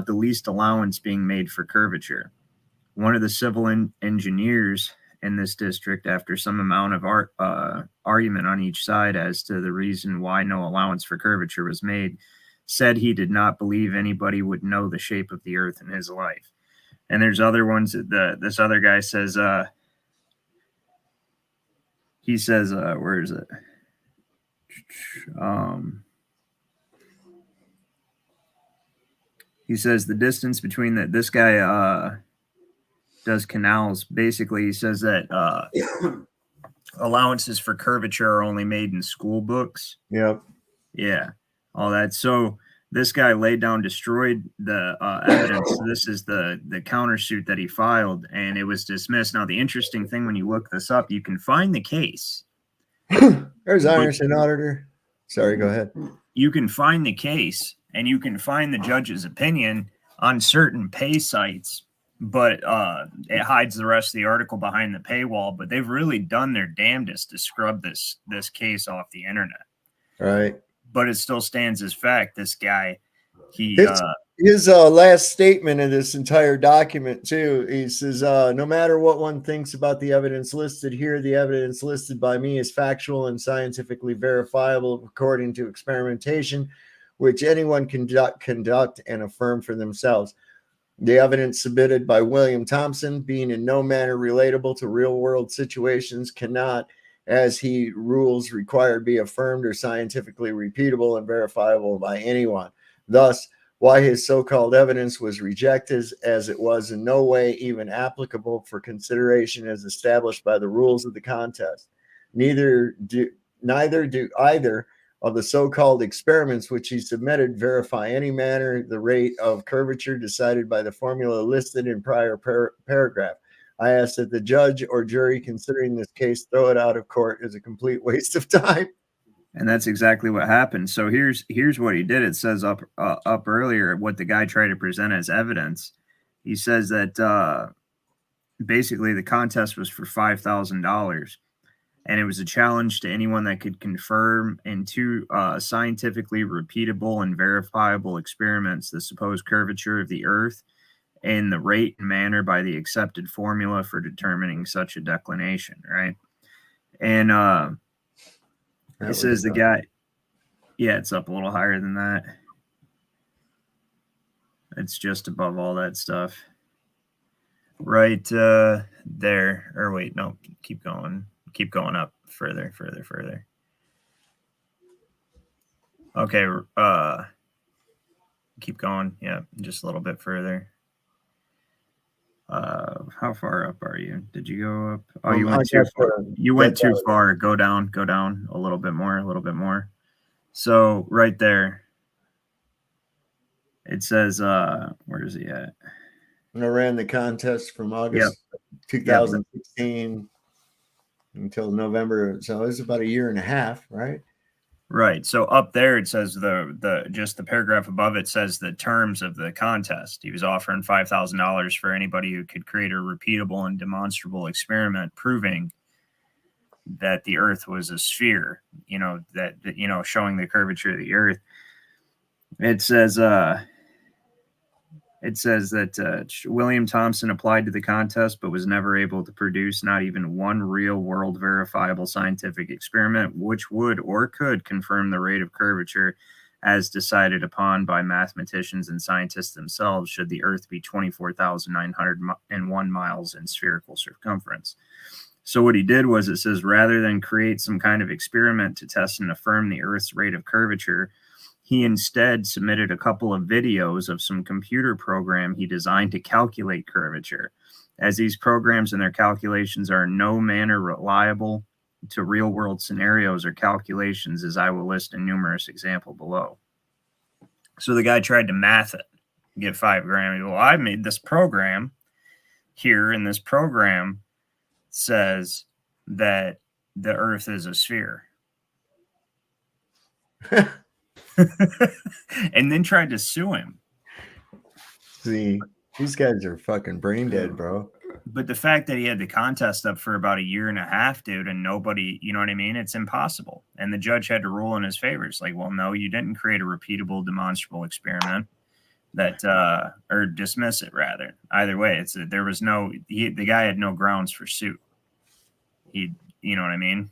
the least allowance being made for curvature. One of the civil engineers in this district, after some amount of argument on each side as to the reason why no allowance for curvature was made, said he did not believe anybody would know the shape of the earth in his life. And there's other ones that this other guy says, he says, where is it? He says the distance between this guy does canals. Basically, he says that allowances for curvature are only made in school books. Yep. Yeah. All that. So this guy laid down, destroyed the evidence. This is the countersuit that he filed, and it was dismissed. Now, the interesting thing when you look this up, you can find the case. There's Ironson Auditor. Sorry, go ahead. You can find the case, and you can find the judge's opinion on certain pay sites but it hides the rest of the article behind the paywall. But they've really done their damnedest to scrub this case off the internet. Right. But it still stands as fact. This guy, his last statement in this entire document too, he says, no matter what one thinks about the evidence listed here, the evidence listed by me is factual and scientifically verifiable according to experimentation, which anyone can conduct and affirm for themselves. The evidence submitted by William Thompson, being in no manner relatable to real-world situations, cannot, as he rules required, be affirmed or scientifically repeatable and verifiable by anyone. Thus, why his so-called evidence was rejected, as it was in no way even applicable for consideration as established by the rules of the contest. Neither do either of the so-called experiments which he submitted verify any manner the rate of curvature decided by the formula listed in prior paragraph. I ask that the judge or jury considering this case throw it out of court as a complete waste of time. And that's exactly what happened. So here's what he did. It says up earlier what the guy tried to present as evidence. He says that basically the contest was for $5,000. And it was a challenge to anyone that could confirm in two scientifically repeatable and verifiable experiments the supposed curvature of the Earth and the rate and manner by the accepted formula for determining such a declination, right? And it says the guy, yeah, it's up a little higher than that. It's just above all that stuff. Right there. Or wait, no, keep going. Keep going up further. Okay, keep going. Yeah, just a little bit further. How far up are you? Did you go up? Oh, you went too far. You went too far. Go down a little bit more. So right there, it says, where is he at? I ran the contest from August 2016 until November. So it was about a year and a half, right? Right. So up there, it says just the paragraph above it says the terms of the contest. He was offering $5,000 for anybody who could create a repeatable and demonstrable experiment proving that the Earth was a sphere, showing the curvature of the Earth. It says that William Thompson applied to the contest, but was never able to produce not even one real-world verifiable scientific experiment which would or could confirm the rate of curvature as decided upon by mathematicians and scientists themselves should the Earth be 24,901 miles in spherical circumference. So what he did was, it says, rather than create some kind of experiment to test and affirm the Earth's rate of curvature, he instead submitted a couple of videos of some computer program he designed to calculate curvature. As these programs and their calculations are in no manner reliable to real-world scenarios or calculations, as I will list in numerous examples below. So the guy tried to math it, get $5,000. Well, I made this program here, and this program says that the Earth is a sphere. And then tried to sue him. See, these guys are fucking brain dead, bro. But the fact that he had the contest up for about a year and a half, dude, and nobody, you know what I mean? It's impossible. And the judge had to rule in his favor. It's like, well, no, you didn't create a repeatable, demonstrable experiment that, or dismiss it rather. Either way, there was the guy had no grounds for suit. You know what I mean?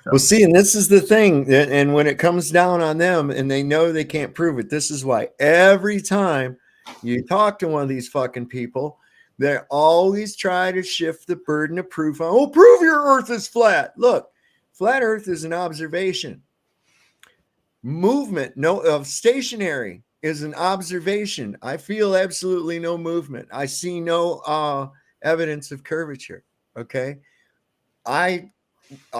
Well, see, and this is the thing, and when it comes down on them and they know they can't prove it, this is why every time you talk to one of these fucking people, they always try to shift the burden of proof on, oh, prove your Earth is flat. Look, flat Earth is an observation. Movement, of stationary is an observation. I feel absolutely no movement. I see no evidence of curvature. Okay. I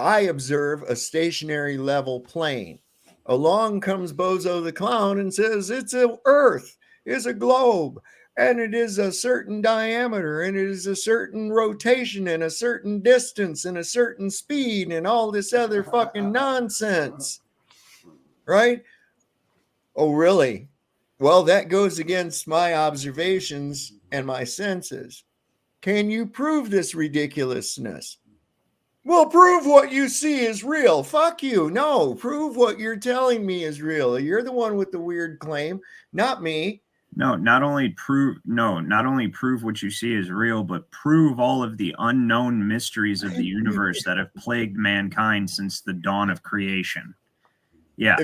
observe a stationary level plane. Along comes Bozo the Clown and says it's an Earth, it's a globe, and it is a certain diameter, and it is a certain rotation, and a certain distance, and a certain speed, and all this other fucking nonsense. Right? Oh, really? Well, that goes against my observations and my senses. Can you prove this ridiculousness? Well, prove what you see is real. Fuck you. No, prove what you're telling me is real. You're the one with the weird claim, not me. No, not only prove what you see is real, but prove all of the unknown mysteries of the universe that have plagued mankind since the dawn of creation. Yeah,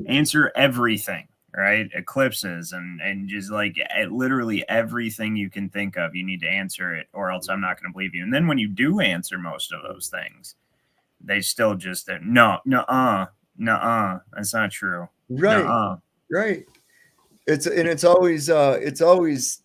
answer everything, right? Eclipses and just like literally everything you can think of, you need to answer it, or else I'm not going to believe you. And then when you do answer most of those things, they still just no, that's not true. Right, Nuh-uh. right. It's always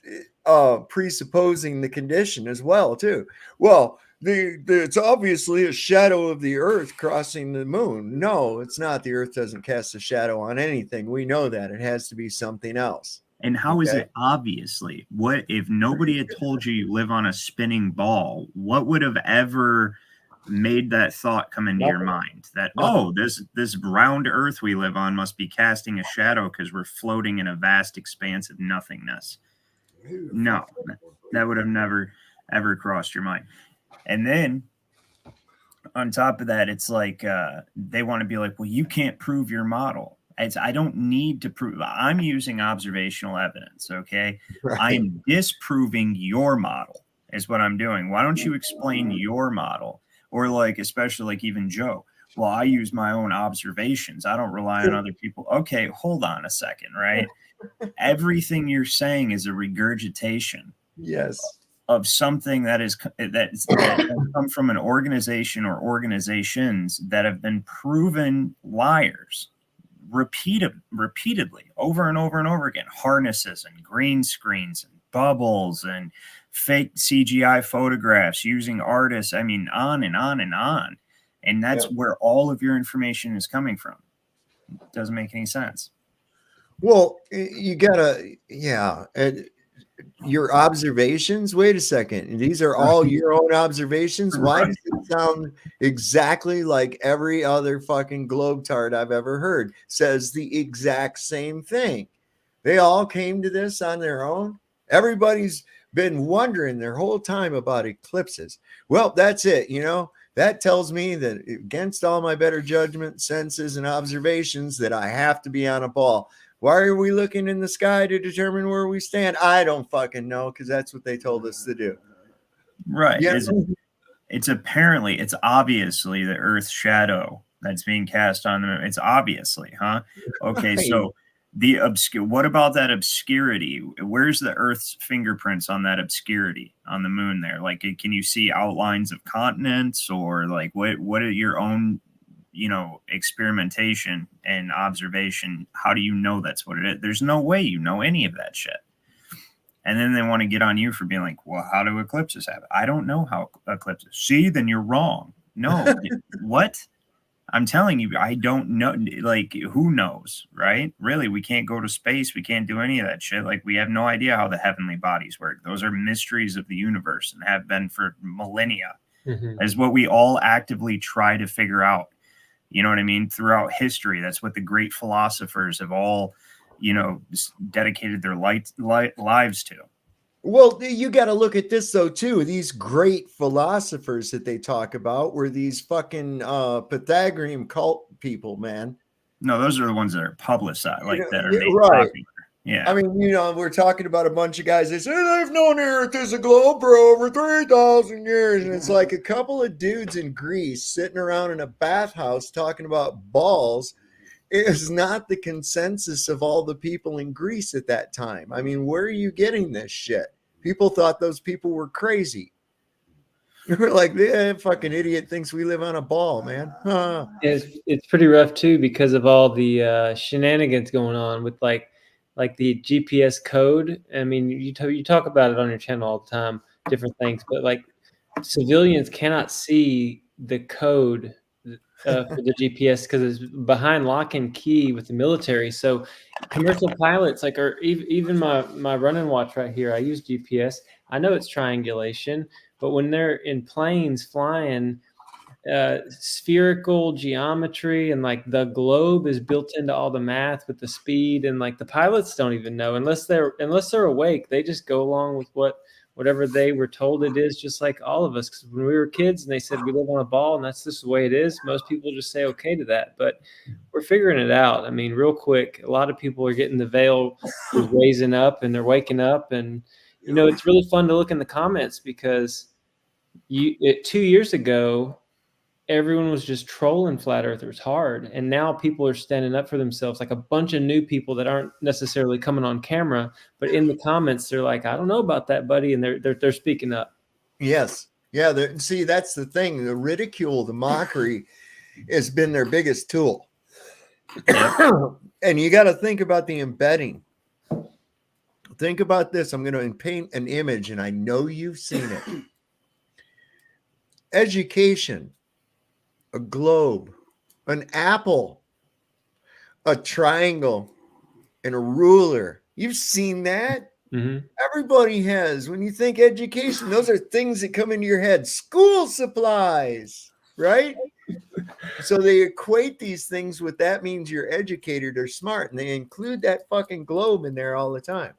presupposing the condition as well too. Well, it's obviously a shadow of the Earth crossing the moon. No, it's not. The Earth doesn't cast a shadow on anything. We know that. It has to be something else. And how is it obviously? What if nobody had told you live on a spinning ball? What would have ever made that thought come into your mind that this round Earth we live on must be casting a shadow because we're floating in a vast expanse of nothingness? No, that would have never ever crossed your mind. And then on top of that, it's like they want to be like, well, you can't prove your model. I don't need to prove. I'm using observational evidence. Okay, right. I'm disproving your model is what I'm doing. Why don't you explain your model? Or like, especially like even Joe. Well, I use my own observations. I don't rely on other people. Okay, hold on a second, right? Everything you're saying is a regurgitation. Yes. Of something that come from an organization or organizations that have been proven liars repeatedly over and over and over again. Harnesses and green screens and bubbles and fake CGI photographs using artists. I mean, on and on and on. And that's where all of your information is coming from. It doesn't make any sense. Well, you gotta, your observations. Wait a second. These are all your own observations. Why does it sound exactly like every other fucking globetard I've ever heard says the exact same thing? They all came to this on their own. Everybody's been wondering their whole time about eclipses. Well, that's it. That tells me that against all my better judgment, senses, and observations, that I have to be on a ball. Why are we looking in the sky to determine where we stand? I don't fucking know, because that's what they told us to do. Right. Yeah. It's obviously the Earth's shadow that's being cast on the moon. It's obviously, huh? Okay, right. So what about that obscurity? Where's the Earth's fingerprints on that obscurity on the moon there? Like, can you see outlines of continents, or like what are your own, experimentation and observation? How do you know that's what it is? There's no way you know any of that shit. And then they want to get on you for being like, well, how do eclipses happen? I don't know how eclipses. See, then you're wrong. No, what? I'm telling you, I don't know. Like, who knows, right? Really, we can't go to space. We can't do any of that shit. Like, we have no idea how the heavenly bodies work. Those are mysteries of the universe and have been for millennia. Mm-hmm. Is what we all actively try to figure out. You know what I mean? Throughout history, that's what the great philosophers have all, dedicated their lives to. Well, you got to look at this, though, too. These great philosophers that they talk about were these fucking Pythagorean cult people, man. No, those are the ones that are publicized, like that are made right. popular. Yeah. I mean, we're talking about a bunch of guys that say they've known Earth as a globe for over 3,000 years. And it's like a couple of dudes in Greece sitting around in a bathhouse talking about balls. It is not the consensus of all the people in Greece at that time. I mean, where are you getting this shit? People thought those people were crazy. We're like, fucking idiot thinks we live on a ball, man. Huh. It's pretty rough too, because of all the shenanigans going on with like the GPS code. I mean, you talk about it on your channel all the time, different things, but like civilians cannot see the code for the GPS because it's behind lock and key with the military. So commercial pilots, like, or even my running watch right here, I use GPS. I know it's triangulation, but when they're in planes flying, spherical geometry, and like the globe is built into all the math with the speed, and like the pilots don't even know unless they're awake. They just go along with whatever they were told it is, just like all of us. Because when we were kids and they said we live on a ball and that's just the way it is, most people just say okay to that. But we're figuring it out. I mean, real quick, a lot of people are getting the veil is raising up and they're waking up, and it's really fun to look in the comments because 2 years ago everyone was just trolling flat earthers hard, and now people are standing up for themselves, like a bunch of new people that aren't necessarily coming on camera, but in the comments they're like, I don't know about that, buddy, and they're speaking up. Yes. Yeah, see, that's the thing. The ridicule, the mockery has been their biggest tool. And you got to think about the embedding. Think about this. I'm going to paint an image, and I know you've seen it. Education, a globe, an apple, a triangle, and a ruler. You've seen that? Mm-hmm. Everybody has. When you think education, those are things that come into your head. School supplies, right? So they equate these things with that means you're educated or smart, and they include that fucking globe in there all the time.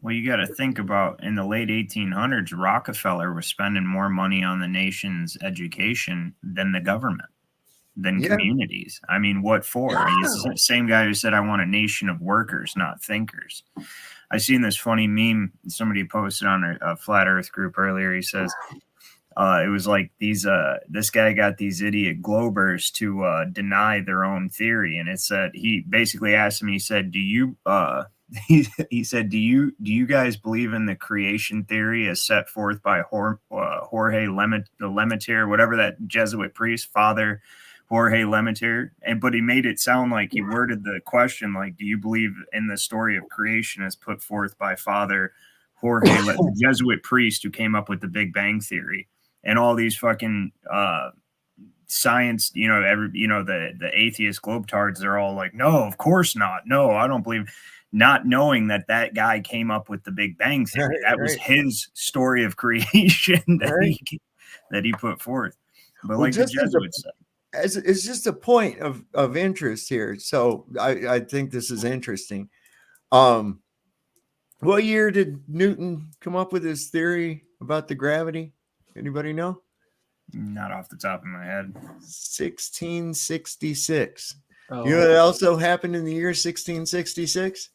Well, you got to think about in the late 1800s, Rockefeller was spending more money on the nation's education than the government, than communities. I mean, what for? He's the same guy who said, I want a nation of workers, not thinkers. I seen this funny meme somebody posted on a flat earth group earlier. He says, it was like this guy got these idiot globers to deny their own theory. And it said, he basically asked him, he said, do you guys believe in the creation theory as set forth by Jorge Lemaitre, whatever that Jesuit priest, Father Jorge Lemaitre? But he made it sound like he worded the question like, do you believe in the story of creation as put forth by Father Jorge, the Jesuit priest who came up with the Big Bang Theory? And all these fucking science, the atheist globetards, they're all like, no, of course not. No, I don't believe. Not knowing that guy came up with the Big Bang Theory. That was his story of creation that he put forth. But like the Jesuits said, it's just a point of interest here. So I think this is interesting. What year did Newton come up with his theory about the gravity? Anybody know? Not off the top of my head. 1666. You know what also happened in the year 1666?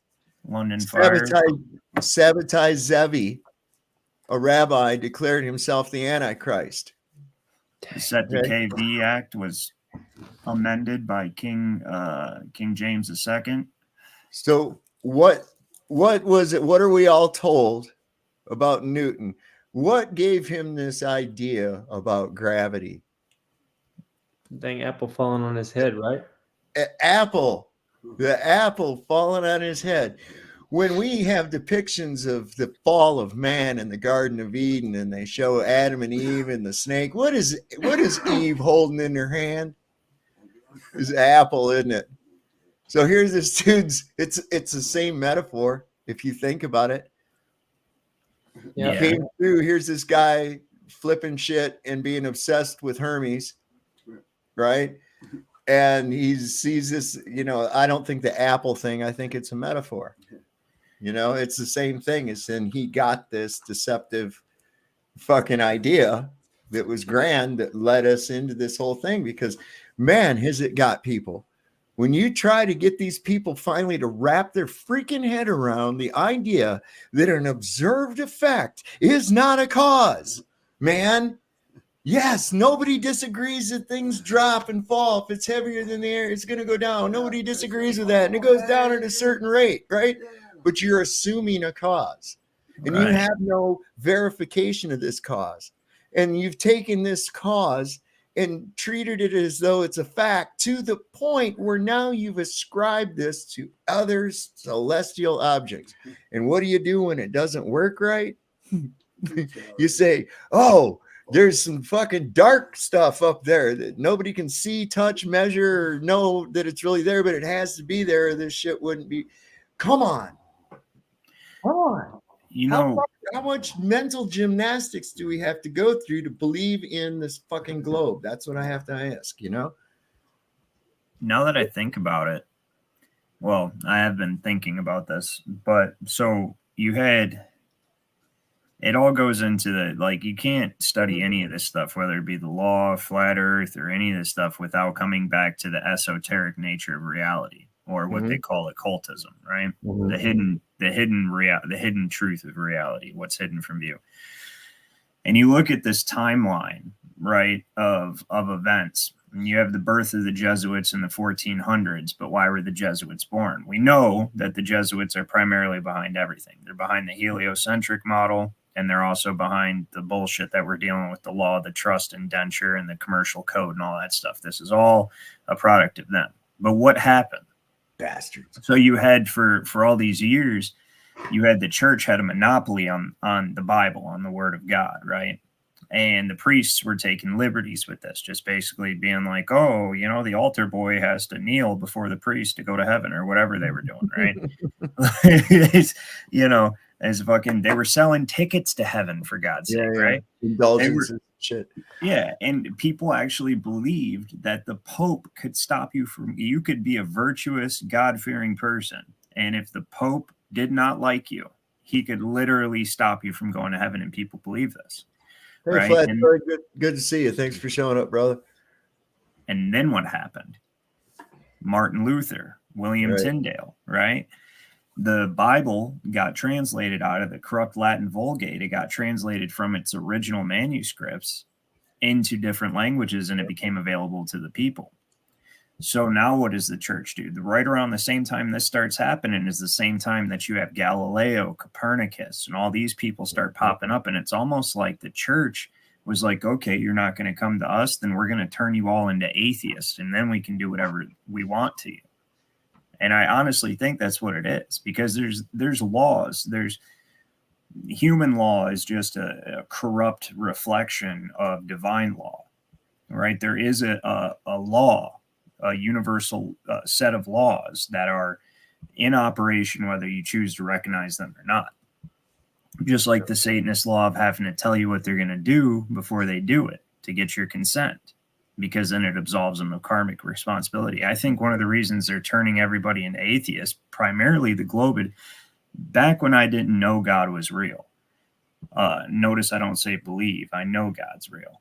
London fire. Sabbatai Zevi, a rabbi, declared himself the Antichrist. The Set Decay V Act was amended by King James II. So what was it? What are we all told about Newton? What gave him this idea about gravity? Dang apple falling on his head, right? The apple falling on his head. When we have depictions of the fall of man in the Garden of Eden, and they show Adam and Eve and the snake, what is Eve holding in her hand? It's an apple, isn't it? So here's this dude's. It's the same metaphor if you think about it. Yeah. Came through. Here's this guy flipping shit and being obsessed with Hermes, right? And he sees this. I don't think the apple thing. I think it's a metaphor. It's the same thing as in he got this deceptive fucking idea that was grand that led us into this whole thing, because man, has it got people. When you try to get these people finally to wrap their freaking head around the idea that an observed effect is not a cause, man. Yes, nobody disagrees that things drop and fall. If it's heavier than the air, it's going to go down. Nobody disagrees with that. And it goes down at a certain rate, right? But you're assuming a cause. And you have no verification of this cause. And you've taken this cause and treated it as though it's a fact, to the point where now you've ascribed this to other celestial objects. And what do you do when it doesn't work right? You say, oh, there's some fucking dark stuff up there that nobody can see, touch, measure, or know that it's really there, but it has to be there or this shit wouldn't be. Come on. You know, how much mental gymnastics do we have to go through to believe in this fucking globe? That's what I have to ask, you know? now that I think about it, well, I have been thinking about this, but so you had, it all goes into the, like, you can't study any of this stuff, whether it be the law of flat earth or any of this stuff, without coming back to the esoteric nature of reality, or what they call occultism, right? The hidden truth of reality, what's hidden from view. And you look at this timeline, right, of events. And you have the birth of the Jesuits in the 1400s, but why were the Jesuits born? We know that the Jesuits are primarily behind everything. They're behind the heliocentric model, and they're also behind the bullshit that we're dealing with, the law, the trust indenture, and the commercial code and all that stuff. This is all a product of them. But what happened? Bastards. So you had, for all these years, you had the church had a monopoly on the Bible, on the Word of God, right? And the priests were taking liberties with this, just basically being like, oh, you know, the altar boy has to kneel before the priest to go to heaven, or whatever they were doing, right? You know, as fucking, they were selling tickets to heaven, for God's sake, right? Indulgences, shit. Yeah, and people actually believed that the Pope could stop you from, you could be a virtuous, God-fearing person, and if the Pope did not like you, he could literally stop you from going to heaven, and people believe this. Hey, right? Flat, very good to see you. Thanks for showing up, brother. And then what happened? Martin Luther, William Tyndale, right? The Bible got translated out of the corrupt Latin Vulgate. It got translated from its original manuscripts into different languages, and it became available to the people. So now what does the church do? Right around the same time this starts happening is the same time that you have Galileo, Copernicus, and all these people start popping up. And it's almost like the church was like, okay, you're not going to come to us, then we're going to turn you all into atheists, and then we can do whatever we want to you. And I honestly think that's what it is, because there's laws. There's human law is just a corrupt reflection of divine law, right? There is a law, a universal set of laws that are in operation, whether you choose to recognize them or not. Just like the Satanist law of having to tell you what they're going to do before they do it to get your consent, because then it absolves them of karmic responsibility. I think one of the reasons they're turning everybody into atheists, primarily the globe, back when I didn't know God was real. Notice I don't say believe. I know God's real.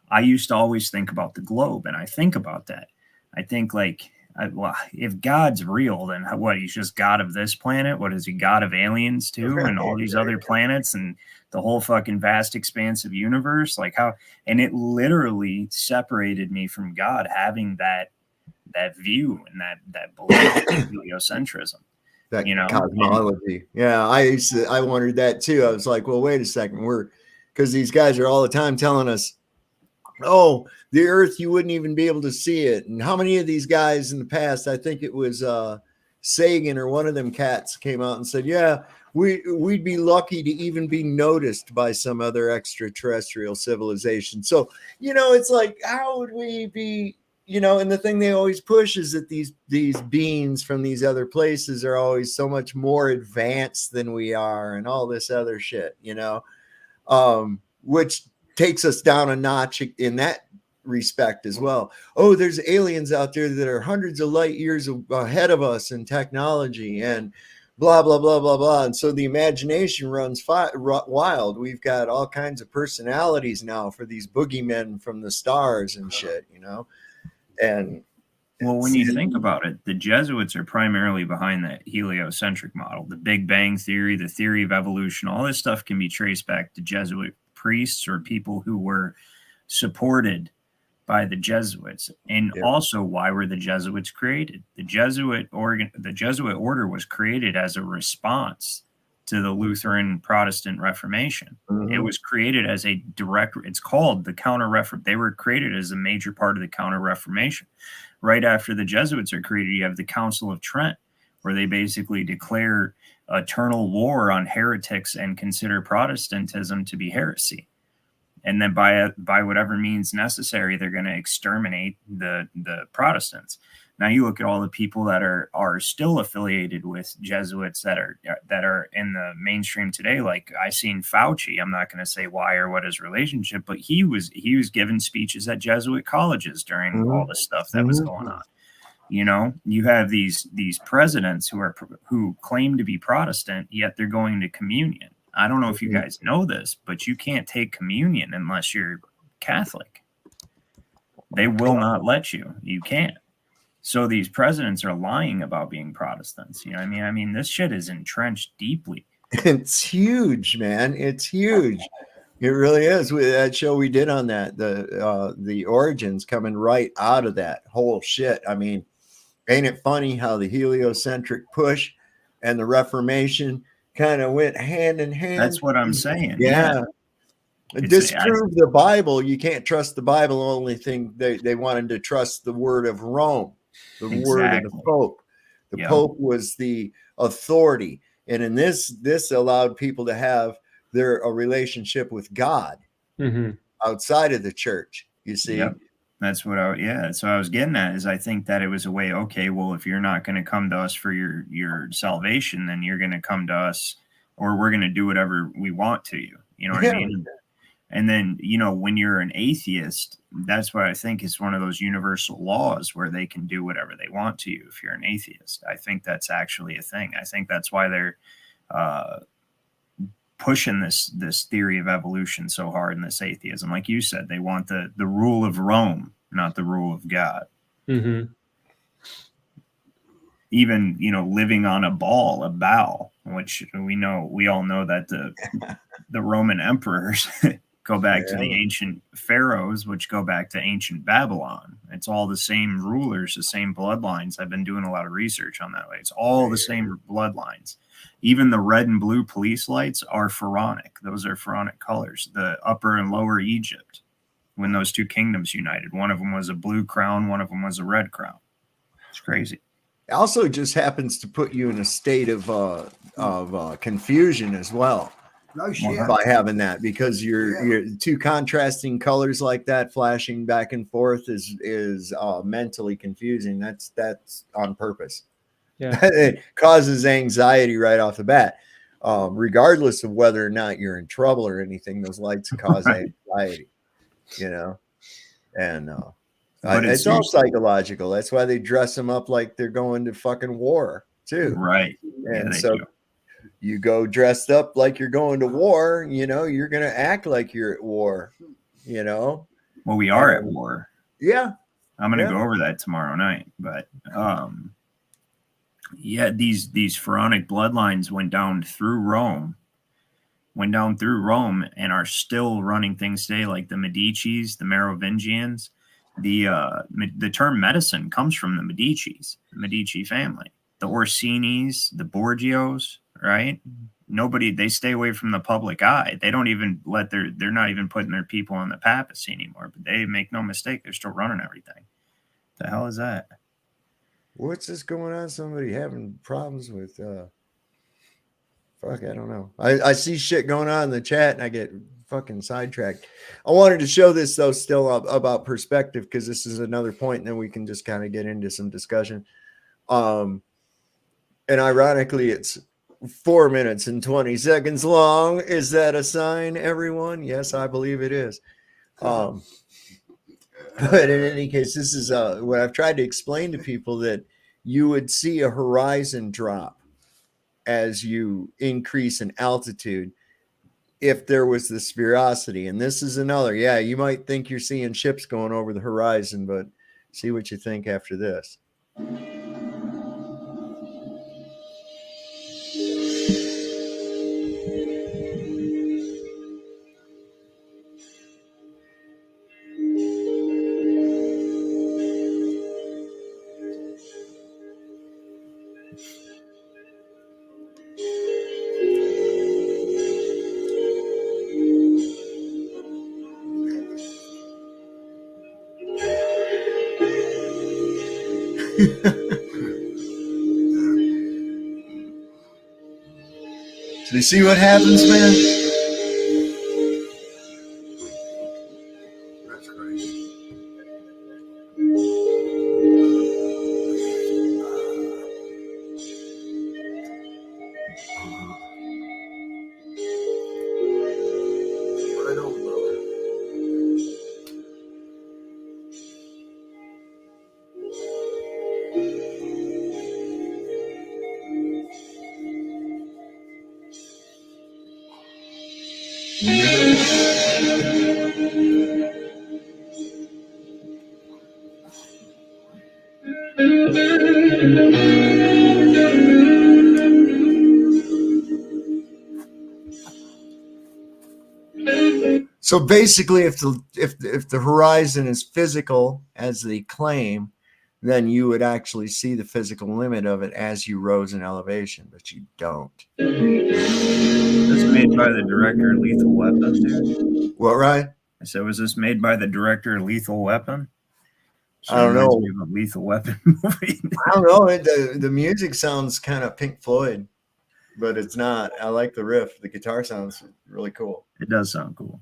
I used to always think about the globe, and I think about that. I think, like, well, if God's real, then what? He's just God of this planet? What is he, God of aliens too, and all these other planets and the whole fucking vast expanse of universe? Like, how? And it literally separated me from God, having that view and that belief in heliocentrism. That, you know, cosmology. Yeah, I wondered that too. I was like, well, wait a second, because these guys are all the time telling us, oh, the earth, you wouldn't even be able to see it. And how many of these guys in the past, I think it was Sagan or one of them cats, came out and said, yeah, we'd be lucky to even be noticed by some other extraterrestrial civilization. So, you know, it's like, how would we be, you know? And the thing they always push is that these beings from these other places are always so much more advanced than we are, and all this other shit, you know, which takes us down a notch in that respect as well. Oh, there's aliens out there that are hundreds of light years ahead of us in technology, and blah, blah, blah, blah, blah. And so the imagination runs wild. We've got all kinds of personalities now for these boogeymen from the stars and shit, you know? And well, when you think about it, the Jesuits are primarily behind that heliocentric model, the Big Bang theory, the theory of evolution. All this stuff can be traced back to Jesuit priests or people who were supported by the Jesuits. And also, why were the Jesuits created? The Jesuit order was created as a response to the Lutheran Protestant Reformation. It was created as a direct, it's called the Counter-Reformation. They were created as a major part of the Counter-Reformation. Right after the Jesuits are created, you have the Council of Trent, where they basically declare eternal war on heretics and consider Protestantism to be heresy. And then by whatever means necessary, they're going to exterminate the Protestants. Now you look at all the people that are still affiliated with Jesuits that are in the mainstream today. Like I seen Fauci. I'm not going to say why or what his relationship, but he was giving speeches at Jesuit colleges during all the stuff that was going on. You know, you have these presidents who claim to be Protestant, yet they're going to communion. I don't know if you guys know this, but you can't take communion unless you're Catholic. They will not let you. You can't. So these presidents are lying about being Protestants. You know what I mean? I mean, this shit is entrenched deeply. It's huge, man. It's huge. It really is. With that show we did on that, the origins coming right out of that whole shit. I mean, ain't it funny how the heliocentric push and the Reformation kind of went hand in hand? That's what I'm saying. Yeah. Disprove the Bible. You can't trust the Bible. The only thing they wanted to trust the word of Rome, the word of the Pope. The Pope was the authority. And in this allowed people to have a relationship with God outside of the church, you see. Yep. That's what that's what I was getting at, is I think that it was a way, okay, well, if you're not going to come to us for your salvation, then you're going to come to us, or we're going to do whatever we want to you. You know what I mean? And then, you know, when you're an atheist, that's what I think is one of those universal laws where they can do whatever they want to you if you're an atheist. I think that's actually a thing. I think that's why they're pushing this theory of evolution so hard in this atheism. Like you said, they want the rule of Rome, not the rule of God. Even, you know, living on a bow, which we all know that the Roman emperors go back to the ancient pharaohs, which go back to ancient Babylon. It's all the same rulers, the same bloodlines. I've been doing a lot of research on that. It's all the same bloodlines. Even the red and blue police lights are pharaonic. Those are pharaonic colors. The Upper and Lower Egypt, when those two kingdoms united, one of them was a blue crown, one of them was a red crown. It's crazy. It also just happens to put you in a state of confusion as well. No shit. By having that, because you're two contrasting colors like that flashing back and forth is mentally confusing. That's on purpose. Yeah. It causes anxiety right off the bat, regardless of whether or not you're in trouble or anything. Those lights cause anxiety, you know, and it's all psychological. That's why they dress them up like they're going to fucking war too, right? And so you go dressed up like you're going to war, you know, you're going to act like you're at war, you know. Well, we are at war. Yeah. I'm going to go over that tomorrow night. But these pharaonic bloodlines went down through Rome and are still running things today, like the Medicis, the Merovingians. The term medicine comes from the Medici family, the Orsinis, the Borgios. Right? They stay away from the public eye. They don't even they're not even putting their people on the papacy anymore, but they make no mistake, they're still running everything. The hell is that? What's this going on? Somebody having problems with I don't know. I see shit going on in the chat and I get fucking sidetracked. I wanted to show this though still about perspective, because this is another point, and then we can just kind of get into some discussion. And ironically, it's 4 minutes and 20 seconds long. Is that a sign, everyone? Yes, I believe it is. But in any case, this is what I've tried to explain to people, that you would see a horizon drop as you increase in altitude if there was the spherosity. And this is another. Yeah, you might think you're seeing ships going over the horizon, but see what you think after this. So you see what happens, man? That's crazy. So basically, if the horizon is physical as they claim, then you would actually see the physical limit of it as you rose in elevation, but you don't. This made by the director of Lethal Weapon, dude. What, right? So was this made by the director of Lethal Weapon? I don't know. Me of a Lethal Weapon movie. I don't know. The music sounds kind of Pink Floyd, but it's not. I like the riff. The guitar sounds really cool. It does sound cool.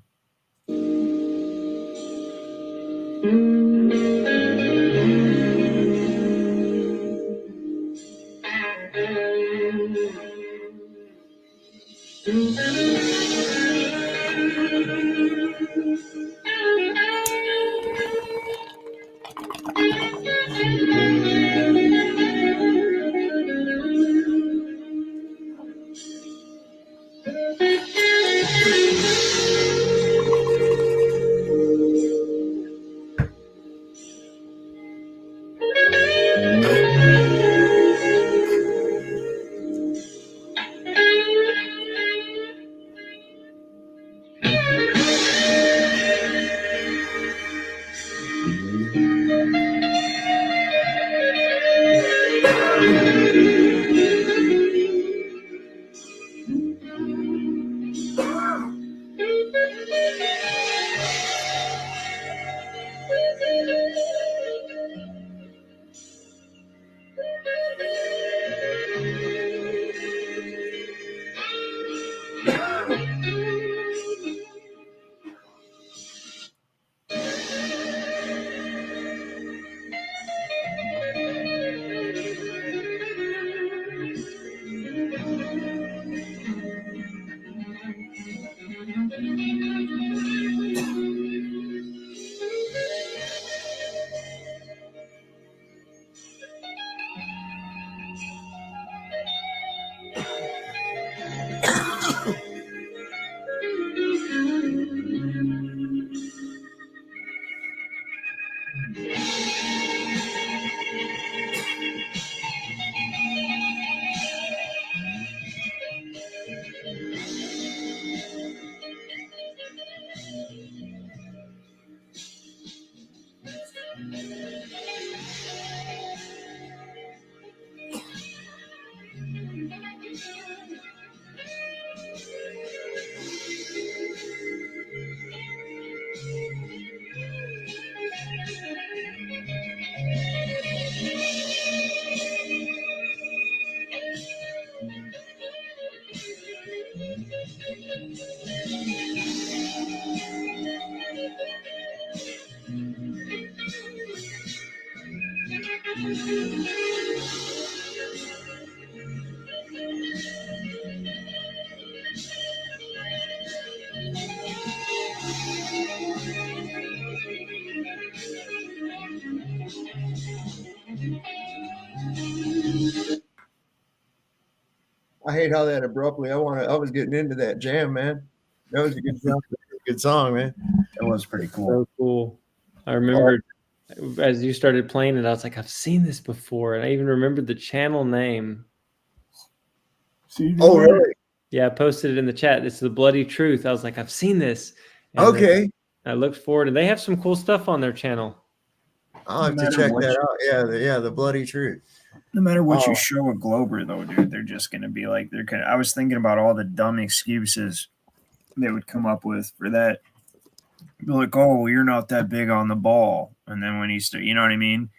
I hate how that abruptly. I was getting into that jam, man. That was a good song. Good song, man. It was pretty cool. So cool. I remember as you started playing it, I was like, I've seen this before, and I even remembered the channel name. Oh, really? Yeah, I posted it in the chat. It's the Bloody Truth. I was like, I've seen this. And okay. I looked forward, and they have some cool stuff on their channel. I'll have to check that out. Yeah, the Bloody Truth. No matter what you show a Glober, though, dude, they're just going to be like, I was thinking about all the dumb excuses they would come up with for that. Be like, oh, you're not that big on the ball. And then when you know what I mean?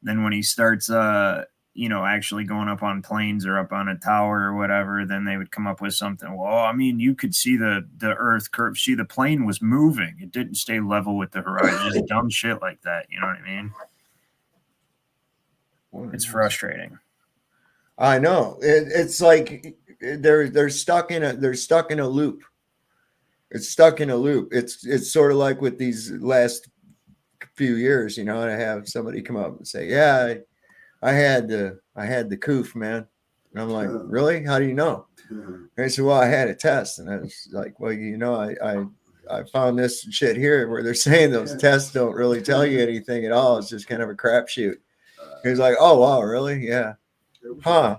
Then when he starts, actually going up on planes or up on a tower or whatever, then they would come up with something. Well, I mean, you could see the earth curve. See, the plane was moving. It didn't stay level with the horizon. Just dumb shit like that. You know what I mean? It's frustrating. I know. It's like they're stuck in a loop. It's stuck in a loop. It's sort of like with these last few years, and I have somebody come up and say, "Yeah, I had the coof, man. And I'm like, really? How do you know? And I said, well, I had a test. And I was like, well, you know, I found this shit here where they're saying those tests don't really tell you anything at all. It's just kind of a crapshoot. He's like, oh, wow, really? Yeah. Huh.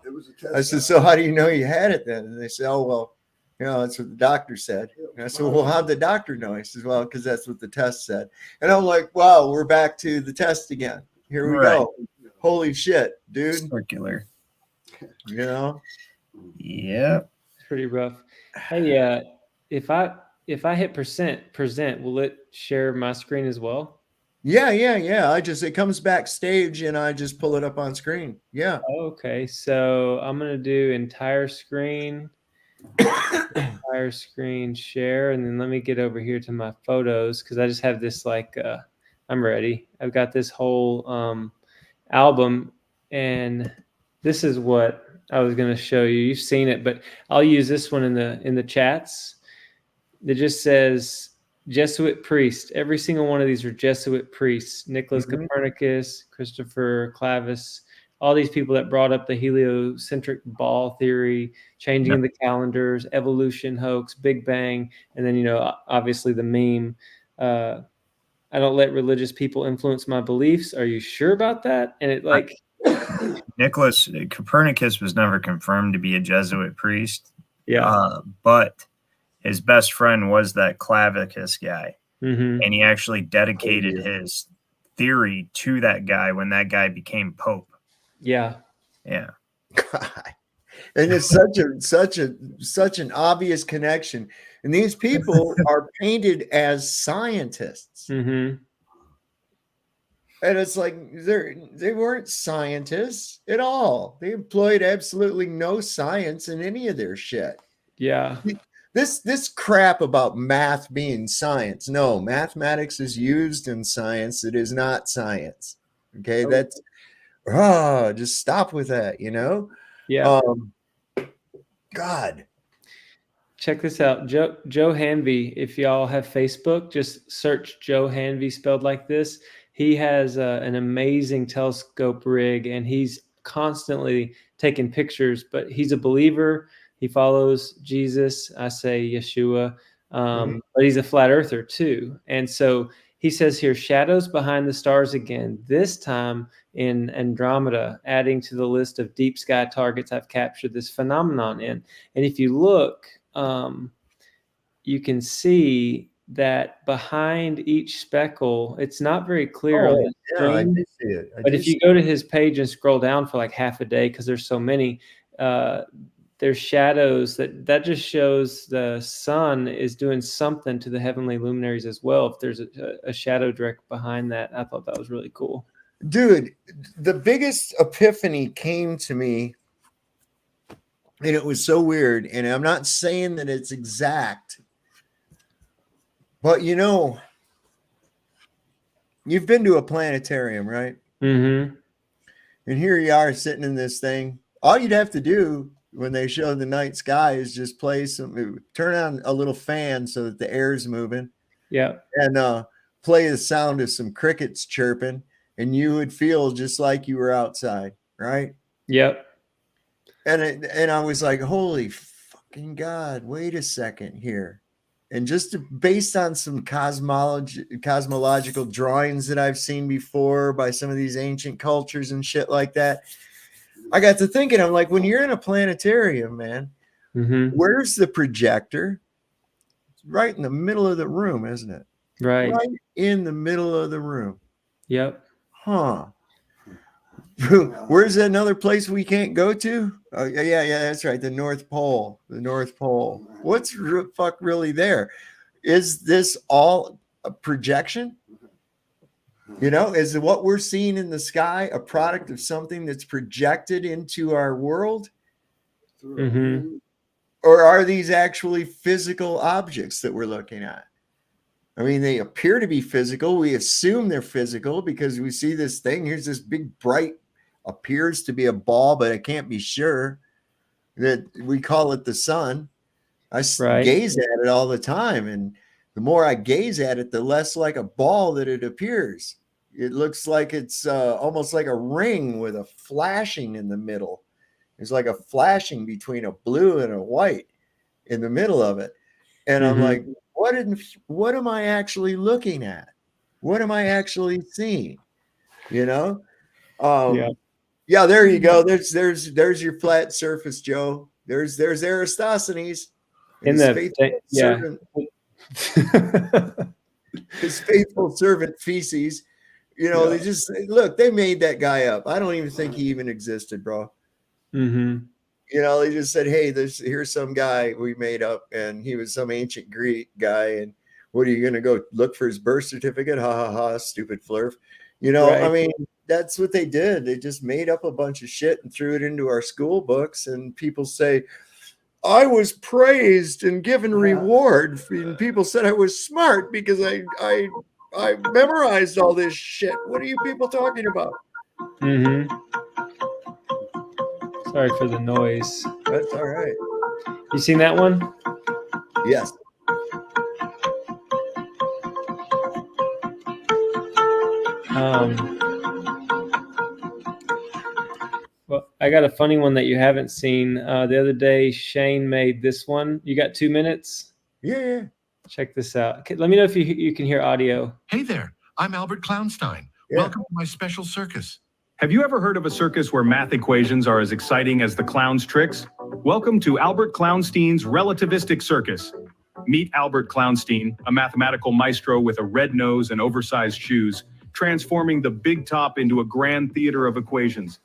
I said, so how do you know you had it then? And they said, oh, well, you know, that's what the doctor said. And I said, well, how'd the doctor know? He says, well, because that's what the test said. And I'm like, wow, we're back to the test again. Here we go. Holy shit, dude. Circular. You know? Yeah. It's pretty rough. Hey, if I hit present, will it share my screen as well? Yeah. It comes backstage and I just pull it up on screen. Yeah. Okay, so I'm gonna do entire screen share, and then let me get over here to my photos because I just have this like I'm ready. I've got this whole album, and this is what I was gonna show you. You've seen it, but I'll use this one in the chats. It just says Jesuit priest. Every single one of these are Jesuit priests. Nicholas Copernicus, Christopher Clavis, all these people that brought up the heliocentric ball theory, changing the calendars, evolution hoax, Big Bang, and then, you know, obviously the meme. I don't let religious people influence my beliefs. Are you sure about that? And it like Nicholas Copernicus was never confirmed to be a Jesuit priest. Yeah. But his best friend was that Clavicus guy. Mm-hmm. And he actually dedicated his theory to that guy when that guy became Pope. Yeah. Yeah. God. And it's such an obvious connection. And these people are painted as scientists. Mm-hmm. And it's like they weren't scientists at all. They employed absolutely no science in any of their shit. Yeah. This crap about math being science. No, mathematics is used in science. It is not science. Okay, that's just stop with that, you know? Yeah. God. Check this out. Joe Hanvey, if y'all have Facebook, just search Joe Hanvey spelled like this. He has an amazing telescope rig, and he's constantly taking pictures, but he's a believer. He follows Jesus. I say Yeshua, but he's a flat earther too. And so he says here, shadows behind the stars again, this time in Andromeda, adding to the list of deep sky targets I've captured this phenomenon in. And if you look, you can see that behind each speckle, it's not very clear on the screen. I did see it. But if you go to his page and scroll down for like half a day, because there's so many, there's shadows that just shows the sun is doing something to the heavenly luminaries as well. If there's a shadow direct behind that, I thought that was really cool. Dude, the biggest epiphany came to me, and it was so weird. And I'm not saying that it's exact, but you know, you've been to a planetarium, right? Mm-hmm. And here you are sitting in this thing. All you'd have to do when they show the night sky is just turn on a little fan so that the air's moving. Yeah. And play the sound of some crickets chirping, and you would feel just like you were outside, right? Yep. And I was like, holy fucking God, wait a second here. And just based on some cosmological drawings that I've seen before by some of these ancient cultures and shit like that, I got to thinking, I'm like, when you're in a planetarium, man, where's the projector? It's right in the middle of the room, isn't it? Right in the middle of the room. Yep. Huh. Where's another place we can't go to? Oh, yeah, that's right. The North Pole. What's fuck really there? Is this all a projection? You know, is what we're seeing in the sky a product of something that's projected into our world? Mm-hmm. Or are these actually physical objects that we're looking at? I mean, they appear to be physical. We assume they're physical because we see this thing. Here's this big, bright, appears to be a ball, but I can't be sure. That we call it the sun. I gaze at it all the time. And the more I gaze at it, the less like a ball that it appears. It looks like it's almost like a ring with a flashing in the middle. It's like a flashing between a blue and a white in the middle of it. And I'm like, what am I actually looking at? What am I actually seeing? You know? Yeah, there you go. There's your flat surface, Joe. There's Aristosthenes and his faithful servant. His faithful servant feces. You know, they just look, they made that guy up. I don't even think he even existed, bro. You know, they just said, hey, here's some guy we made up, and he was some ancient Greek guy. And what are you going to go look for his birth certificate? Ha ha ha, stupid flurf. You know, I mean, that's what they did. They just made up a bunch of shit and threw it into our school books. And people say, I was praised and given reward. And people said I was smart because I memorized all this shit. What are you people talking about? Sorry for the noise. That's all right. You seen that one? Yes. Well, I got a funny one that you haven't seen. The other day, Shane made this one. You got 2 minutes? Yeah. Check this out. Okay, let me know if you can hear audio. Hey there, I'm Albert Clownstein. Welcome to my special circus. Have you ever heard of a circus where math equations are as exciting as the clown's tricks? Welcome to Albert Clownstein's relativistic circus. Meet Albert Clownstein, a mathematical maestro with a red nose and oversized shoes, transforming the big top into a grand theater of equations.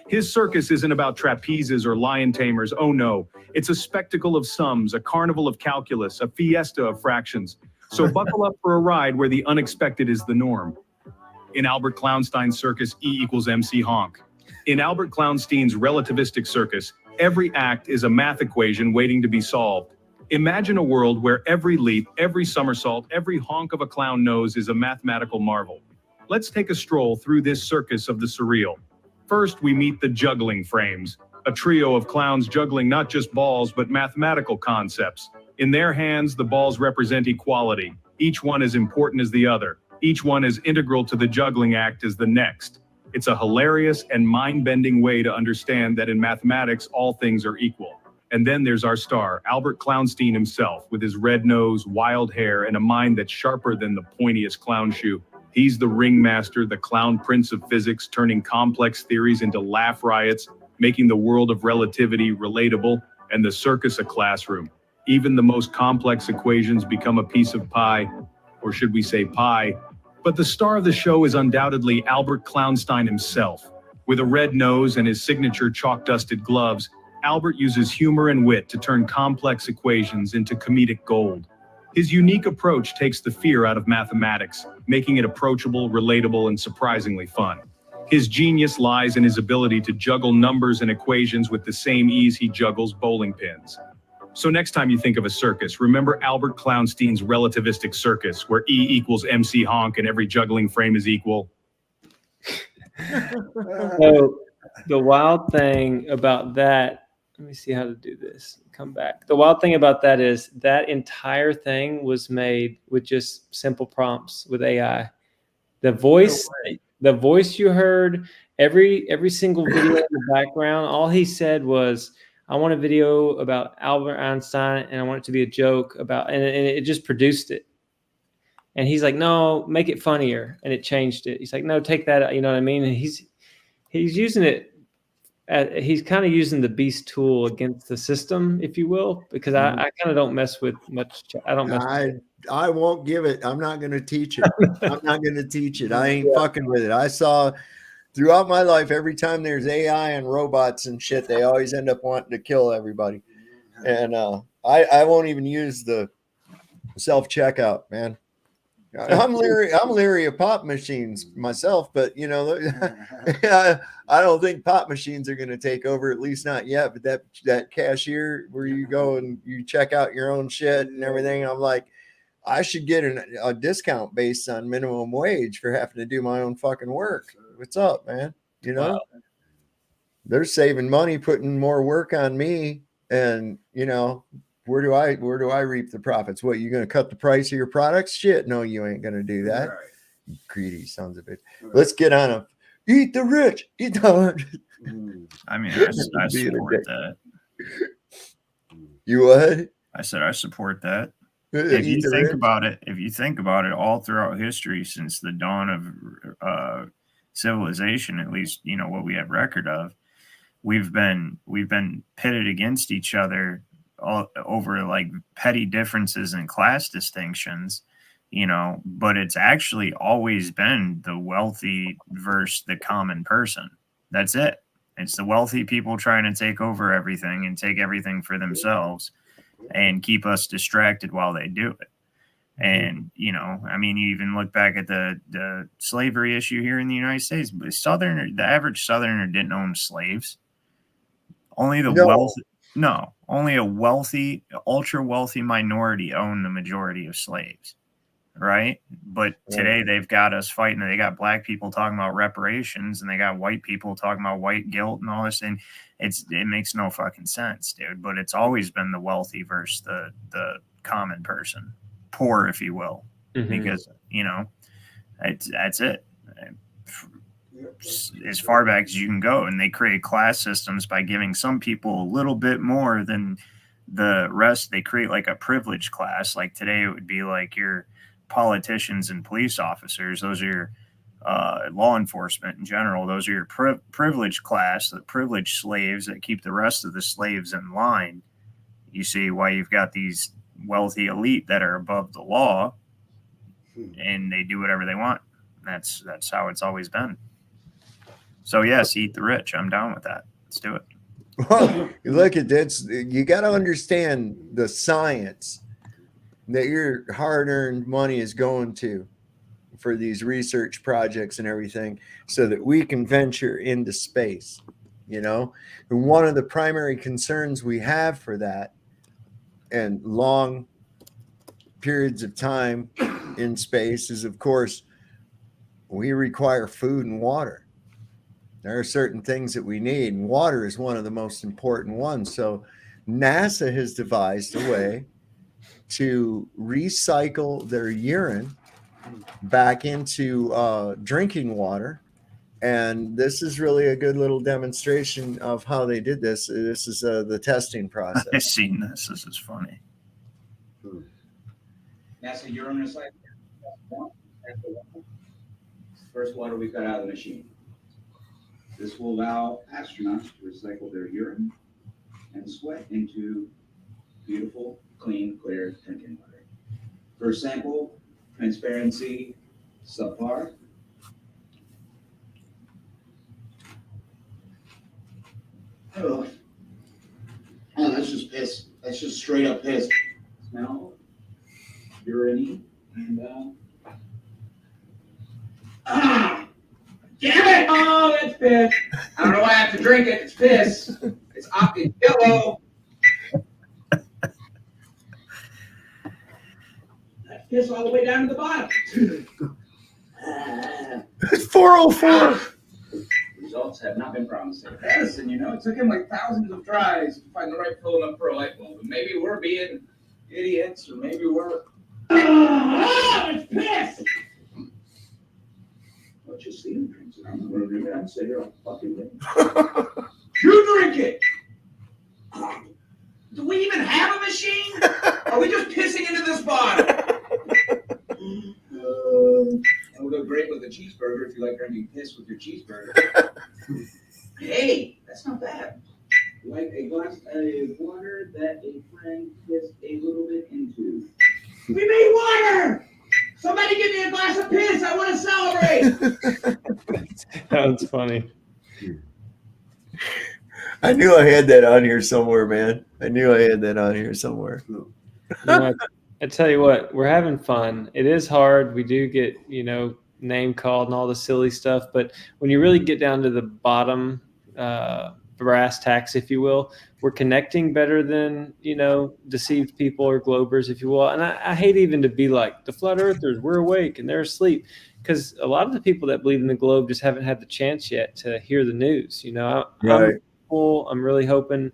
His circus isn't about trapezes or lion tamers, oh no. It's a spectacle of sums, a carnival of calculus, a fiesta of fractions. So buckle up for a ride where the unexpected is the norm. In Albert Clownstein's circus, E equals MC honk. In Albert Clownstein's relativistic circus, every act is a math equation waiting to be solved. Imagine a world where every leap, every somersault, every honk of a clown nose is a mathematical marvel. Let's take a stroll through this circus of the surreal. First, we meet the juggling frames, a trio of clowns juggling not just balls, but mathematical concepts. In their hands, the balls represent equality, each one as important as the other. Each one as integral to the juggling act as the next. It's a hilarious and mind-bending way to understand that in mathematics, all things are equal. And then there's our star, Albert Clownstein himself, with his red nose, wild hair, and a mind that's sharper than the pointiest clown shoe. He's the ringmaster, the clown prince of physics, turning complex theories into laugh riots, making the world of relativity relatable, and the circus a classroom. Even the most complex equations become a piece of pie, or should we say pie? But the star of the show is undoubtedly Albert Clownstein himself. With a red nose and his signature chalk-dusted gloves, Albert uses humor and wit to turn complex equations into comedic gold. His unique approach takes the fear out of mathematics, making it approachable, relatable, and surprisingly fun. His genius lies in his ability to juggle numbers and equations with the same ease he juggles bowling pins. So next time you think of a circus, remember Albert Clownstein's relativistic circus, where E equals MC honk and every juggling frame is equal. So the wild thing about that, let me see how to do this. Come back. The wild thing about that is that entire thing was made with just simple prompts with AI. The voice you heard, every single video in the background, all he said was, I want a video about Albert Einstein, and I want it to be a joke about, and it just produced it. And he's like, no, make it funnier, and it changed it. He's like, no, take that out. You know what I mean? And he's using it. He's kind of using the beast tool against the system, if you will, because I kind of don't mess with much. I don't mess. I won't give it. I'm not going to teach it. I'm not going to teach it. I ain't fucking with it. I saw. Throughout my life, every time there's AI and robots and shit, they always end up wanting to kill everybody. And I won't even use the self-checkout, man. I'm leery of pop machines myself, but you know, I don't think pop machines are going to take over, at least not yet. But that cashier where you go and you check out your own shit and everything, I'm like, I should get a discount based on minimum wage for having to do my own fucking work. What's up, man? You know, wow. They're saving money, putting more work on me, and you know, where do I reap the profits? What, you going to cut the price of your products? Shit, no, you ain't going to do that. Right. You greedy sons of bitch. Right. Let's get on a eat the rich, eat the I mean, I support that. You what? I said I support that. If you think about it, all throughout history since the dawn of civilization, at least what we have record of, we've been pitted against each other over like petty differences and class distinctions, but it's actually always been the wealthy versus the common person. That's it. It's the wealthy people trying to take over everything and take everything for themselves and keep us distracted while they do it. And, I mean, you even look back at the slavery issue here in the United States, but the average Southerner didn't own slaves. Only only a wealthy, ultra wealthy minority owned the majority of slaves. Right. But today they've got us fighting. They got black people talking about reparations and they got white people talking about white guilt and all this. And it makes no fucking sense, dude. But it's always been the wealthy versus the common person, poor, if you will, because, that's it. As far back as you can go. And they create class systems by giving some people a little bit more than the rest. They create like a privileged class. Like today, it would be like your politicians and police officers. Those are your law enforcement in general. Those are your privileged class, the privileged slaves that keep the rest of the slaves in line. You see why you've got these wealthy elite that are above the law and they do whatever they want. That's how it's always been. So yes, eat the rich. I'm down with that. Let's do it. Well, look at this. You got to understand the science that your hard-earned money is going to for these research projects and everything so that we can venture into space, And one of the primary concerns we have for that and long periods of time in space is, of course, we require food and water. There are certain things that we need, and water is one of the most important ones. So NASA has devised a way to recycle their urine back into drinking water. And this is really a good little demonstration of how they did this. This is the testing process. I've seen this. This is funny. NASA urine recycling. First water we've got out of the machine. This will allow astronauts to recycle their urine and sweat into beautiful, clean, clear drinking water. First sample, transparency, subpar. Oh, that's just piss. That's just straight up piss. Smell, urine, and damn it! Oh, that's piss. I don't know why I have to drink it. It's piss. It's yellow. That's piss all the way down to the bottom. It's 404. Results have not been promising. Edison, it took him like thousands of tries to find the right filament for a light bulb. And maybe we're being idiots, or maybe we're. It's piss! Well, just see him drinks it. I'm not going to drink it. I'd say you're a fucking idiot. You drink it! Do we even have a machine? Are we just pissing into this bottle? It would go great with a cheeseburger if you like drinking piss with your cheeseburger. Hey, that's not bad. Like a glass of water that a friend pissed a little bit into. We made water! Somebody give me a glass of piss. I want to celebrate. That's funny. I knew I had that on here somewhere, man. I knew I had that on here somewhere. I tell you what, we're having fun. It is hard. We do get, name called and all the silly stuff. But when you really get down to the bottom, brass tacks, if you will, we're connecting better than, deceived people or globers, if you will. And I hate even to be like the flat earthers, we're awake and they're asleep. Because a lot of the people that believe in the globe just haven't had the chance yet to hear the news. Right. I'm really hoping.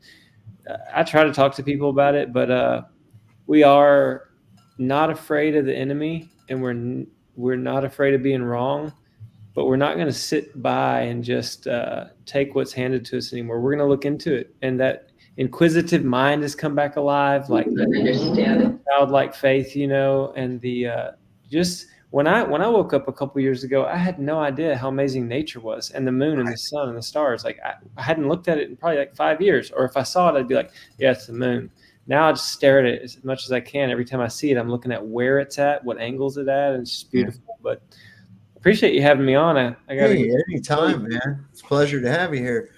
I try to talk to people about it, but we are not afraid of the enemy, and we're not afraid of being wrong. but we're not going to sit by and just take what's handed to us anymore. We're going to look into it, and that inquisitive mind has come back alive, like childlike faith, and the just when I woke up a couple years ago, I had no idea how amazing nature was, and the moon and the sun and the stars. Like I hadn't looked at it in probably like 5 years, or if I saw it, I'd be like, yeah, it's the moon. Now I just stare at it as much as I can. Every time I see it, I'm looking at where it's at, what angles it's at, and it's just beautiful. But appreciate you having me on. I got anytime, man. It's a pleasure to have you here.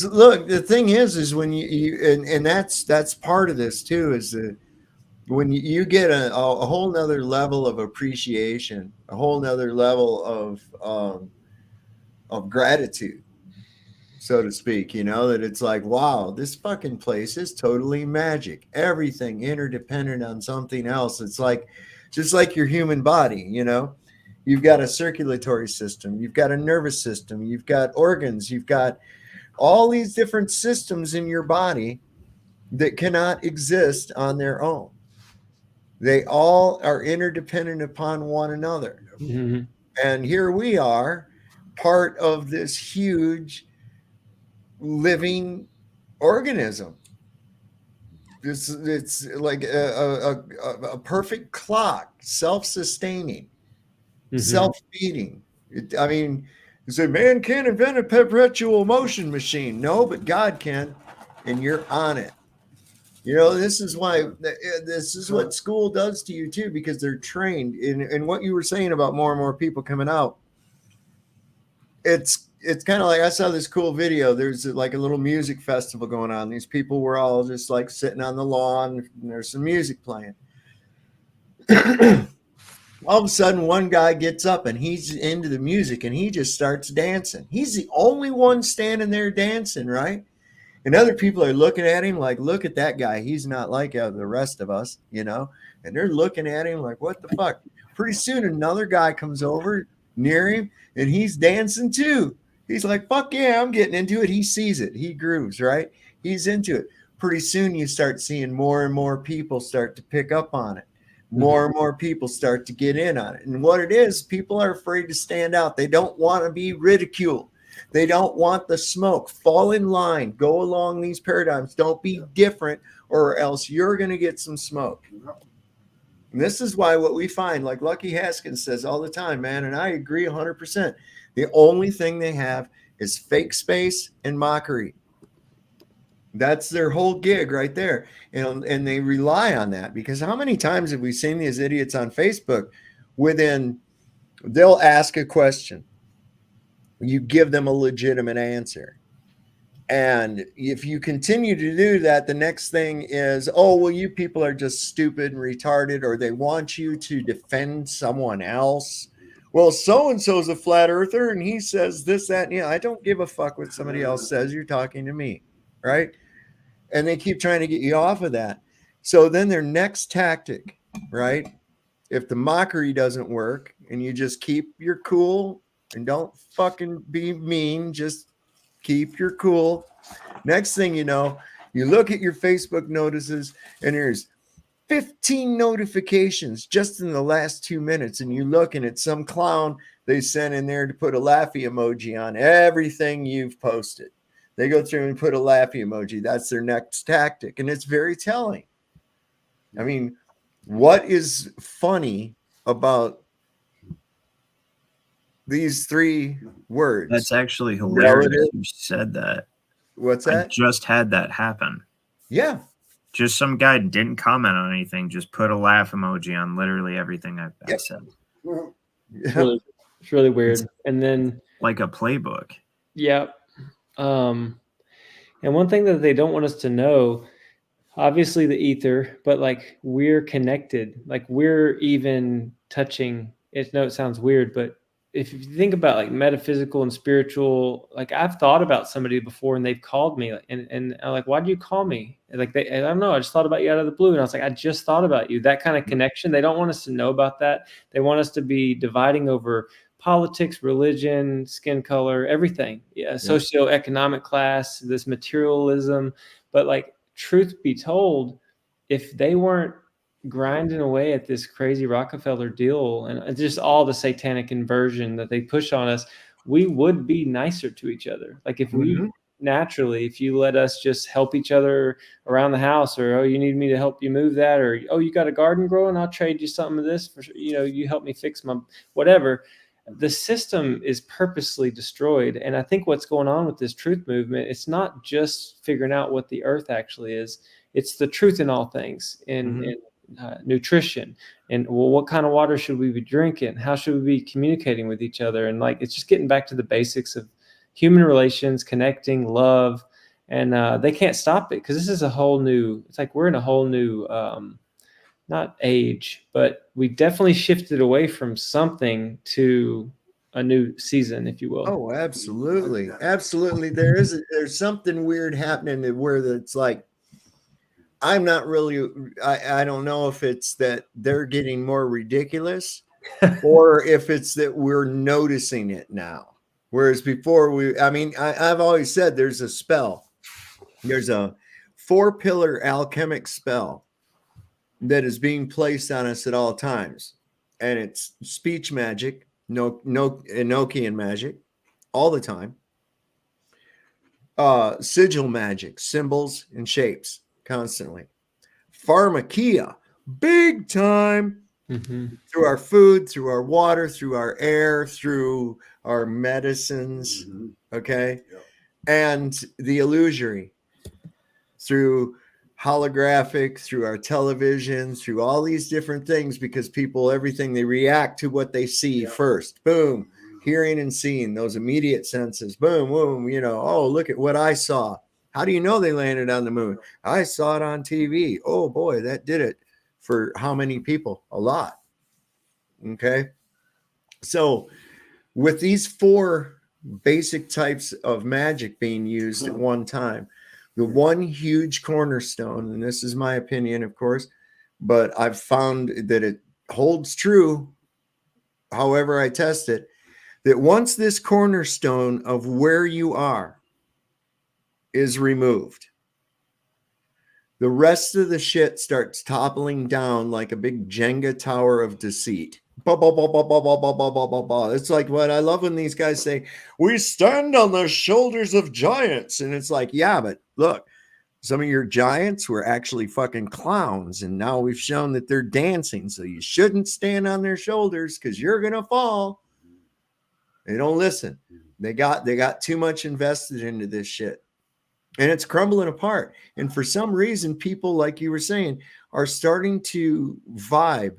Look, the thing is when and that's part of this too, is that when you get a whole nother level of appreciation, a whole nother level of gratitude, so to speak, that it's like, wow, this fucking place is totally magic. Everything interdependent on something else. It's like, just like your human body, you've got a circulatory system, you've got a nervous system, you've got organs, you've got all these different systems in your body that cannot exist on their own. They all are interdependent upon one another. Mm-hmm. And here we are, part of this huge living organism. It's like a perfect clock, self-sustaining, self-feeding. I mean, you say, man can't invent a perpetual motion machine. No, but God can, and you're on it. This is why this is what school does to you too, because they're trained in what you were saying about more and more people coming out. It's kind of like, I saw this cool video. There's like a little music festival going on. These people were all just like sitting on the lawn, and there's some music playing. All of a sudden, one guy gets up and he's into the music and he just starts dancing. He's the only one standing there dancing, right? And other people are looking at him like, look at that guy. He's not like the rest of us, and they're looking at him like, what the fuck? Pretty soon, another guy comes over near him and he's dancing too. He's like, fuck yeah, I'm getting into it. He sees it. He grooves, right? He's into it. Pretty soon, you start seeing more and more people start to pick up on it. More and more people start to get in on it. And what it is, people are afraid to stand out. They don't want to be ridiculed. They don't want the smoke. Fall in line. Go along these paradigms. Don't be different, or else you're going to get some smoke. And this is why what we find, like Lucky Haskins says all the time, man, and I agree 100%. The only thing they have is fake space and mockery. That's their whole gig right there. And they rely on that, because how many times have we seen these idiots on Facebook they'll ask a question. You give them a legitimate answer. And if you continue to do that, the next thing is, oh, well, you people are just stupid and retarded, or they want you to defend someone else. Well, so-and-so's a flat earther and he says this, that, and I don't give a fuck what somebody else says. You're talking to me, right? And they keep trying to get you off of that. So then their next tactic, right? If the mockery doesn't work and you just keep your cool and don't fucking be mean, just keep your cool. Next thing you know, you look at your Facebook notices and there's 15 notifications just in the last 2 minutes. And you look and it's some clown they sent in there to put a laughy emoji on everything you've posted. They go through and put a laughy emoji. That's their next tactic. And it's very telling. I mean, what is funny about these 3 words? That's actually hilarious. You said that. What's that? I just had that happen. Yeah. Just some guy didn't comment on anything, just put a laugh emoji on literally everything I said. It's really weird. And then like a playbook. Yeah. And one thing that they don't want us to know, obviously the ether, but like we're connected, like we're even touching it. No, it sounds weird, but if you think about like metaphysical and spiritual, like I've thought about somebody before and they've called me and I'm like, why do you call me? Like I don't know. I just thought about you out of the blue. And I was like, I just thought about you. That kind of connection. They don't want us to know about that. They want us to be dividing over politics, religion, skin color, everything. Yeah. Socioeconomic class, this materialism. But like truth be told, if they weren't grinding away at this crazy Rockefeller deal and just all the satanic inversion that they push on us, we would be nicer to each other. Like if we naturally, if you let us just help each other around the house, or, oh, you need me to help you move that, or, oh, you got a garden growing, I'll trade you something of this for, you help me fix my whatever. The system is purposely destroyed. And I think what's going on with this truth movement, it's not just figuring out what the earth actually is. It's the truth in all things, in nutrition, and well, what kind of water should we be drinking? How should we be communicating with each other? And like, it's just getting back to the basics of human relations, connecting, love. And they can't stop it, because this is a whole new, it's like we're in a whole new, not age, but we definitely shifted away from something to a new season, if you will. Oh, absolutely. Absolutely. There's something weird happening where it's like, I'm not really, I don't know if it's that they're getting more ridiculous or if it's that we're noticing it now. Whereas before I've always said there's a spell. There's a 4-pillar alchemic spell that is being placed on us at all times. And it's speech magic, Enochian magic, all the time. Sigil magic, symbols and shapes, constantly. Pharmakia, big time. Through our food, through our water, through our air, through our medicines, okay? And the illusory, through holographic, through our television, through all these different things, because everything, they react to what they see first. Boom. Hearing and seeing, those immediate senses. Boom, boom, oh, look at what I saw. How do you know they landed on the moon? I saw it on TV. Oh boy, that did it. For how many people? A lot. Okay. So with these 4 basic types of magic being used at one time, the one huge cornerstone, and this is my opinion, of course, but I've found that it holds true, however I test it, that once this cornerstone of where you are is removed, the rest of the shit starts toppling down like a big Jenga tower of deceit. It's like what I love when these guys say, we stand on the shoulders of giants. And it's like, yeah, but look, some of your giants were actually fucking clowns. And now we've shown that they're dancing. So you shouldn't stand on their shoulders because you're going to fall. They don't listen. They got too much invested into this shit. And it's crumbling apart. And for some reason, people, like you were saying, are starting to vibe.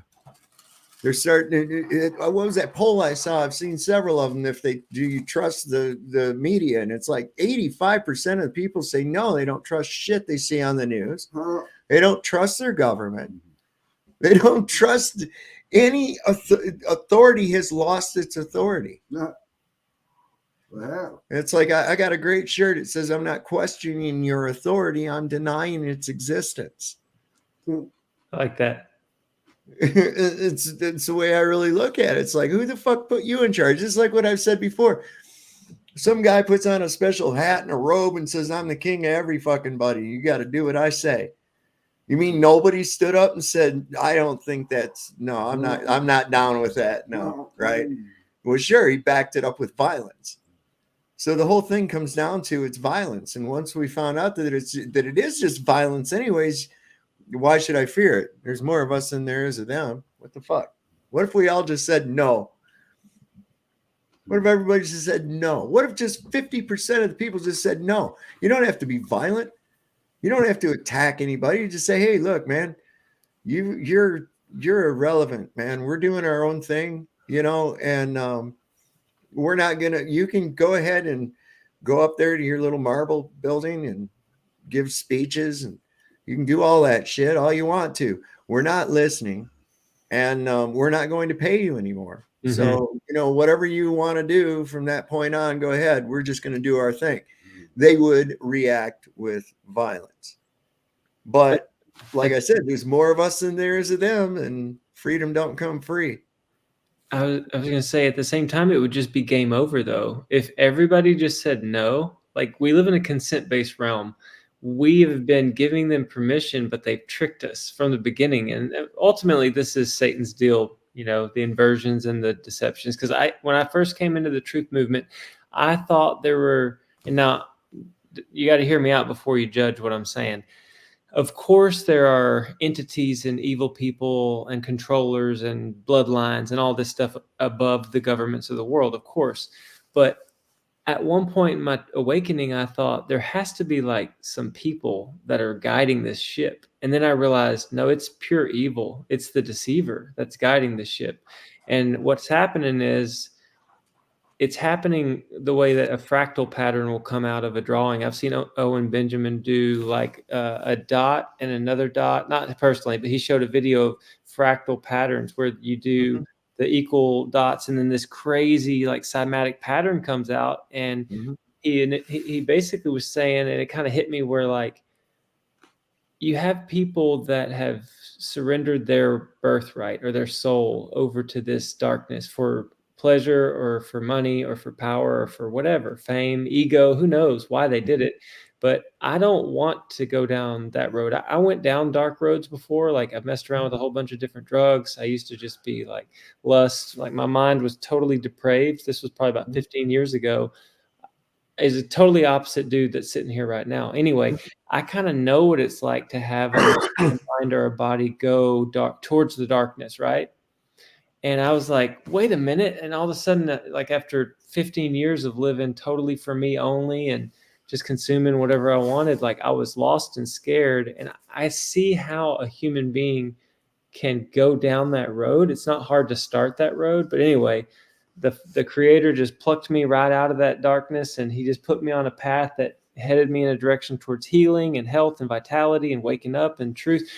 They're starting. What was that poll I saw? I've seen several of them. Do you trust the media? And it's like 85% of the people say no, they don't trust shit they see on the news. They don't trust their government. They don't trust any authority. Has lost its authority. Wow. It's like I got a great shirt. It says, I'm not questioning your authority. I'm denying its existence. I like that. It's the way I really look at it. It's like, who the fuck put you in charge? It's like what I've said before. Some guy puts on a special hat and a robe and says, I'm the king of every fucking buddy. You got to do what I say. You mean nobody stood up and said, I don't think I'm not down with that. No. Right. Well, sure. He backed it up with violence. So the whole thing comes down to it's violence. And once we found out that it is just violence anyways, why should I fear it? There's more of us than there is of them. What the fuck? What if we all just said no? What if everybody just said no? What if just 50% of the people just said no? You don't have to be violent. You don't have to attack anybody. You just say, hey, look, man, you're irrelevant, man. We're doing our own thing, and we're not you can go ahead and go up there to your little marble building and give speeches, and you can do all that shit all you want to. We're not listening, and we're not going to pay you anymore. Mm-hmm. So, whatever you want to do from that point on, go ahead. We're just going to do our thing. They would react with violence. But like I said, there's more of us than there is of them, and freedom don't come free. I was going to say, at the same time, it would just be game over, though. If everybody just said no, like we live in a consent-based realm. we have been giving them permission, but they've tricked us from the beginning. And ultimately, this is Satan's deal, you know, the inversions and the deceptions. Because when I first came into the truth movement, I thought there were, and now you got to hear me out before you judge what I'm saying. Of course, there are entities and evil people and controllers and bloodlines and all this stuff above the governments of the world, of course. But at one point in my awakening, I thought there has to be like some people that are guiding this ship. And then I realized, no, it's pure evil. It's the deceiver that's guiding the ship. And what's happening is it's happening the way that a fractal pattern will come out of a drawing. I've seen Owen Benjamin do like a dot and another dot, not personally, but he showed a video of fractal patterns where you do the equal dots and then this crazy like cymatic pattern comes out. And he basically was saying, and it kind of hit me where like you have people that have surrendered their birthright or their soul over to this darkness for pleasure or for money or for power or for whatever, fame, ego, who knows why they did it. But I don't want to go down that road. I went down dark roads before. Like I've messed around with a whole bunch of different drugs. I used to just be like lust, like my mind was totally depraved. This was probably about 15 years ago. Is a totally opposite dude that's sitting here right now. Anyway, I kind of know what it's like to have a mind or a body go dark towards the darkness, right? And I was like, wait a minute. And all of a sudden, like after 15 years of living totally for me only and just consuming whatever I wanted, like I was lost and scared. And I see how a human being can go down that road. It's not hard to start that road. But anyway, the creator just plucked me right out of that darkness, and he just put me on a path that headed me in a direction towards healing and health and vitality and waking up and truth.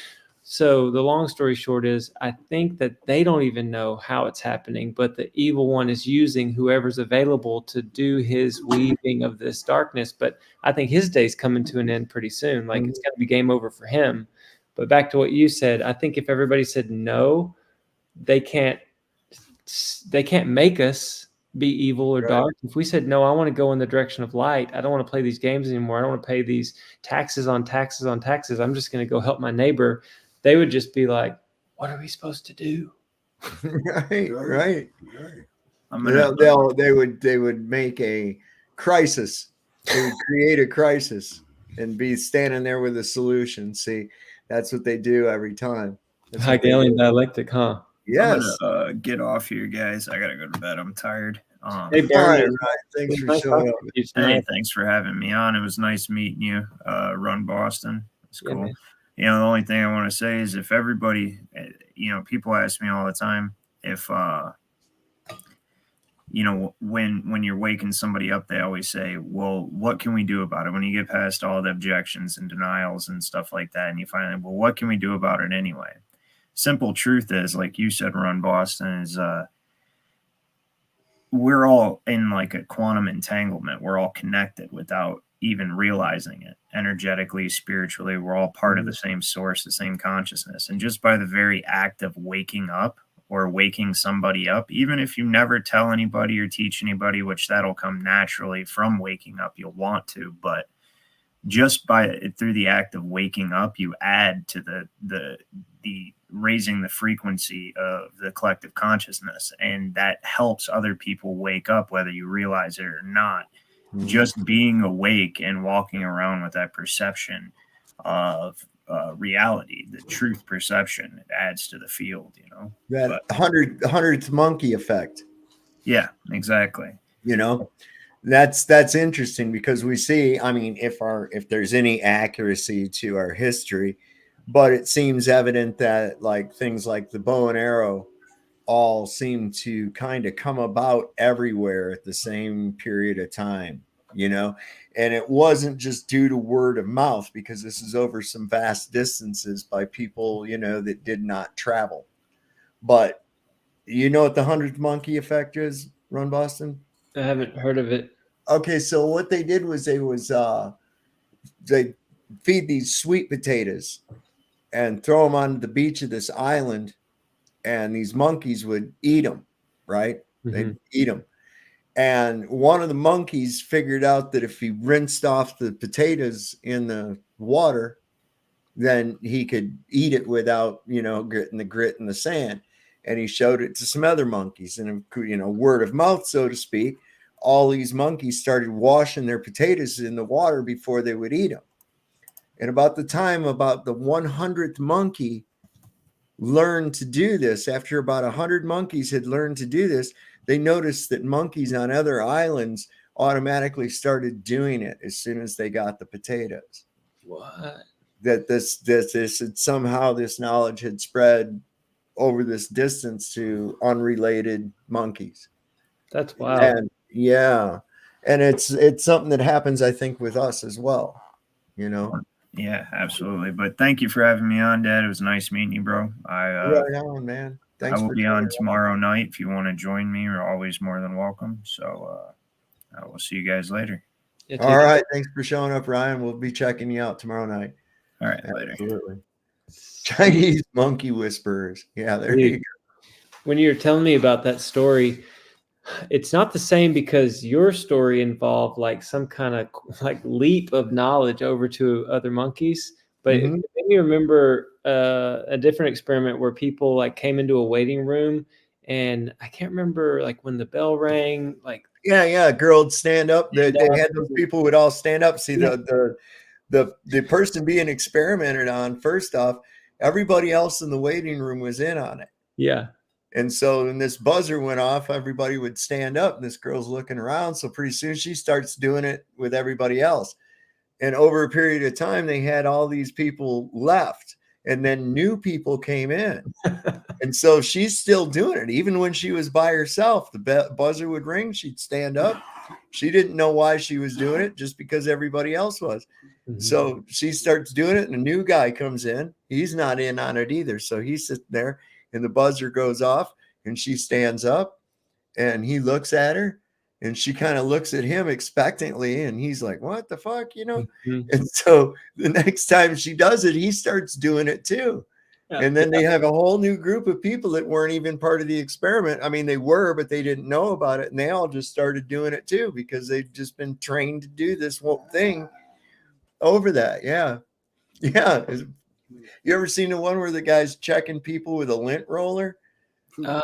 So the long story short is I think that they don't even know how it's happening, but the evil one is using whoever's available to do his weaving of this darkness. But I think his day's coming to an end pretty soon. Like it's going to be game over for him. But back to what you said, I think if everybody said no, they can't make us be evil or dark. If we said, no, I want to go in the direction of light. I don't want to play these games anymore. I don't want to pay these taxes on taxes on taxes. I'm just going to go help my neighbor. They would just be like, what are we supposed to do? Right. They would make a crisis. They would create a crisis and be standing there with a solution. See, that's what they do every time. Hegelian dialectic, huh? Yes. I'm gonna get off here, guys. I gotta go to bed. I'm tired. Hey, Barry, thanks for showing up. Hey, thanks for having me on. It was nice meeting you. Run Boston. It's cool. You know, the only thing I want to say is if everybody, you know, people ask me all the time if, you know, when you're waking somebody up, they always say, well, what can we do about it? When you get past all the objections and denials and stuff like that, and you finally, well, what can we do about it anyway? Simple truth is, like you said, Run Boston, is we're all in like a quantum entanglement. We're all connected without even realizing it. Energetically, spiritually, we're all part of the same source, the same consciousness. And just by the very act of waking up or waking somebody up, even if you never tell anybody or teach anybody, which that'll come naturally from waking up, you'll want to, but just through the act of waking up, you add to the raising the frequency of the collective consciousness, and that helps other people wake up, whether you realize it or not. Just being awake and walking around with that perception of reality, the truth perception, it adds to the field, you know. That 100th monkey effect. Yeah, exactly. You know, that's interesting because we see, I mean, if there's any accuracy to our history, but it seems evident that like things like the bow and arrow all seem to kind of come about everywhere at the same period of time, you know, and it wasn't just due to word of mouth, because this is over some vast distances by people, you know, that did not travel. But you know what the 100th monkey effect is, Run Boston? I haven't heard of it. Okay, so what they did was they feed these sweet potatoes and throw them on the beach of this island, and these monkeys would eat them, right? They'd eat them. And one of the monkeys figured out that if he rinsed off the potatoes in the water, then he could eat it without, getting the grit in the sand. And he showed it to some other monkeys, and, word of mouth, so to speak, all these monkeys started washing their potatoes in the water before they would eat them. And about the 100th monkey learned to do this, after about 100 monkeys had learned to do this, they noticed that monkeys on other islands automatically started doing it as soon as they got the potatoes. What? That this somehow this knowledge had spread over this distance to unrelated monkeys. That's wild. And yeah, and it's something that happens, I think, with us as well. Yeah, absolutely. But thank you for having me on, Dad. It was nice meeting you, bro. Right on, man. Thanks. I will for be on joining. tomorrow night. If you want to join me, you're always more than welcome. So I will see you guys later. All right. Thanks for showing up, Ryan. We'll be checking you out tomorrow night. All right, later. Absolutely. Chinese monkey whisperers. Yeah, there you go. When you're telling me about that story, it's not the same, because your story involved like some kind of like leap of knowledge over to other monkeys. But it made me remember a different experiment where people like came into a waiting room, and I can't remember like when the bell rang, like girl would stand up. They had those people would all stand up. See, the person being experimented on, first off, everybody else in the waiting room was in on it. Yeah. And so when this buzzer went off, everybody would stand up, and this girl's looking around. So pretty soon she starts doing it with everybody else. And over a period of time, they had all these people left, and then new people came in. And so she's still doing it. Even when she was by herself, the buzzer would ring, she'd stand up. She didn't know why she was doing it, just because everybody else was. So she starts doing it, and a new guy comes in. He's not in on it either. So he's sitting there, and the buzzer goes off, and she stands up, and he looks at her, and she kind of looks at him expectantly, and he's like, what the fuck, And so the next time she does it, he starts doing it too. And then they have a whole new group of people that weren't even part of the experiment. I mean, they were, but they didn't know about it. And they all just started doing it too, because they've just been trained to do this whole thing over that. Yeah. Yeah. You ever seen the one where the guy's checking people with a lint roller?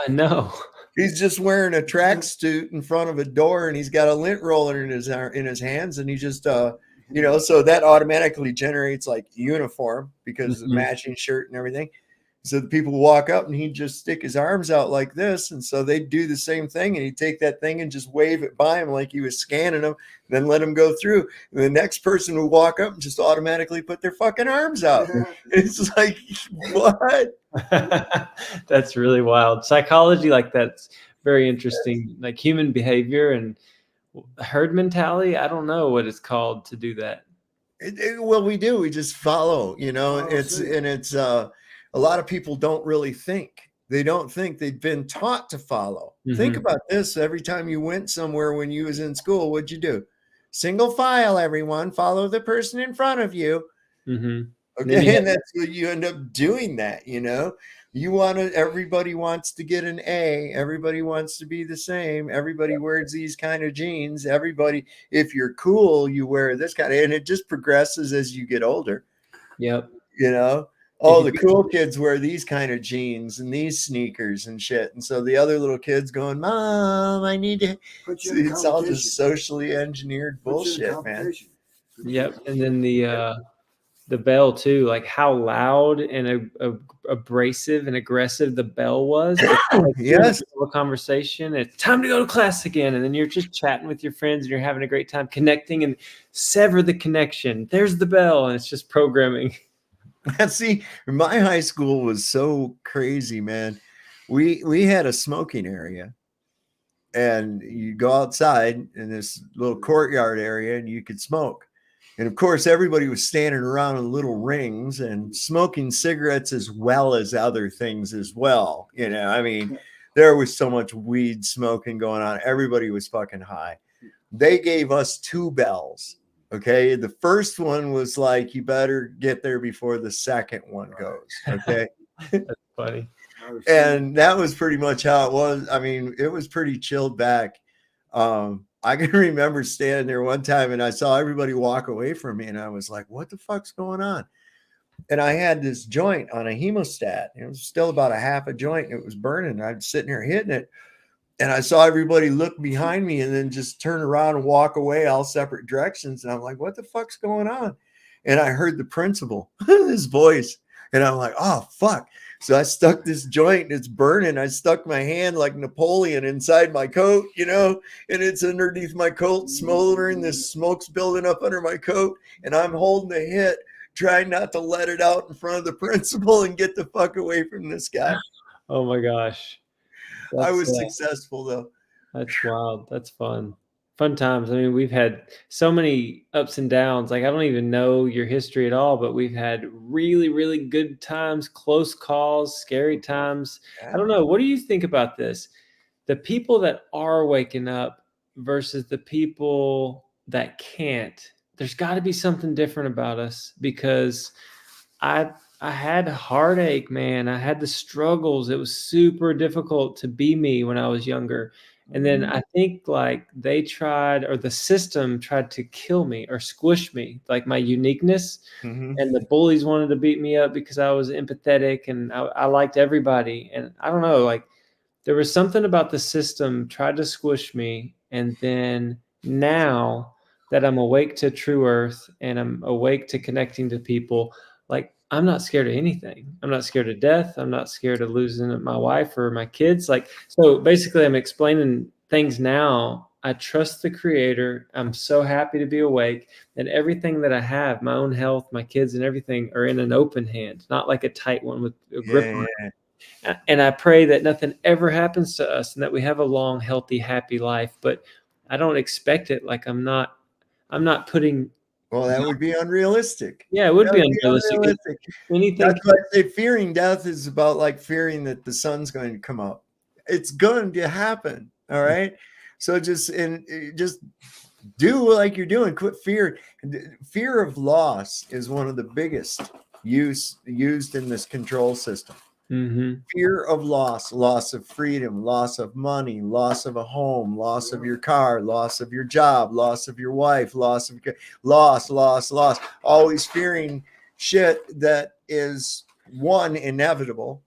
No. He's just wearing a tracksuit in front of a door, and he's got a lint roller in his hands, and he just so that automatically generates like uniform, because of the matching shirt and everything. So the people walk up, and he'd just stick his arms out like this, and so they'd do the same thing, and he'd take that thing and just wave it by him like he was scanning them, and then let him go through. And the next person would walk up and just automatically put their fucking arms out. It's like, what? That's really wild. Psychology like that's very interesting. Like human behavior and herd mentality. I don't know what it's called to do that. Well, we do. We just follow. It's a lot of people don't really think. They don't think. They've been taught to follow. Think about this. Every time you went somewhere when you was in school, what'd you do? Single file, everyone. Follow the person in front of you. Okay, and that's what you end up doing. That everybody wants to get an A. Everybody wants to be the same. Everybody wears these kind of jeans. Everybody, if you're cool, you wear this kind of, and it just progresses as you get older. Yep. Oh, the cool kids wear these kind of jeans and these sneakers and shit. And so the other little kids going, Mom, I need to. It's all just socially engineered bullshit, man. Yep. And then the bell too, like how loud and abrasive and aggressive the bell was. Yes. A conversation. It's time to go to class again. And then you're just chatting with your friends and you're having a great time connecting, and sever the connection. There's the bell, and it's just programming. See, my high school was so crazy, man. We had a smoking area, and you go outside in this little courtyard area, and you could smoke. And of course, everybody was standing around in little rings and smoking cigarettes as well as other things as well. I mean, there was so much weed smoking going on. Everybody was fucking high. They gave us 2 bells. Okay. The first one was like, you better get there before the second one goes. Okay. That's funny. And that was pretty much how it was. I mean, it was pretty chilled back. I can remember standing there one time and I saw everybody walk away from me, and I was like, what the fuck's going on? And I had this joint on a hemostat. It was still about a half a joint. It was burning. I'm sitting here hitting it. And I saw everybody look behind me and then just turn around and walk away all separate directions. And I'm like, what the fuck's going on? And I heard the principal, his voice. And I'm like, oh, fuck. So I stuck this joint. It's burning. I stuck my hand like Napoleon inside my coat, you know, and it's underneath my coat, smoldering. This smoke's building up under my coat. And I'm holding the hit, trying not to let it out in front of the principal and get the fuck away from this guy. Oh my gosh. I was successful though. That's wild. That's fun. Fun times. I mean, we've had so many ups and downs. Like, I don't even know your history at all, but we've had really, really good times, close calls, scary times. I don't know. What do you think about this? The people that are waking up versus the people that can't. There's got to be something different about us, because I had heartache, man. I had the struggles. It was super difficult to be me when I was younger. And then I think like they tried, or the system tried to kill me or squish me, like my uniqueness. And the bullies wanted to beat me up because I was empathetic and I liked everybody. And I don't know, like there was something about the system tried to squish me. And then now that I'm awake to true earth and I'm awake to connecting to people, like I'm not scared of anything. I'm not scared of death. I'm not scared of losing my wife or my kids. Like, so basically I'm explaining things now. I trust the creator. I'm so happy to be awake, and everything that I have, my own health, my kids and everything, are in an open hand, not like a tight one with a grip on it. And I pray that nothing ever happens to us and that we have a long, healthy, happy life. But I don't expect it. Like I'm not putting. Well, that would be unrealistic. Yeah, it would be unrealistic. Anything. That's why I say fearing death is about like fearing that the sun's going to come up. It's going to happen. All right. So just do like you're doing. Quit fear. Fear of loss is one of the biggest used in this control system. Fear of loss of freedom, loss of money, loss of a home, loss of your car, loss of your job, loss of your wife, loss, always fearing shit that is, one, inevitable,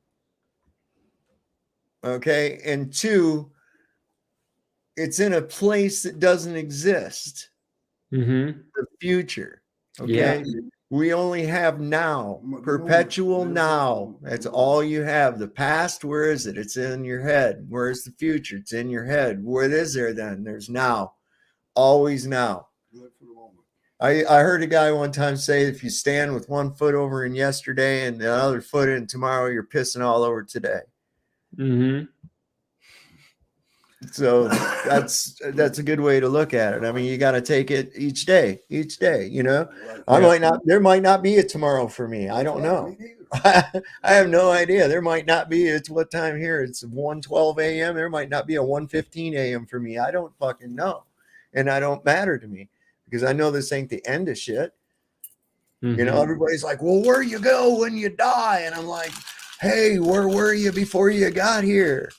okay, and two, it's in a place that doesn't exist. The future, okay. Yeah. We only have now, perpetual now. That's all you have. The past, where is it? It's in your head. Where's the future? It's in your head. What is there then? There's now. Always now. I heard a guy one time say, if you stand with one foot over in yesterday and the other foot in tomorrow, you're pissing all over today. So that's a good way to look at it. I mean, you got to take it each day, you know. There might not be a tomorrow for me. I don't know. I have no idea. There might not be. It's what time here? It's 1:12 a.m. There might not be a 1:15 a.m. for me. I don't fucking know. And I don't matter to me, because I know this ain't the end of shit. You know, everybody's like, well, where you go when you die? And I'm like, hey, where were you before you got here?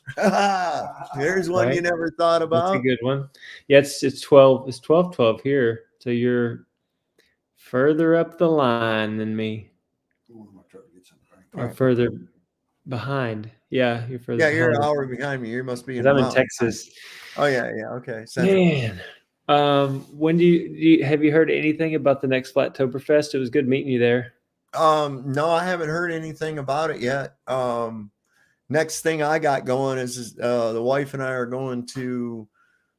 There's one you never thought about. That's a good one. Yeah, it's 12:12 here. So you're further up the line than me. Or further behind. Yeah, you're further behind. You're an hour behind me. You must be in I'm in Texas. Oh yeah, okay. Man. When do you have you heard anything about the next Flattoberfest? It was good meeting you there. No, I haven't heard anything about it yet. Next thing I got going is the wife and I are going to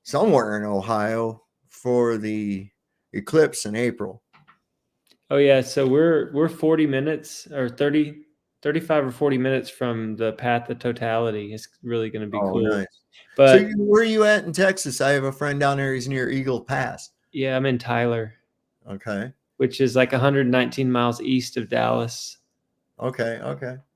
somewhere in Ohio for the eclipse in April. Oh yeah, so we're 40 minutes or 35 or 40 minutes from the path of totality. It's really going to be cool. Nice. But so where are you at in Texas? I have a friend down there. He's near Eagle Pass. Yeah, I'm in Tyler. Okay. Which is like 119 miles east of Dallas. Okay.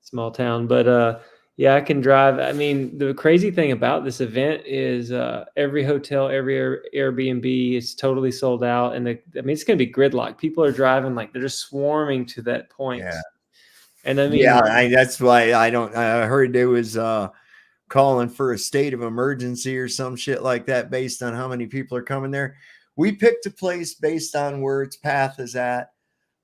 Small town. But yeah, I can drive. I mean, the crazy thing about this event is every hotel, every Airbnb is totally sold out. And it's going to be gridlock. People are driving like they're just swarming to that point. Yeah. And I mean, that's why I heard there was calling for a state of emergency or some shit like that based on how many people are coming there. We picked a place based on where its path is at.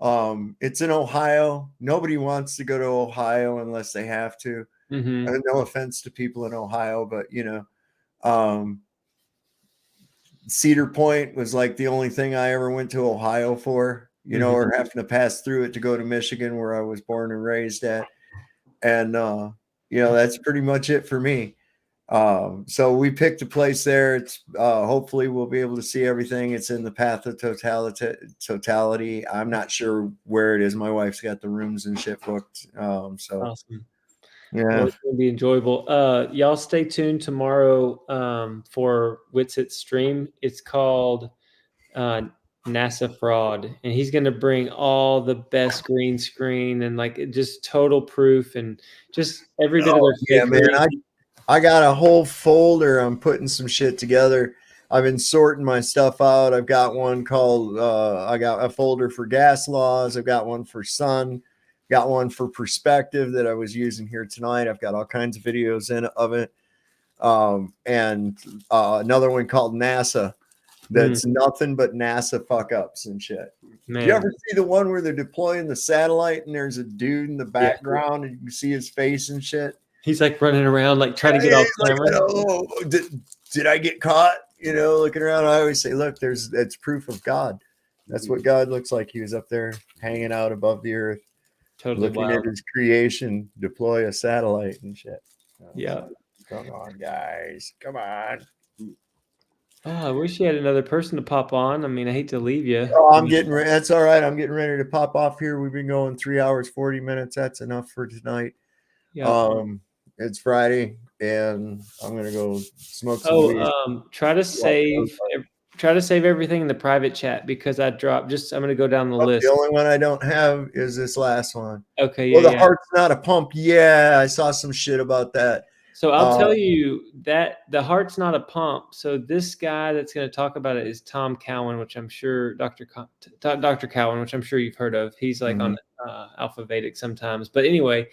It's in Ohio. Nobody wants to go to Ohio unless they have to. Mm-hmm. No offense to people in Ohio, but Cedar Point was like the only thing I ever went to Ohio for, or having to pass through it to go to Michigan, where I was born and raised at. And, that's pretty much it for me. So we picked a place there. It's hopefully we'll be able to see everything. It's in the path of totality. I'm not sure where it is. My wife's got the rooms and shit booked. So awesome. Yeah, well, it's gonna be enjoyable. Y'all stay tuned tomorrow for Witsit's stream. It's called NASA Fraud, and he's gonna bring all the best green screen and like just total proof and just every bit of their yeah, man. I got a whole folder. I'm putting some shit together. I've been sorting my stuff out. I've got one called I got a folder for gas laws. I've got one for sun. Got one for perspective that I was using here tonight. I've got all kinds of videos of it. And another one called NASA. That's nothing but NASA fuck ups and shit. Man. Do you ever see the one where they're deploying the satellite and there's a dude in the background and you can see his face and shit? He's like running around, like trying to get off camera. Like, did I get caught? Looking around. I always say, look, that's proof of God. That's what God looks like. He was up there hanging out above the earth, totally looking wild. at his creation, deploy a satellite and shit. Yeah. Come on, guys. Come on. Oh, I wish you had another person to pop on. I mean, I hate to leave you. Oh, I'm getting ready. That's all right. I'm getting ready to pop off here. We've been going 3 hours, 40 minutes. That's enough for tonight. Yeah. It's Friday and I'm going to go smoke some weed. Try to save everything in the private chat because I'm going to go down the list. The only one I don't have is this last one. Okay. Yeah. The heart's not a pump. Yeah. I saw some shit about that. So I'll tell you that the heart's not a pump. So this guy that's going to talk about it is Tom Cowan, which I'm sure Dr. Cowan, which I'm sure you've heard of. He's like on Alpha Vedic sometimes. But anyway,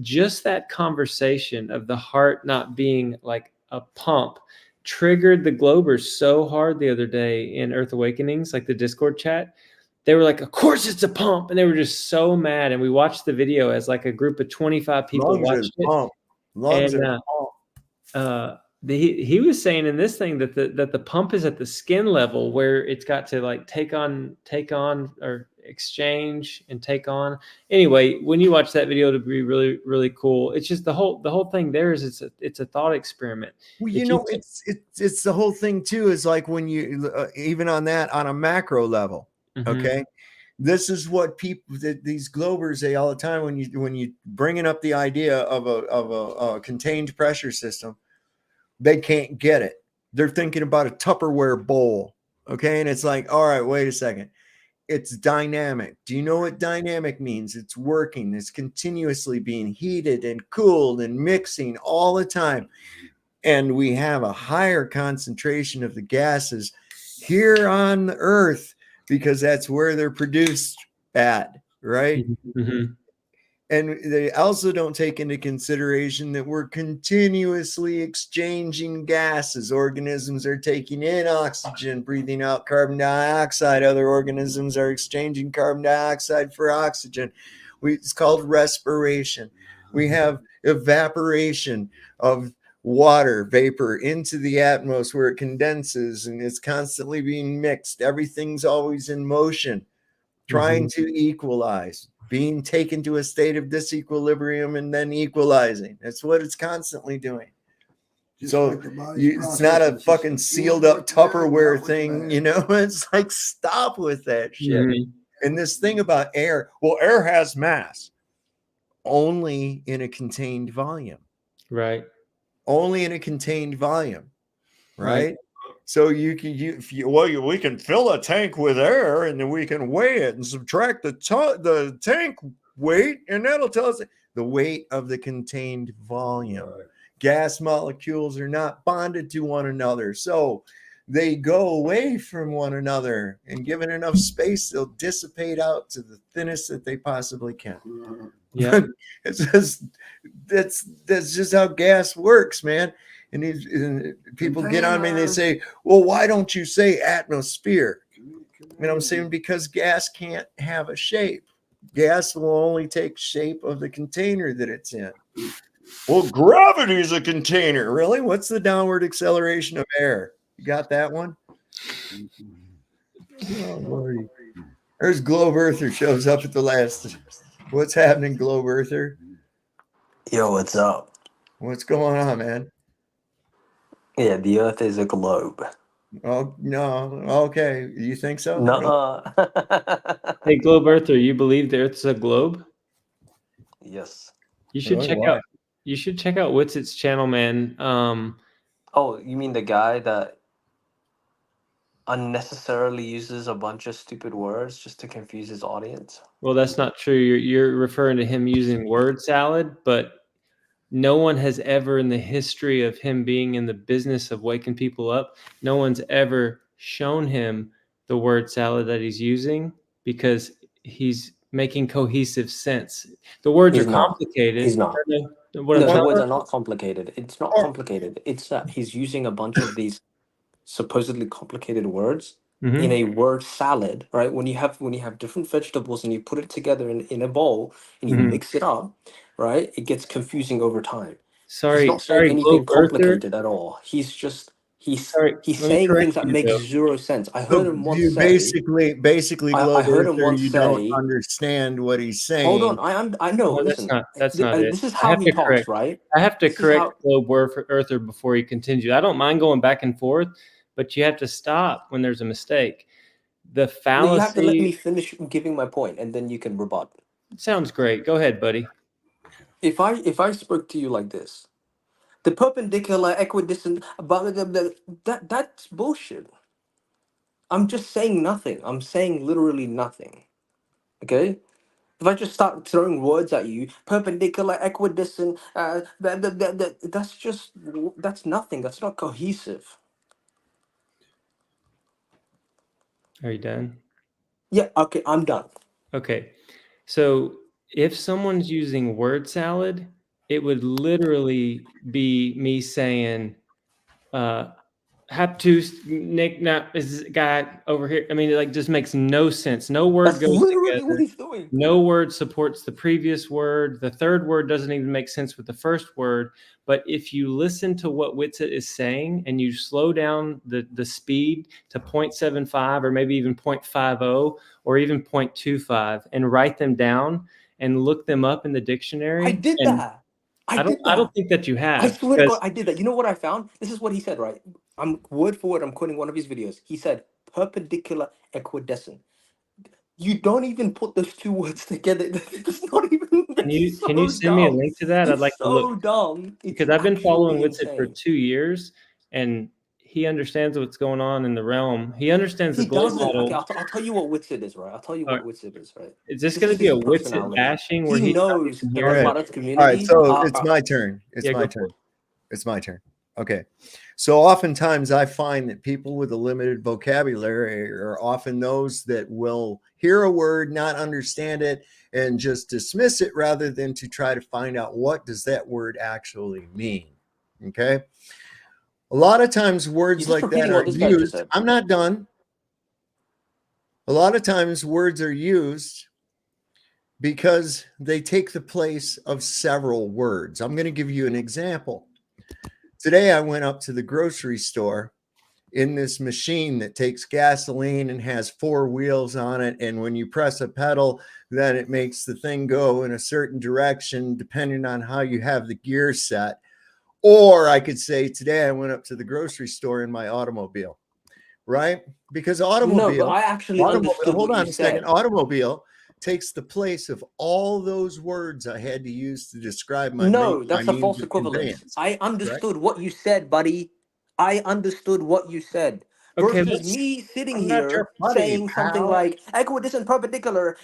just that conversation of the heart not being like a pump triggered the Globers so hard the other day in Earth Awakenings, like the Discord chat. They were like, of course it's a pump. And they were just so mad. And we watched the video as like a group of 25 people watched it. Pump. Lungs and he was saying in this thing that the pump is at the skin level where it's got to like take on or exchange and take on. Anyway, when you watch that video, it'll be really, really cool. It's just the whole thing there is it's a thought experiment. Well, it's the whole thing too, is like when you even on that on a macro level. Okay. This is what these Globers say all the time when you bringing up the idea of a contained pressure system, they can't get it. They're thinking about a Tupperware bowl. Okay. And it's like, all right, wait a second. It's dynamic. Do you know what dynamic means? It's working. It's continuously being heated and cooled and mixing all the time. And we have a higher concentration of the gases here on the Earth because that's where they're produced at, right? And they also don't take into consideration that we're continuously exchanging gases. Organisms are taking in oxygen, breathing out carbon dioxide. Other organisms are exchanging carbon dioxide for oxygen. It's called respiration. We have evaporation of water vapor into the atmosphere where it condenses and it's constantly being mixed. Everything's always in motion, trying to equalize, being taken to a state of disequilibrium and then equalizing. That's what it's constantly doing. So it's not a fucking sealed up Tupperware thing, It's like, stop with that shit. And this thing about air, well, air has mass only in a contained volume. Right. Only in a contained volume, right? So we can fill a tank with air and then we can weigh it and subtract the tank weight, and that'll tell us the weight of the contained volume. Gas molecules are not bonded to one another, so they go away from one another, and given enough space, they'll dissipate out to the thinnest that they possibly can. Yeah. It's just that's just how gas works, man. And people get on me and they say, well, why don't you say atmosphere? And I'm saying because gas can't have a shape. Gas will only take shape of the container that it's in. Well, gravity is a container. Really? What's the downward acceleration of air? You got that one? Oh, Lordy. There's Globe Earther shows up at the last. What's happening, Globe Earther? Yo, what's up? What's going on, man? Yeah, the Earth is a globe. Oh, no. Okay. You think so? Nuh-uh. Hey, Globe Earther, you believe the Earth's a globe? Yes. You should check out. You should check out Witsit's channel, man. Oh, you mean the guy that unnecessarily uses a bunch of stupid words just to confuse his audience? Well, that's not true. You're referring to him using word salad, but no one has ever in the history of him being in the business of waking people up, no one's ever shown him the word salad that he's using because he's making cohesive sense. The words He's are not. complicated. He's not. What I'm No, the telling words you, are not complicated. It's not complicated. It's that he's using a bunch of these supposedly complicated words in a word salad, right? When you have different vegetables and you put it together in a bowl and you mix it up, right? It gets confusing over time. He's not saying anything Globe Earther. complicated at all. He's just he's Let me saying correct things that you, make though. zero sense. I heard Look, him once you say basically, I Globe heard him Earther, once you don't say, understand what he's hold saying. on, I know, No, listen. that's not it. This is I how have he to talks, correct. right? I have to This is correct how Globe Earther before he continues. I don't mind going back and forth, but you have to stop when there's a mistake. The No, you have to let me fallacy finish giving my point and then you can rebut. sounds great. Go ahead, buddy. If I spoke to you like this, the perpendicular equidistant, blah, blah, blah, that's bullshit. I'm just saying nothing. I'm saying literally nothing. Okay? If I just start throwing words at you, perpendicular, equidistant, that's nothing. That's not cohesive. Are you done? Yeah, okay, I'm done. Okay. So if someone's using word salad, it would literally be me saying, Haptus Nick not is this guy over here. I mean, it like just makes no sense. No word That's goes literally what together. he's doing. No word supports the previous word. The third word doesn't even make sense with the first word. But if you listen to what Witsit is saying and you slow down the speed to 0.75 or maybe even 0.50 or even 0.25 and write them down and look them up in the dictionary. I did that. I don't think that you have. I swear to God, I did that. You know what I found? This is what he said, right? I'm word for word, I'm quoting one of his videos. He said, perpendicular equidistant. You don't even put those two words together. It's not even. Can you So send me a dumb. link to that? I'd It's like to so look dumb. It's because I've been following actually Witsit for insane. 2 years and he understands what's going on in the realm. He understands the He globe doesn't. Okay, model. I'll tell you what Witsit is, right? I'll tell you All what right. Witsit is, right? Is this This going is to be his a Witsit personality. bashing where He he's not knows even that here? a lot of All right, communities. so it's my turn. It's Yeah, my go turn. for it. It's my turn. Okay. So oftentimes I find that people with a limited vocabulary are often those that will hear a word, not understand it, and just dismiss it rather than to try to find out what does that word actually mean. Okay. A lot of times You're words just like that repeating are what this guy just used. said. I'm not done. A lot of times words are used because they take the place of several words. I'm going to give you an example. Today, I went up to the grocery store in this machine that takes gasoline and has 4 wheels on it. And when you press a pedal, then it makes the thing go in a certain direction depending on how you have the gear set. Or I could say today I went up to the grocery store in my automobile, right? Because No, but I actually understood hold what you on a second, said. automobile takes the place of all those words I had to use to describe my No, that's a means false of equivalence. conveyance. I Right? understood what you said, buddy. I understood what you said. Okay, Versus me sitting I'm not your here buddy, saying something pal. like equidistant, perpendicular,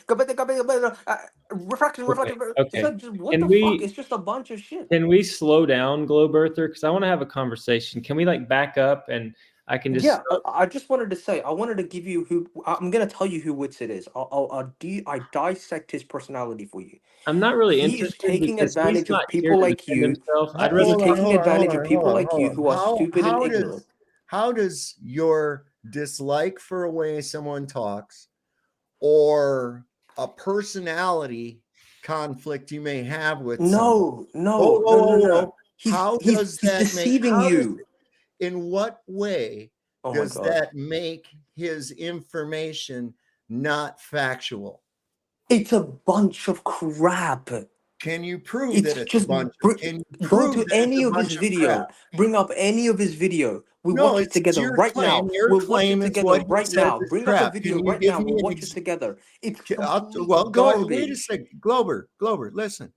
refraction, reflective. It's Okay. like, what the fuck? It's just a bunch of shit. Can we slow down, Globe Earther? Because I want to have a conversation. Can we like back up and I can just Yeah, I just wanted to say, I wanted to give you who I'm gonna tell you who Witsit is. I dissect his personality for you. I'm not really He is interested taking because he's advantage not of here people to like defend you. himself. I'd He's rather taking advantage of people like you hold who are on. stupid and ignorant. How does your dislike for a way someone talks or a personality conflict you may have with someone? No. How He's does that make deceiving you. in what way Oh my does God. that make his information not factual? It's a bunch of crap. Can you prove It's that it's a just bunch of can you go prove to that it's any a of his bunch of crap? video. Bring up any of his video. We No, watch it it's together your right claim. now. Your We'll watch it claim is together what he right says now. is Bring up a crap. video Can you right give now. me We'll an watch it together. It's complete well, go ahead. Wait a garbage. second. Glober, listen.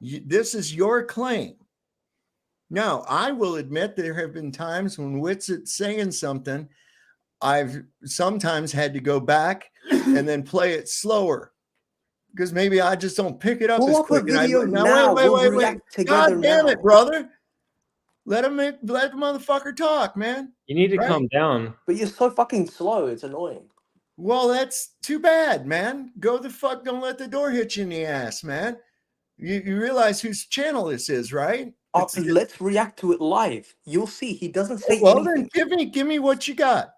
This is your claim. Now, I will admit there have been times when Witsit's saying something, I've sometimes had to go back and then play it slower because maybe I just don't pick it up Pull as up a quick. And video now, now. We'll wait. react together God damn it, now. brother. Let the motherfucker talk, man. You need to Right? calm down. But you're so fucking slow. It's annoying. Well, that's too bad, man. Go the fuck. Don't let the door hit you in the ass, man. You realize whose channel this is, right? Let's react to it live. You'll see. He doesn't say Well, anything. then give me what you got.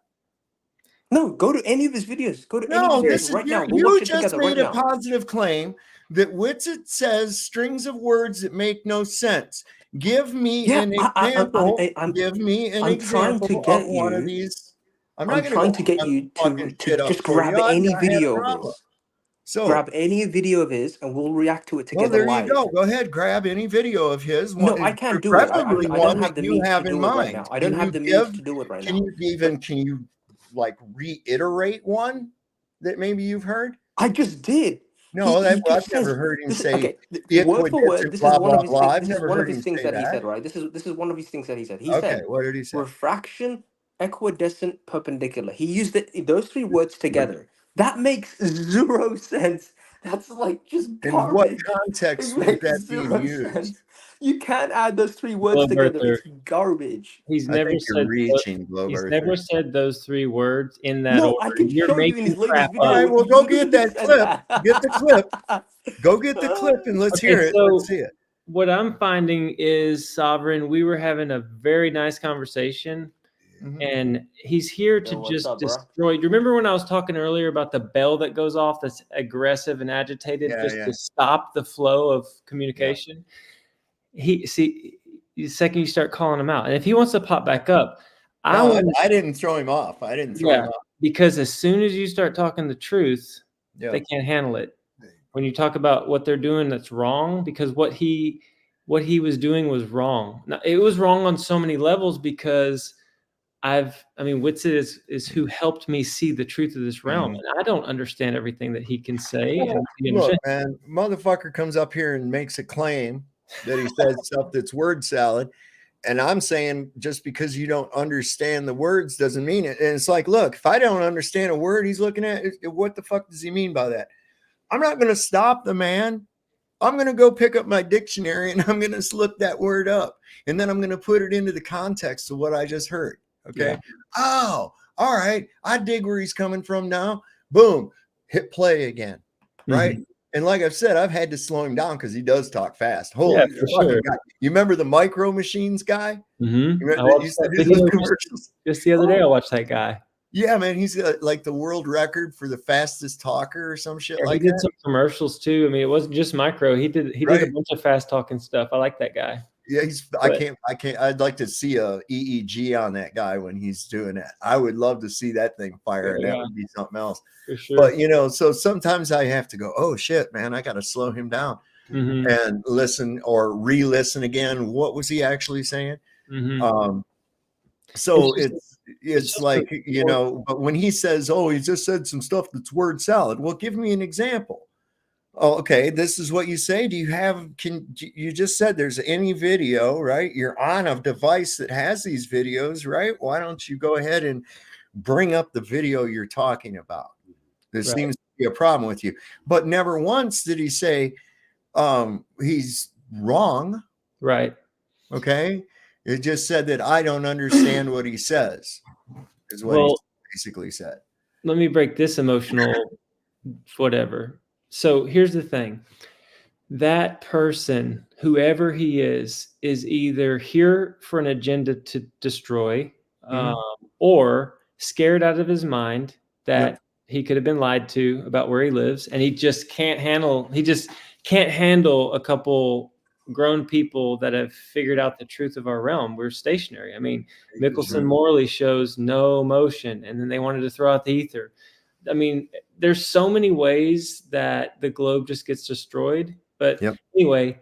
No, go to any of his videos. Go to any of No, his this videos is right now. We'll watch you it just together right made a now. positive claim that Witsit says strings of words that make no sense. Give me an example. Give me an I'm trying to example of get one of you. these. I'm I'm not going to trying go to get on you fucking to shit up just for grab you. I any had a video of problem. his. So Grab any video of his, and we'll react to it well, together there you live. go. Go ahead, grab any video of his. No, I can't do it. Preferably I don't one have that the you means have to in do it right mind. now. I don't have the means to do it right now. Can you like reiterate one that maybe you've heard? I just did. No, He I've just never says heard him this. say Okay, it word would for get word. to This is blah one of blah his blah. things. I've This is never one of heard his him things say that he that. said. Right. This is one of his things that he said. He Okay, said what did he say? refraction, equidistant, perpendicular. He used those three words together. That makes zero sense. That's like just In what garbage. context It was makes that being zero used? sense. You can't add those three words Glow together. Berther. It's garbage. He's I never think you're said reaching, Glow he's Berther. never said those three words in that No, order. I can You're show you in making his latest crap video. All up. right, Where well, he go get literally that said clip. that. Get the clip. Go get the clip and let's hear it. Let's see it. What I'm finding is, Sovereign, we were having a very nice conversation, and he's here to what's just up, bro? destroy. Do you remember when I was talking earlier about the bell that goes off that's aggressive and agitated to stop the flow of communication? The second you start calling him out, and if he wants to pop back up, I didn't throw him off. I didn't throw him off. because as soon as you start talking the truth, they can't handle it. When you talk about what they're doing that's wrong, because what he was doing was wrong. Now, it was wrong on so many levels because Witsit is who helped me see the truth of this realm. And I don't understand everything that he can say. Well, look, man, motherfucker comes up here and makes a claim that he says stuff that's word salad. And I'm saying just because you don't understand the words doesn't mean it. And it's like, look, if I don't understand a word he's looking at, what the fuck does he mean by that? I'm not going to stop the man. I'm going to go pick up my dictionary and I'm going to look that word up. And then I'm going to put it into the context of what I just heard. Okay. Yeah. Oh, all right. I dig where he's coming from now. Boom. Hit play again. Right. Mm-hmm. And like I've said, I've had to slow him down because he does talk fast. Holy for sure. God. You remember the Micro Machines guy? Mm-hmm. Just the other day, I watched that guy. Yeah, man, he's got like the world record for the fastest talker or some shit like that. He did some commercials too. I mean, it wasn't just Micro. He did a bunch of fast talking stuff. I like that guy. Yeah, I can't. I'd like to see a EEG on that guy when he's doing that. I would love to see that thing fire, and that would be something else. For sure. But so sometimes I have to go, oh shit, man, I got to slow him down and listen or re-listen again. What was he actually saying? Mm-hmm. So it's like, but when he says, oh, he just said some stuff that's word salad. Well, give me an example. Oh, okay. This is what you say. You just said there's any video, right? You're on a device that has these videos, right? Why don't you go ahead and bring up the video you're talking about? There seems to be a problem with you, but never once did he say he's wrong. Right. Okay. It just said that I don't understand what he says. is what he well, basically said. let me break this emotional whatever. So here's the thing. That person, whoever he is either here for an agenda to destroy, or scared out of his mind that he could have been lied to about where he lives, and he just can't handle a couple grown people that have figured out the truth of our realm. We're stationary. I mean, Mickelson Morley shows no motion, and then they wanted to throw out the ether. I mean, there's so many ways that the globe just gets destroyed. But anyway,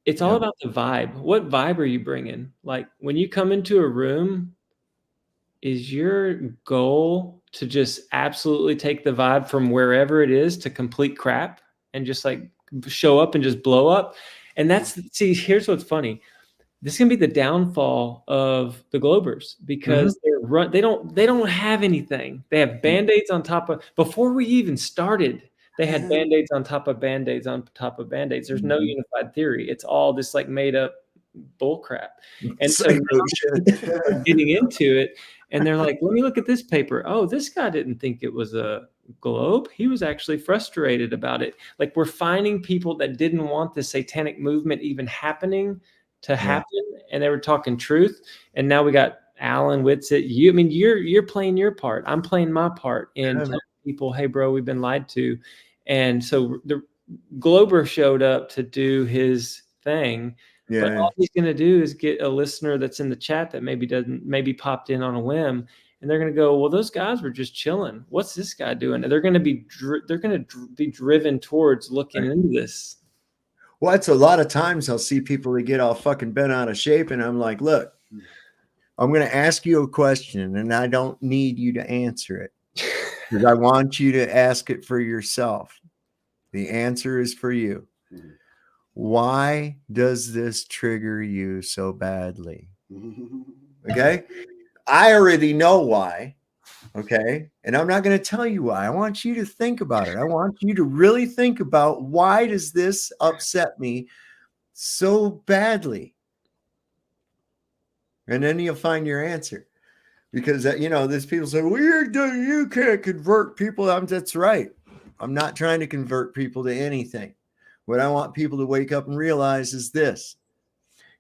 it's all about the vibe. What vibe are you bringing? Like when you come into a room, is your goal to just absolutely take the vibe from wherever it is to complete crap and just like show up and just blow up? And see, here's what's funny. This is gonna be the downfall of the Globers because they don't have anything. They have Band-Aids on top of, before we even started, they had Band-Aids on top of Band-Aids on top of Band-Aids. There's no unified theory. It's all this like made up bull crap. And so now people are getting into it and they're like, let me look at this paper. Oh, this guy didn't think it was a globe. He was actually frustrated about it. Like we're finding people that didn't want the satanic movement even happening to happen, and they were talking truth. And now we got Alan Whitsitt. You're playing your part. I'm playing my part in telling people, hey, bro, we've been lied to. And so the Glober showed up to do his thing. But all he's going to do is get a listener that's in the chat that maybe popped in on a whim, and they're going to go, well, those guys were just chilling. What's this guy doing? And they're going to be driven towards looking into this. Well, it's a lot of times I'll see people that get all fucking bent out of shape, and I'm like, look, I'm going to ask you a question, and I don't need you to answer it because I want you to ask it for yourself. The answer is for you. Why does this trigger you so badly? Okay. I already know why. Okay. And I'm not going to tell you why. I want you to think about it. I want you to really think about, why does this upset me so badly? And then you'll find your answer. Because, there's people say, well, you can't convert people. That's right. I'm not trying to convert people to anything. What I want people to wake up and realize is this: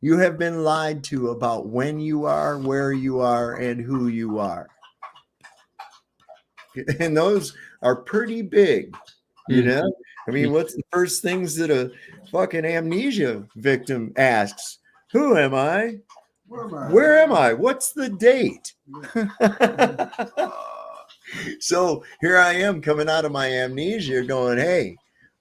you have been lied to about when you are, where you are, and who you are. And those are pretty big, I mean, what's the first things that a fucking amnesia victim asks? Who am I? Where am I? What's the date? So here I am coming out of my amnesia going, hey,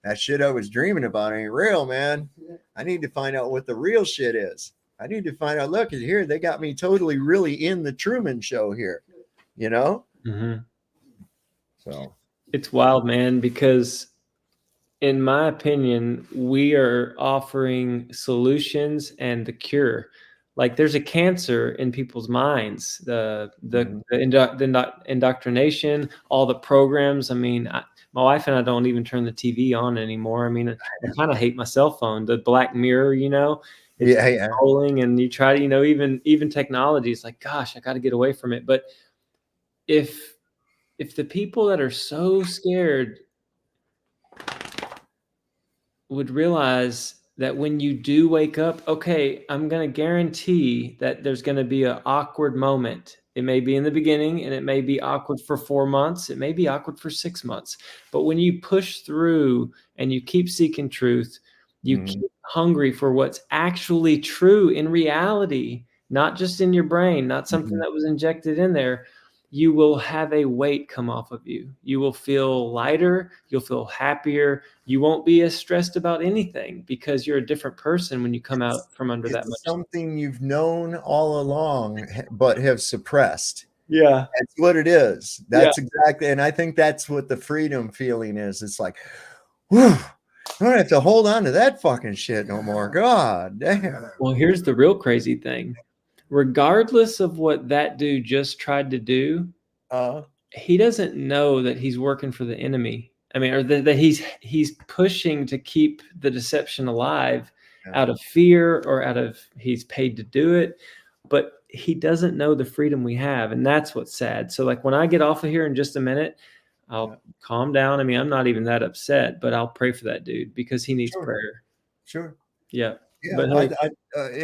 that shit I was dreaming about ain't real, man. I need to find out what the real shit is. I need to find out, look, here, they got me totally really in the Truman Show here, So it's wild, man, because in my opinion, we are offering solutions and the cure. Like there's a cancer in people's minds, the indoctrination, all the programs. I mean, my wife and I don't even turn the TV on anymore. I mean, I kind of hate my cell phone, the Black Mirror, it's rolling, and you try to, even technology is like, gosh, I got to get away from it. But if the people that are so scared would realize that when you do wake up, okay, I'm going to guarantee that there's going to be an awkward moment. It may be in the beginning, and it may be awkward for 4 months. It may be awkward for 6 months. But when you push through and you keep seeking truth, you keep hungry for what's actually true in reality, not just in your brain, not something that was injected in there, you will have a weight come off of you. You will feel lighter. You'll feel happier. You won't be as stressed about anything because you're a different person when you come out from under that much. Something you've known all along, but have suppressed. Yeah. That's what it is. That's exactly. And I think that's what the freedom feeling is. It's like, whew, I don't have to hold on to that fucking shit no more. God damn. Well, here's the real crazy thing. Regardless of what that dude just tried to do, he doesn't know that he's working for the enemy. I mean, or that he's pushing to keep the deception alive out of fear or he's paid to do it. But he doesn't know the freedom we have, and that's what's sad. So like when I get off of here in just a minute, I'll calm down. I mean, I'm not even that upset, but I'll pray for that dude because he needs prayer. Sure. Yeah. Yeah, But hey,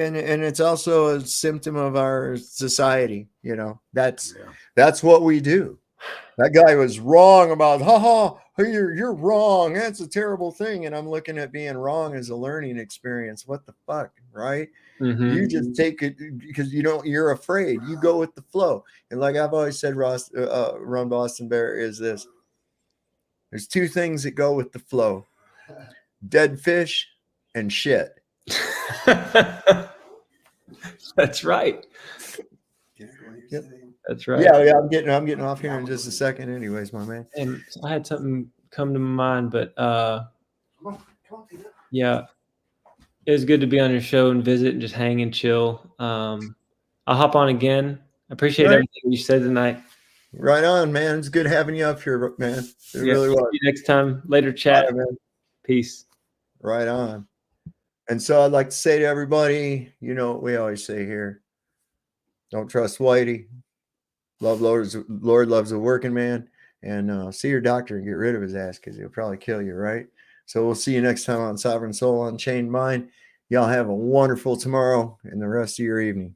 and it's also a symptom of our society. You know, that's what we do. That guy was wrong about, you're wrong. That's a terrible thing. And I'm looking at being wrong as a learning experience. What the fuck, right? You just take it because you're afraid. You go with the flow. And like I've always said, Ron Boston Bear, is this: there's two things that go with the flow: dead fish and shit. That's right. Yep. That's right. Yeah, I'm getting off here in just a second anyways, my man. And I had something come to my mind, but yeah, it was good to be on your show and visit and just hang and chill. I'll hop on again. I appreciate everything you said tonight. Right on, man. It's good having you up here, man. It really was. See you next time. Later chat. Right, man. Peace. Right on. And so I'd like to say to everybody, you know what we always say here: don't trust Whitey. Lord loves a working man, and see your doctor and get rid of his ass because he'll probably kill you, right? So we'll see you next time on Sovereign Soul Unchained Mind. Y'all have a wonderful tomorrow and the rest of your evening.